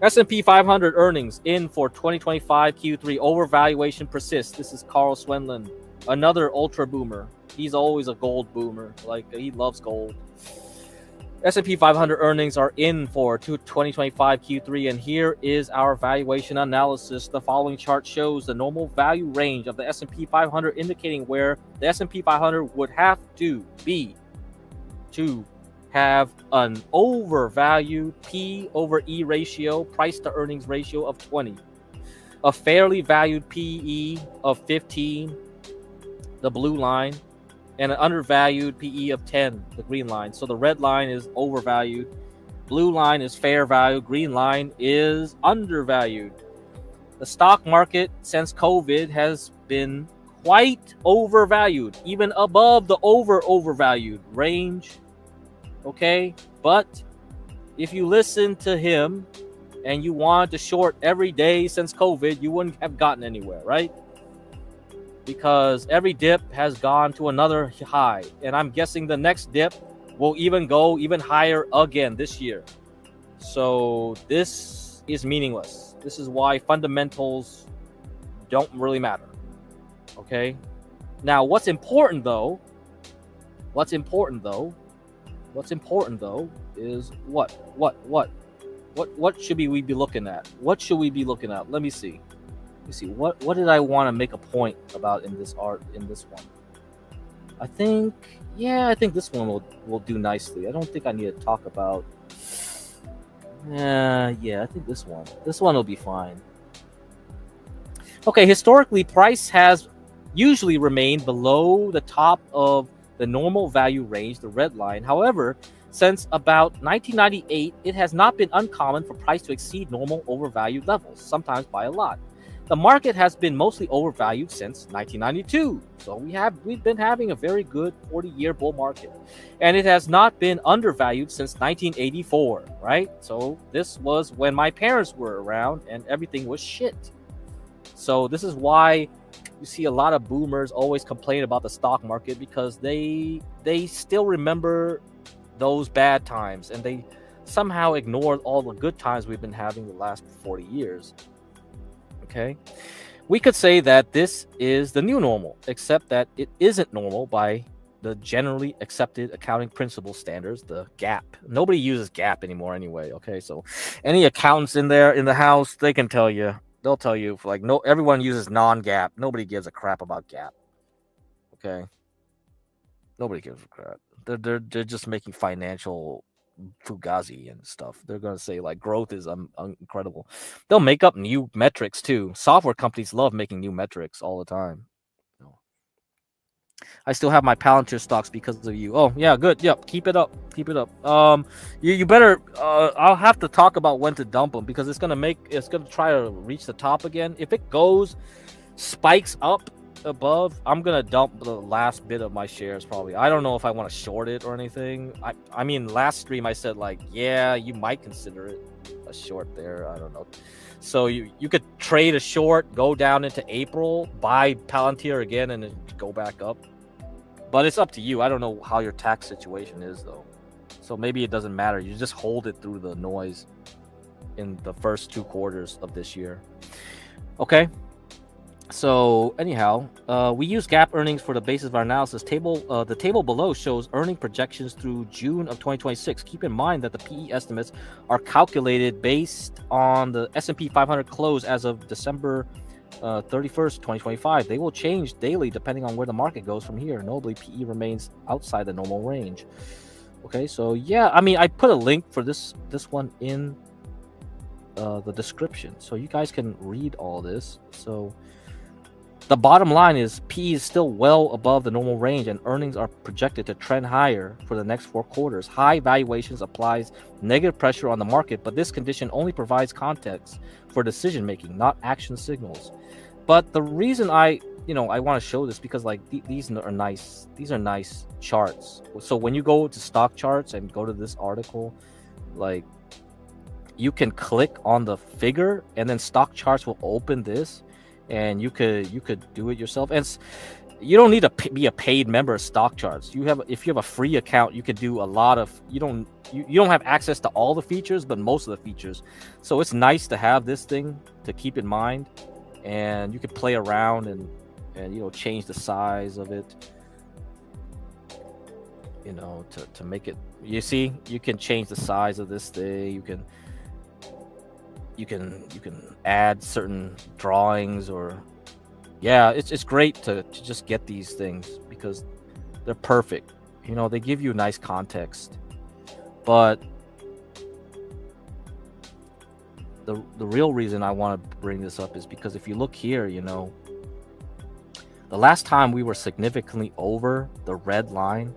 S&P 500 earnings in for 2025 Q3. Overvaluation persists. This is Carl Swenlin, another ultra boomer. He's always a gold boomer. Like, he loves gold. S&P 500 earnings are in for 2025 Q3, and here is our valuation analysis. The following chart shows the normal value range of the S&P 500, indicating where the S&P 500 would have to be to have an overvalued P over E ratio, price to earnings ratio of 20, a fairly valued PE of 15, the blue line, and an undervalued PE of 10, the green line. So the red line is overvalued, blue line is fair value, green line is undervalued. The stock market since COVID has been quite overvalued, even above the overvalued range. Okay, but if you listen to him and you wanted to short every day since COVID, you wouldn't have gotten anywhere, right? Because every dip has gone to another high, and I'm guessing the next dip will go even higher again this year. So this is meaningless. This is why fundamentals don't really matter. Okay, now what's important though is what should we be looking at? Let me see. What did I want to make a point about in this one? I think this one will do nicely. I don't think I need to talk about. I think this one will be fine. Okay, historically, price has usually remained below the top of the normal value range, the red line. However, since about 1998, it has not been uncommon for price to exceed normal overvalued levels, sometimes by a lot. The market has been mostly overvalued since 1992. So we've been having a very good 40-year bull market. And it has not been undervalued since 1984, right? So this was when my parents were around and everything was shit. So this is why you see a lot of boomers always complain about the stock market, because they still remember those bad times and they somehow ignored all the good times we've been having the last 40 years. Okay, we could say that this is the new normal, except that it isn't normal by the generally accepted accounting principle standards, the GAAP. Nobody uses GAAP anymore anyway. Okay, so any accountants in the house, they can tell you. They'll tell you, like, no, everyone uses non-GAAP. Nobody gives a crap about GAAP. Okay, nobody gives a crap. They're just making financial fugazi and stuff. They're gonna say like growth is incredible. They'll make up new metrics too. Software companies love making new metrics all the time. I still have my Palantir stocks because of you. Oh yeah, good. Yep, keep it up. You better. I'll have to talk about when to dump them, because it's gonna try to reach the top again. If it spikes up above, I'm gonna dump the last bit of my shares probably. I don't know if I want to short it or anything. I mean, last stream I said like, yeah, you might consider it a short there. I don't know. So you could trade a short, go down into April, buy Palantir again, and then go back up. But it's up to you. I don't know how your tax situation is though. So maybe it doesn't matter. You just hold it through the noise in the first 2 quarters of this year. Okay. So anyhow, we use GAAP earnings for the basis of our analysis. The table below shows earning projections through June of 2026. Keep in mind that the PE estimates are calculated based on the S&P 500 close as of December 31st, 2025. They will change daily depending on where the market goes from here. Notably, PE remains outside the normal range. Okay, so yeah, I mean, I put a link for this one in the description, so you guys can read all this. So the bottom line is PE is still well above the normal range, and earnings are projected to trend higher for the next 4 quarters. High valuations applies negative pressure on the market, but this condition only provides context for decision making, not action signals. But the reason I want to show this because like these are nice. These are nice charts. So when you go to stock charts and go to this article, like you can click on the figure, and then stock charts will open this. And you could do it yourself, and you don't need to be a paid member of stock charts. If you have a free account, you can do a lot of. You don't have access to all the features, but most of the features. So it's nice to have this thing to keep in mind, and you can play around and change the size of it. To make it. You see, you can change the size of this thing. You can add certain drawings, or it's great to just get these things because they're perfect. They give you nice context. But the real reason I want to bring this up is because if you look here, the last time we were significantly over the red line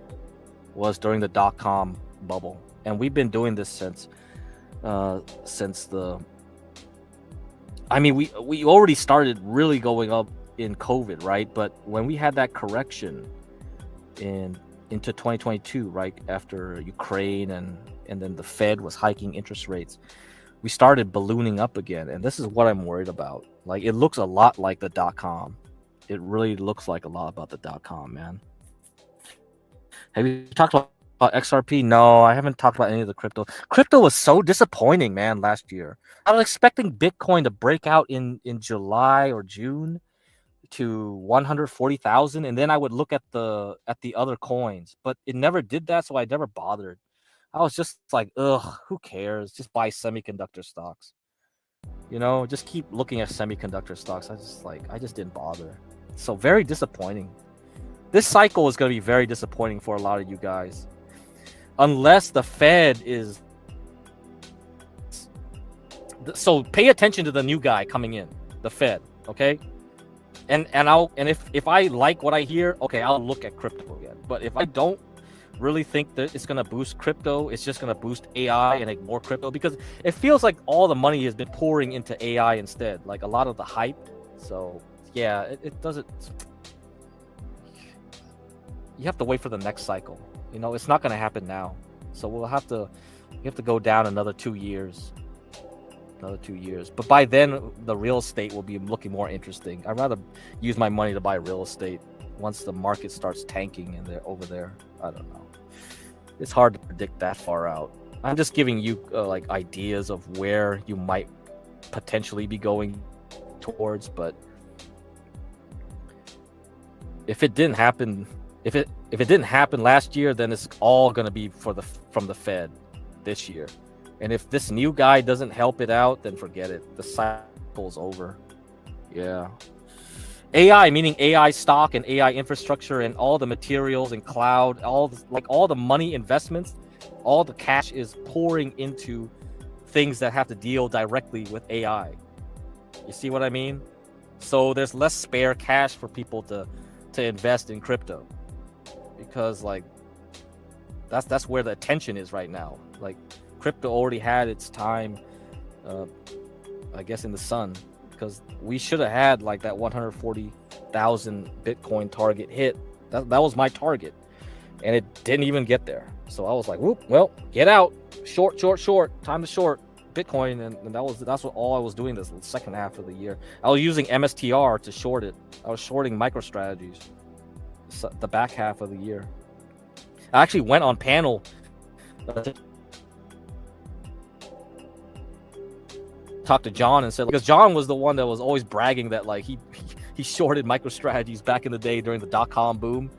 was during the .com bubble, and we've been doing this since the. I mean, we already started really going up in COVID, right? But when we had that correction into 2022, right after Ukraine and then the Fed was hiking interest rates, we started ballooning up again, and this is what I'm worried about. Like, it looks a lot like the .com. It really looks like a lot about the .com, man. Have you talked about XRP? No, I haven't talked about any of the crypto. Crypto was so disappointing, man, last year. I was expecting Bitcoin to break out in July or June to 140,000, and then I would look at the other coins, but it never did that, so I never bothered. I was just like, ugh, who cares? Just buy semiconductor stocks. Just keep looking at semiconductor stocks. I just didn't bother. So very disappointing. This cycle is going to be very disappointing for a lot of you guys. Unless the Fed is... So pay attention to the new guy coming in, the Fed, okay? And if I like what I hear, okay, I'll look at crypto again. But if I don't really think that it's going to boost crypto, it's just going to boost AI and ignore crypto, because it feels like all the money has been pouring into AI instead, like a lot of the hype. So yeah, it doesn't... You have to wait for the next cycle. It's not going to happen now. So we have to go down another 2 years. But by then, the real estate will be looking more interesting. I'd rather use my money to buy real estate once the market starts tanking over there. I don't know. It's hard to predict that far out. I'm just giving you like ideas of where you might potentially be going towards. But if it didn't happen, if it didn't happen last year, then it's all going to be from the Fed this year. And if this new guy doesn't help it out, then forget it. The cycle's over. Yeah. AI, meaning AI stock and AI infrastructure and all the materials and cloud, all the money investments, all the cash is pouring into things that have to deal directly with AI. You see what I mean? So there's less spare cash for people to invest in crypto, because like that's where the attention is right now. Like, crypto already had its time, I guess, in the sun, because we should have had like that 140,000 Bitcoin target hit. That was my target, and it didn't even get there. So I was like, whoop, well, get out, short, time to short Bitcoin, and that's what all I was doing this second half of the year. I was using MSTR to short it. I was shorting MicroStrategies the back half of the year. I actually went on panel. Talked to John and said, because John was the one that was always bragging that like he he shorted MicroStrategies back in the day during the dot-com boom.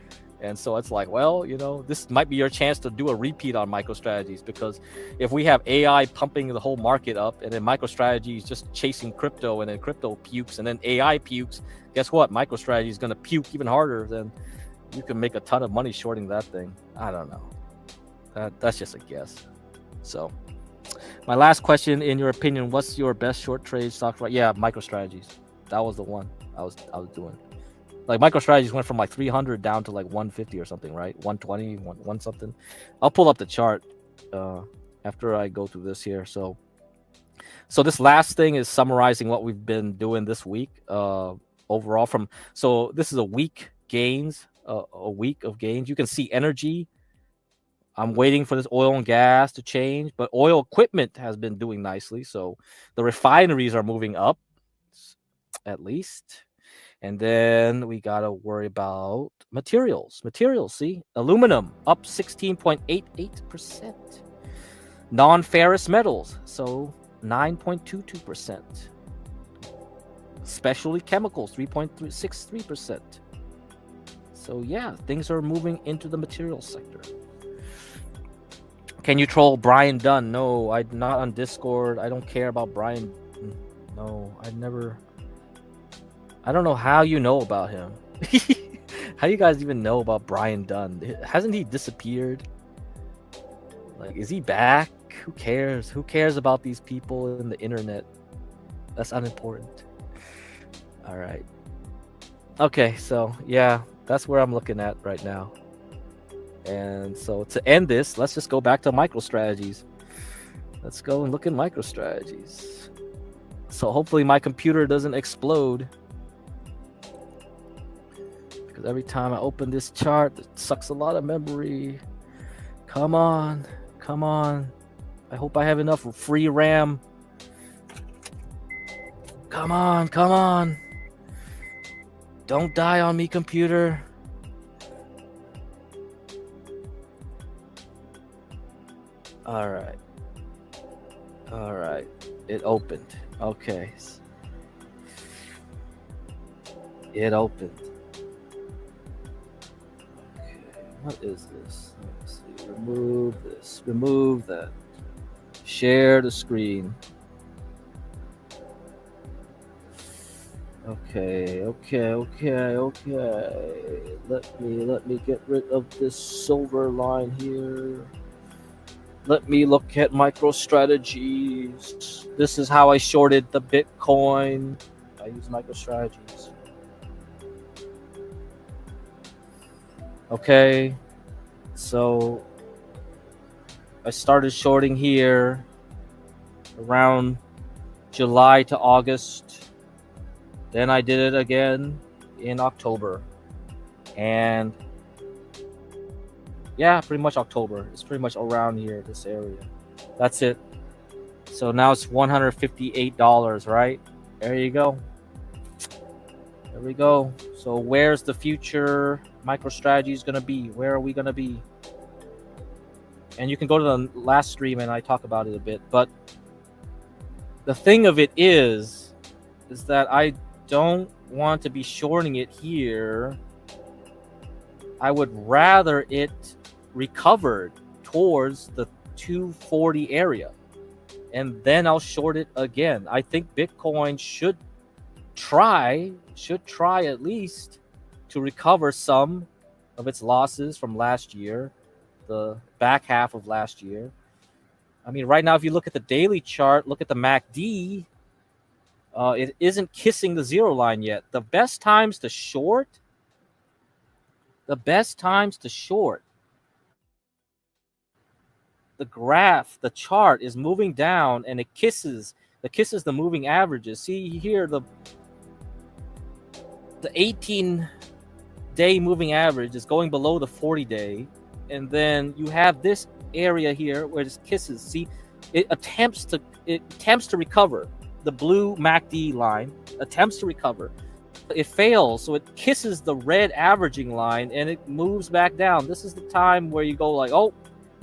And so it's like, well, this might be your chance to do a repeat on MicroStrategies, because if we have AI pumping the whole market up and then MicroStrategy is just chasing crypto, and then crypto pukes and then AI pukes, guess what? MicroStrategy is going to puke even harder. Then you can make a ton of money shorting that thing. I don't know. That's just a guess. So my last question, in your opinion, what's your best short trade stock? Yeah, MicroStrategies. That was the one I was doing. Like MicroStrategies went from like 300 down to like 150 or something, right? 120, one something. I'll pull up the chart after I go through this here. So this last thing is summarizing what we've been doing this week overall. So this is a week gains, a week of gains. You can see energy. I'm waiting for this oil and gas to change, but oil equipment has been doing nicely. So the refineries are moving up, at least. And then we got to worry about materials. See, aluminum up 16.88%. Non-ferrous metals, so 9.22%. Specialty chemicals, 3.63%. So yeah, things are moving into the materials sector. Can you troll Brian Dunn? No, I'm not on Discord. I don't care about Brian. No, I don't know how you know about him. How do you guys even know about Brian Dunn? Hasn't he disappeared? Like, is he back? Who cares? Who cares about these people in the internet? That's unimportant. All right. Okay, so yeah, that's where I'm looking at right now. And so to end this, let's just go back to MicroStrategies. Let's go and look at MicroStrategies. So hopefully my computer doesn't explode, because every time I open this chart, it sucks a lot of memory. Come on. I hope I have enough free RAM. Come on. Don't die on me, computer. All right. It opened. Okay. It opened. Okay. What is this? Let's see. Remove this. Remove that. Share the screen. Okay. Let me get rid of this silver line here. Let me look at MicroStrategies. This is how I shorted the Bitcoin. I use MicroStrategies. Okay. So I started shorting here around July to August. Then I did it again in October. And yeah, pretty much October. It's pretty much around here, this area. That's it. So now it's $158, right? There you go. There we go. So where's the future MicroStrategies going to be? Where are we going to be? And you can go to the last stream and I talk about it a bit. But the thing of it is that I don't want to be shorting it here. I would rather it recovered towards the 240 area, and then I'll short it again. I think Bitcoin should try at least to recover some of its losses from last year, the back half of last year. I mean, right now, if you look at the daily chart, look at the MACD, it isn't kissing the zero line yet. The best times to short, the graph, the chart is moving down and it kisses the moving averages. See here, the 18-day moving average is going below the 40-day, and then you have this area here where it kisses. See, it attempts to recover. The blue MACD line attempts to recover. It fails, so it kisses the red averaging line and it moves back down. This is the time where you go like, oh,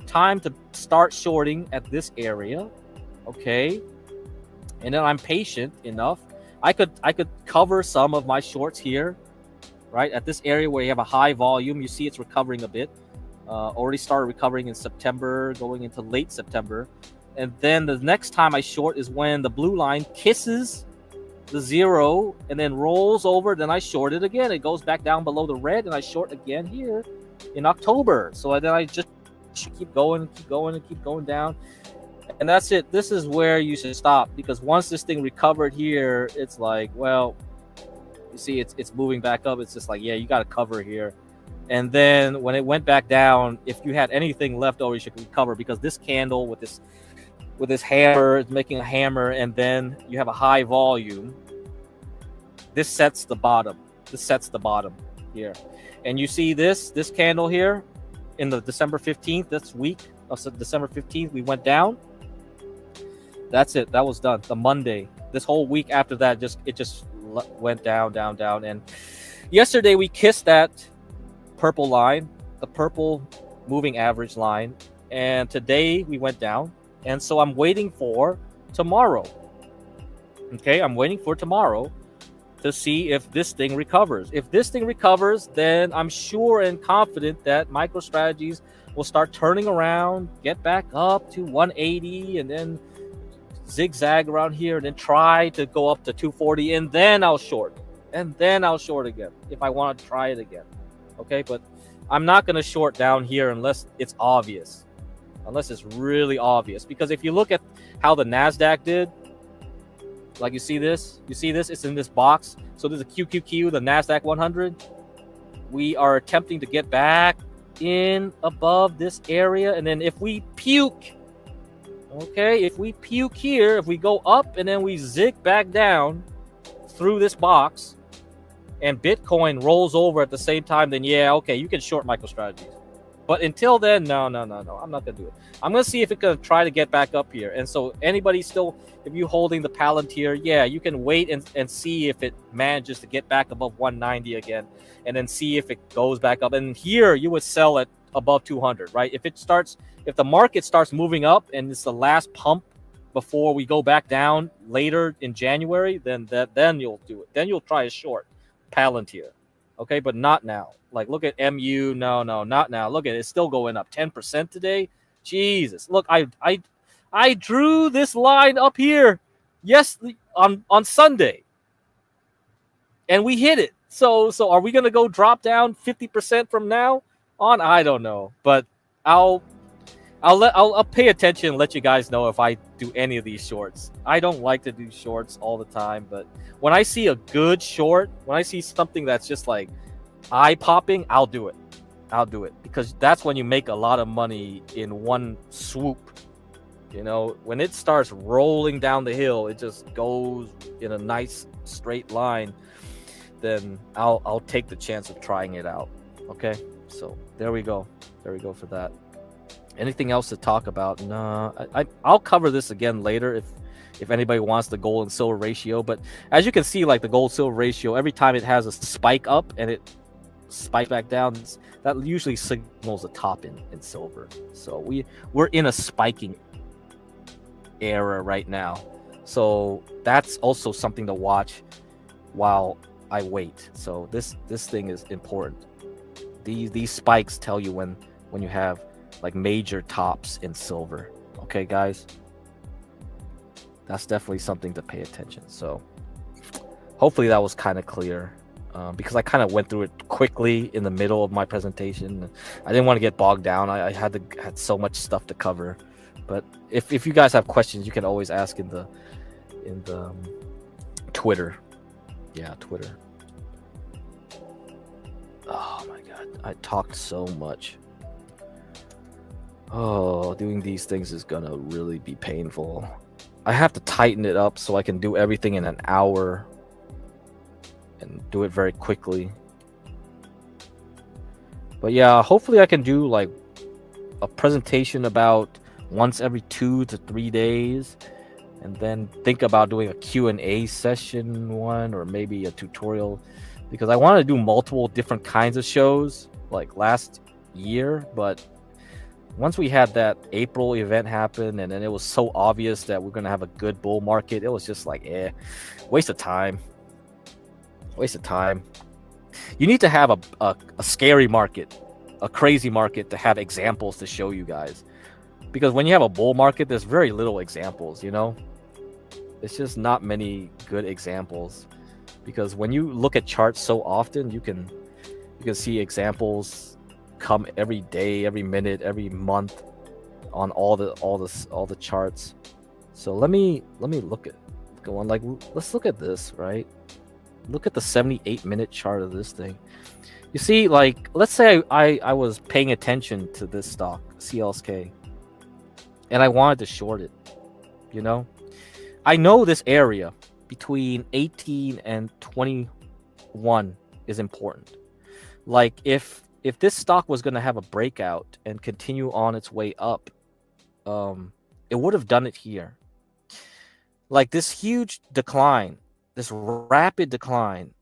time to start shorting at this area. Okay. And then I'm patient enough I could cover some of my shorts here, right at this area where you have a high volume. You see it's recovering a bit. Already started recovering in September, going into late September, and then the next time I short is when the blue line kisses the zero and then rolls over. Then I short it again. It goes back down below the red, and I short again here in October. So then I just keep going and keep going and keep going down, and that's it. This is where you should stop, because once this thing recovered here, it's like, well, you see it's moving back up. It's just like, yeah, you got to cover here. And then when it went back down, if you had anything left over, you should recover, because this candle with this hammer, it's making a hammer, and then you have a high volume. This sets the bottom. This sets the bottom here. And you see this candle here in the December 15th, this week of December 15th, we went down. That's it. That was done. The Monday. This whole week after that, it just went down, down, down. And yesterday we kissed that purple line, the purple moving average line, and today we went down. And so I'm waiting for tomorrow. Okay, I'm waiting for tomorrow to see if this thing recovers. If this thing recovers, then I'm sure and confident that MicroStrategies will start turning around, get back up to 180, and then zigzag around here, and then try to go up to 240, and then I'll short. And then I'll short again if I want to try it again. Okay, but I'm not going to short down here unless it's obvious. Unless it's really obvious. Because if you look at how the NASDAQ did, like you see this, it's in this box. So there's a QQQ, the NASDAQ 100. We are attempting to get back in above this area. And then if we puke, okay, if we puke here, if we go up and then we zig back down through this box, and Bitcoin rolls over at the same time, then yeah, okay, you can short MicroStrategies. But until then, no, I'm not going to do it. I'm going to see if it can try to get back up here. And so anybody still, if you're holding the Palantir, yeah, you can wait and see if it manages to get back above 190 again, and then see if it goes back up. And here you would sell at above 200, right? If the market starts moving up and it's the last pump before we go back down later in January, then you'll do it. Then you'll try a short Palantir. Okay, but not now. Like, look at MU. No, not now. Look at it. It's still going up 10% today. Jesus. Look, I drew this line up here on Sunday, and we hit it. So are we gonna go drop down 50% from now on? I don't know, but I'll pay attention and let you guys know if I do any of these shorts. I don't like to do shorts all the time, but when I see a good short, when I see something that's just like eye-popping, I'll do it. Because that's when you make a lot of money in one swoop. You know, when it starts rolling down the hill, it just goes in a nice straight line, then I'll take the chance of trying it out. Okay, so there we go for that. Anything else to talk about? No, I'll cover this again later if anybody wants the gold and silver ratio. But as you can see, like the gold silver ratio, every time it has a spike up and it spikes back down, that usually signals a top in silver. So we're in a spiking era right now. So that's also something to watch while I wait. So this thing is important. These spikes tell you when you have like major tops in silver. Okay, guys, that's definitely something to pay attention. So hopefully that was kind of clear, because I kind of went through it quickly in the middle of my presentation. I didn't want to get bogged down. I had so much stuff to cover. But if you guys have questions, you can always ask in the Twitter. Yeah, Twitter. Oh my god, I talked so much. Oh, doing these things is gonna really be painful. I have to tighten it up so I can do everything in an hour and do it very quickly. But yeah, hopefully I can do like a presentation about once every 2 to 3 days, and then think about doing a Q&A session one, or maybe a tutorial, because I want to do multiple different kinds of shows like last year, but Once we had that April event happen, and then it was so obvious that we're gonna have a good bull market, it was just like, waste of time. Waste of time. You need to have a scary market, a crazy market to have examples to show you guys. Because when you have a bull market, there's very little examples, you know? It's just not many good examples. Because when you look at charts so often, you can see examples come every day, every minute, every month on all the charts. So let me look at go on. Like, let's look at this, right? Look at the 78-minute chart of this thing. You see, like, let's say I was paying attention to this stock, CLSK, and I wanted to short it, you know? I know this area between 18 and 21 is important. Like, if this stock was going to have a breakout and continue on its way up, it would have done it here. Like, this huge decline, this rapid decline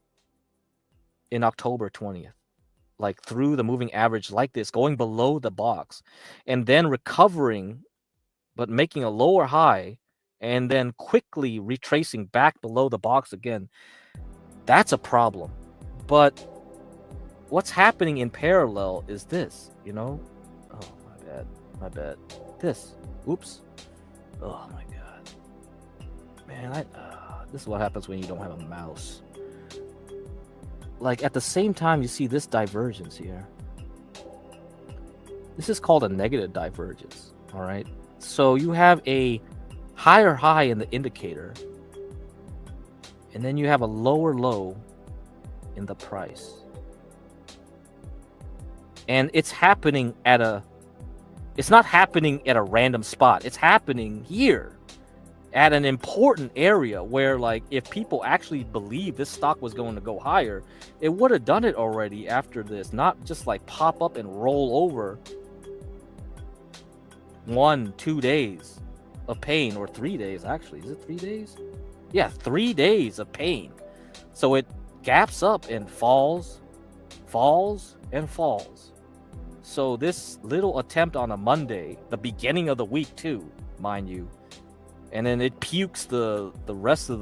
in October 20th, like through the moving average like this, going below the box, and then recovering, but making a lower high, and then quickly retracing back below the box again. That's a problem. But what's happening in parallel is this, you know? Oh, my bad. This. Oops. Oh my god. Man, this is what happens when you don't have a mouse. Like, at the same time, you see this divergence here. This is called a negative divergence, all right? So you have a higher high in the indicator, and then you have a lower low in the price. And it's happening it's not happening at a random spot. It's happening here at an important area where, like, if people actually believe this stock was going to go higher, it would have done it already after this, not just like pop up and roll over 1-2 days of pain, or 3 days actually. Is it 3 days? Yeah, 3 days of pain. So it gaps up and falls and falls. So this little attempt on a Monday, the beginning of the week too, mind you, and then it pukes the rest of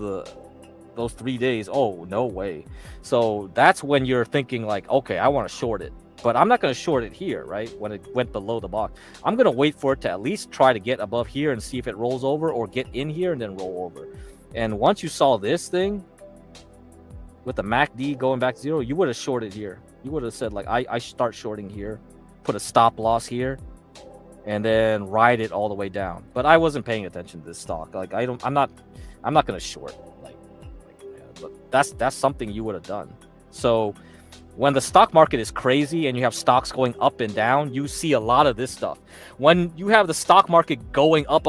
those 3 days. Oh, no way. So that's when you're thinking like, okay, I want to short it, but I'm not going to short it here, right? When it went below the box, I'm going to wait for it to at least try to get above here and see if it rolls over, or get in here and then roll over. And once you saw this thing with the MACD going back to zero, you would have shorted here. You would have said like, I start shorting here, put a stop loss here, and then ride it all the way down. But I wasn't paying attention to this stock. Like, I'm not going to short. But that's something you would have done. So when the stock market is crazy and you have stocks going up and down, you see a lot of this stuff. When you have the stock market going up,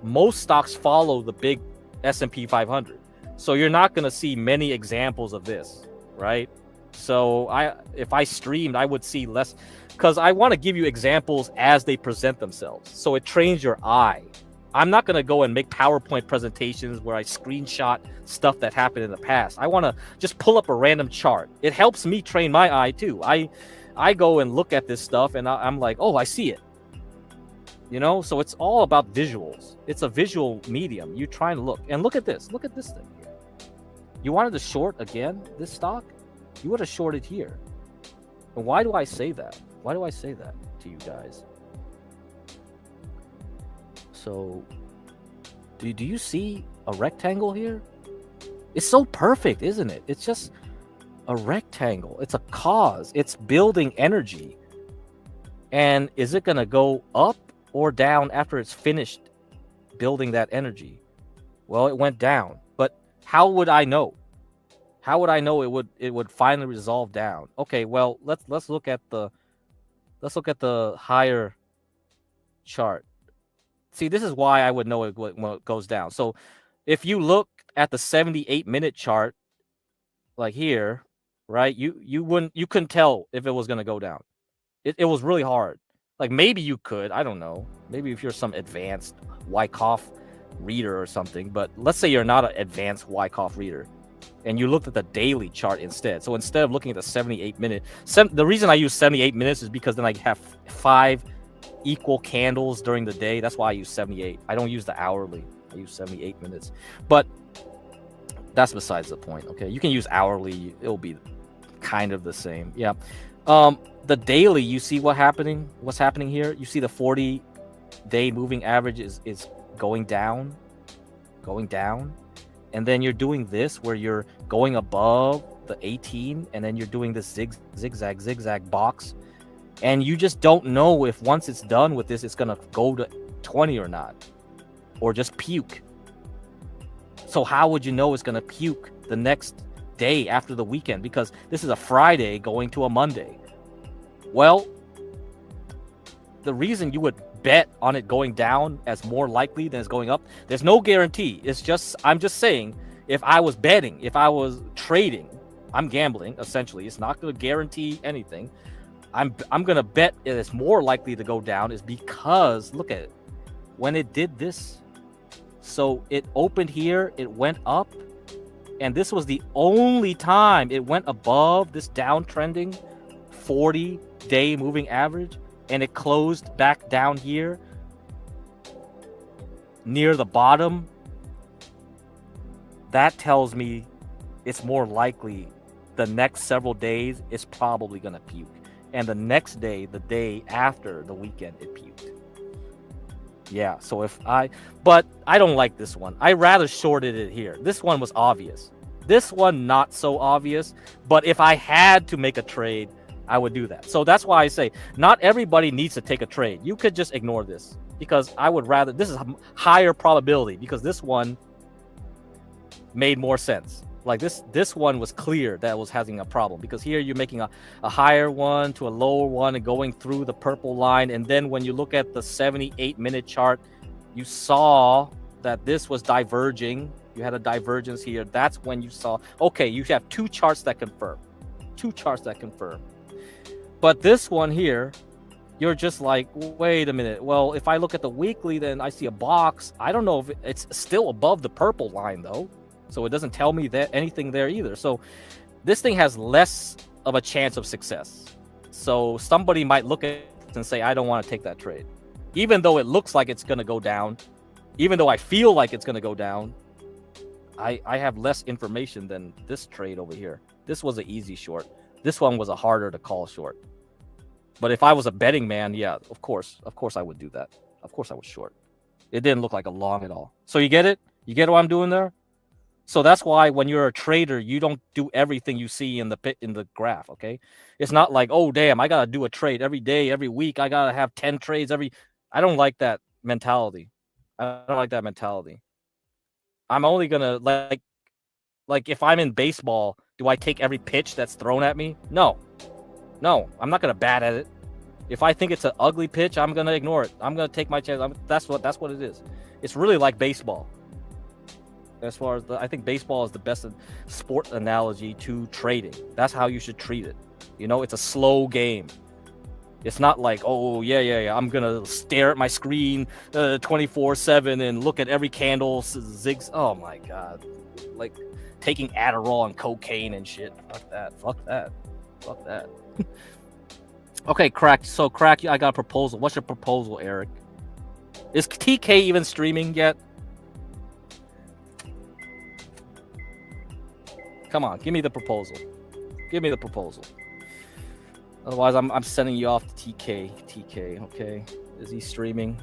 most stocks follow the big S&P 500. So you're not going to see many examples of this, right? So if I streamed, I would see less, because I want to give you examples as they present themselves. So it trains your eye. I'm not going to go and make PowerPoint presentations where I screenshot stuff that happened in the past. I want to just pull up a random chart. It helps me train my eye too. I go and look at this stuff and I'm like, oh, I see it. You know, so it's all about visuals. It's a visual medium. You try and look. And look at this. Look at this thing here. You wanted to short again, this stock? You would have shorted here. And why do I say that? Why do I say that to you guys? So, do you see a rectangle here? It's so perfect, isn't it? It's just a rectangle. It's a cause. It's building energy. And is it going to go up or down after it's finished building that energy? Well, it went down. But how would I know? How would I know it would finally resolve down? Okay, well, let's look at the higher chart. See, this is why I would know it when it goes down. So if you look at the 78-minute chart, like here, right, you couldn't tell if it was going to go down. It was really hard. Like, maybe you could, I don't know. Maybe if you're some advanced Wyckoff reader or something, but let's say you're not an advanced Wyckoff reader and you looked at the daily chart instead. So instead of looking at the 78-minute, the reason I use 78 minutes is because then I have 5 equal candles during the day. That's why I use 78. I don't use the hourly. I use 78 minutes. But that's besides the point. Okay, you can use hourly. It'll be kind of the same. Yeah. The daily, you see what's happening here. You see the 40-day moving average is going down, and then you're doing this where you're going above the 18, and then you're doing this zigzag box, and you just don't know if once it's done with this, it's gonna go to 20 or not, or just puke. So how would you know it's gonna puke the next day after the weekend? Because this is a Friday going to a Monday. Well, the reason you would bet on it going down as more likely than it's going up, there's no guarantee. I'm just saying, if I was betting, if I was trading, I'm gambling essentially. It's not going to guarantee anything. I'm going to bet it's more likely to go down is because look at it. When it did this, so it opened here, it went up, and this was the only time it went above this downtrending 40-day moving average, and it closed back down here near the bottom. That tells me it's more likely the next several days it's probably going to puke, and the next day, the day after the weekend, it puked. Yeah, so but I don't like this one. I rather shorted it here. This one was obvious. This one not so obvious, but if I had to make a trade, I would do that. So that's why I say not everybody needs to take a trade. You could just ignore this, because I would rather, this is a higher probability, because this one made more sense. Like this one was clear that it was having a problem, because here you're making a higher one to a lower one and going through the purple line. And then when you look at the 78-minute chart, you saw that this was diverging. You had a divergence here. That's when you saw, okay, you have two charts that confirm. But this one here, you're just like, wait a minute. Well, if I look at the weekly, then I see a box. I don't know if it's still above the purple line, though. So it doesn't tell me that anything there either. So this thing has less of a chance of success. So somebody might look at it and say, I don't want to take that trade. Even though it looks like it's going to go down, even though I feel like it's going to go down, I have less information than this trade over here. This was an easy short. This one was a harder to call short. But if I was a betting man, yeah, of course I would do that. Of course I would short. It didn't look like a long at all. So you get it? You get what I'm doing there? So that's why when you're a trader, you don't do everything you see in the graph, okay? It's not like, oh, damn, I got to do a trade every day, every week. I got to have 10 trades I don't like that mentality. I don't like that mentality. I'm only going to, like if I'm in baseball, do I take every pitch that's thrown at me? No, I'm not going to bat at it. If I think it's an ugly pitch, I'm going to ignore it. I'm going to take my chance. That's what it is. It's really like baseball. As far as I think baseball is the best sport analogy to trading. That's how you should treat it. You know, it's a slow game. It's not like, oh, yeah, I'm going to stare at my screen 24/7 and look at every candle, zigs. Oh, my God. Like taking Adderall and cocaine and shit. Fuck that. Okay, Crack. So, Crack, I got a proposal. What's your proposal, Eric? Is TK even streaming yet? Come on, give me the proposal. Otherwise, I'm sending you off to TK, okay? Is he streaming?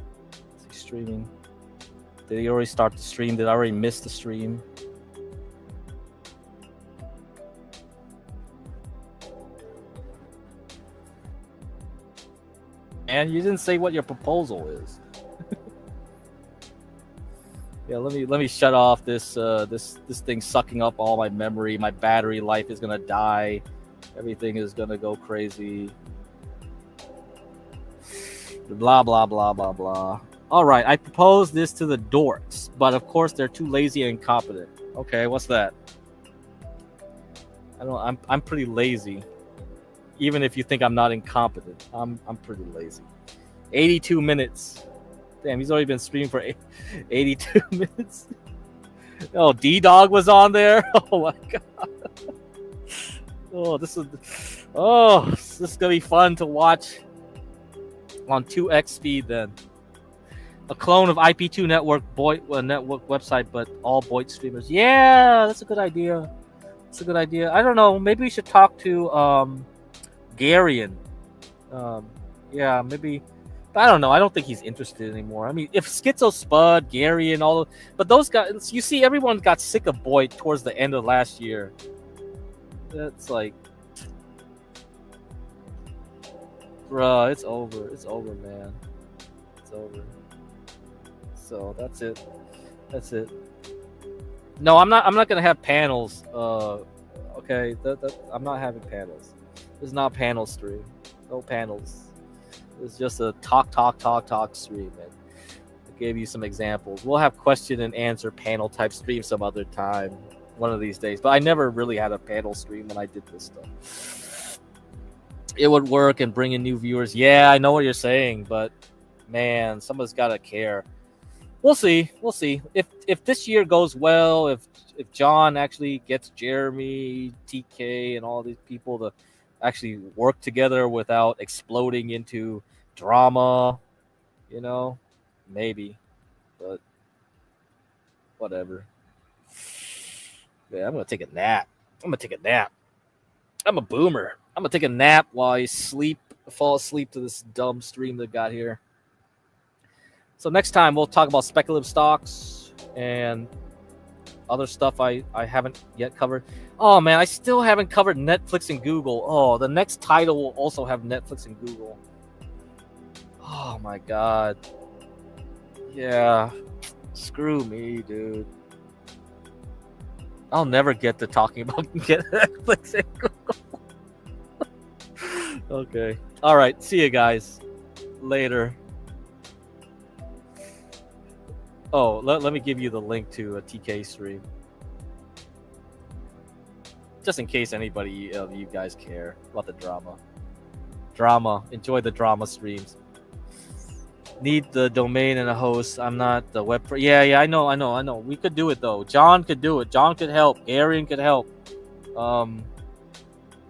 Did he already start the stream? Did I already miss the stream? And you didn't say what your proposal is. Yeah, let me shut off this thing sucking up all my memory. My battery life is gonna die. Everything is gonna go crazy. Blah blah blah blah blah. All right, I propose this to the dorks, but of course they're too lazy and incompetent. Okay, what's that? I'm pretty lazy. Even if you think I'm not incompetent, I'm pretty lazy. 82 minutes. Damn, he's already been streaming for 82 minutes. Oh, D-Dog was on there. Oh my God. Oh, this is gonna be fun to watch. on 2x speed then. A clone of IP2 network website, but all Voight streamers. Yeah, that's a good idea. That's a good idea. I don't know. Maybe we should talk to Garion. Yeah, maybe. But I don't know. I don't think he's interested anymore. I mean, if Schizo Spud, Gary, and all, but those guys, you see, everyone got sick of Boyd towards the end of last year. That's like, bruh, it's over. It's over, man. It's over. So that's it. That's it. No, I'm not. I'm not gonna have panels. Okay. I'm not having panels. This is not a panel stream. No panels. It's just a talk stream, and I gave you some examples. We'll have question and answer panel type stream some other time, one of these days. But I never really had a panel stream when I did this stuff. It would work and bring in new viewers. Yeah, I know what you're saying, but man, somebody's gotta care. We'll see. We'll see. If this year goes well, if John actually gets Jeremy, TK, and all these people to actually work together without exploding into drama, you know, maybe, but whatever. Yeah, I'm gonna take a nap. I'm a boomer. I'm gonna take a nap while I fall asleep to this dumb stream that got here. So next time we'll talk about speculative stocks and other stuff I haven't yet covered. Oh man, I still haven't covered Netflix and Google. Oh, the next title will also have Netflix and Google. Oh my god. Yeah. Screw me, dude. I'll never get to talking about Netflix and Google. Okay. All right. See you guys later. Oh, let me give you the link to a TK stream. Just in case anybody of you guys care about the drama. Drama. Enjoy the drama streams. Need the domain and a host. I'm not the web. Yeah, I know. We could do it though. John could do it. John could help. Arian could help.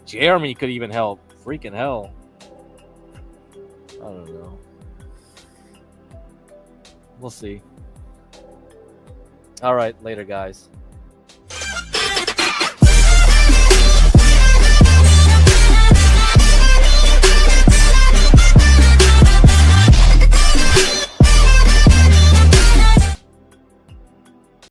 Jeremy could even help. Freaking hell. I don't know. We'll see. All right, later, guys.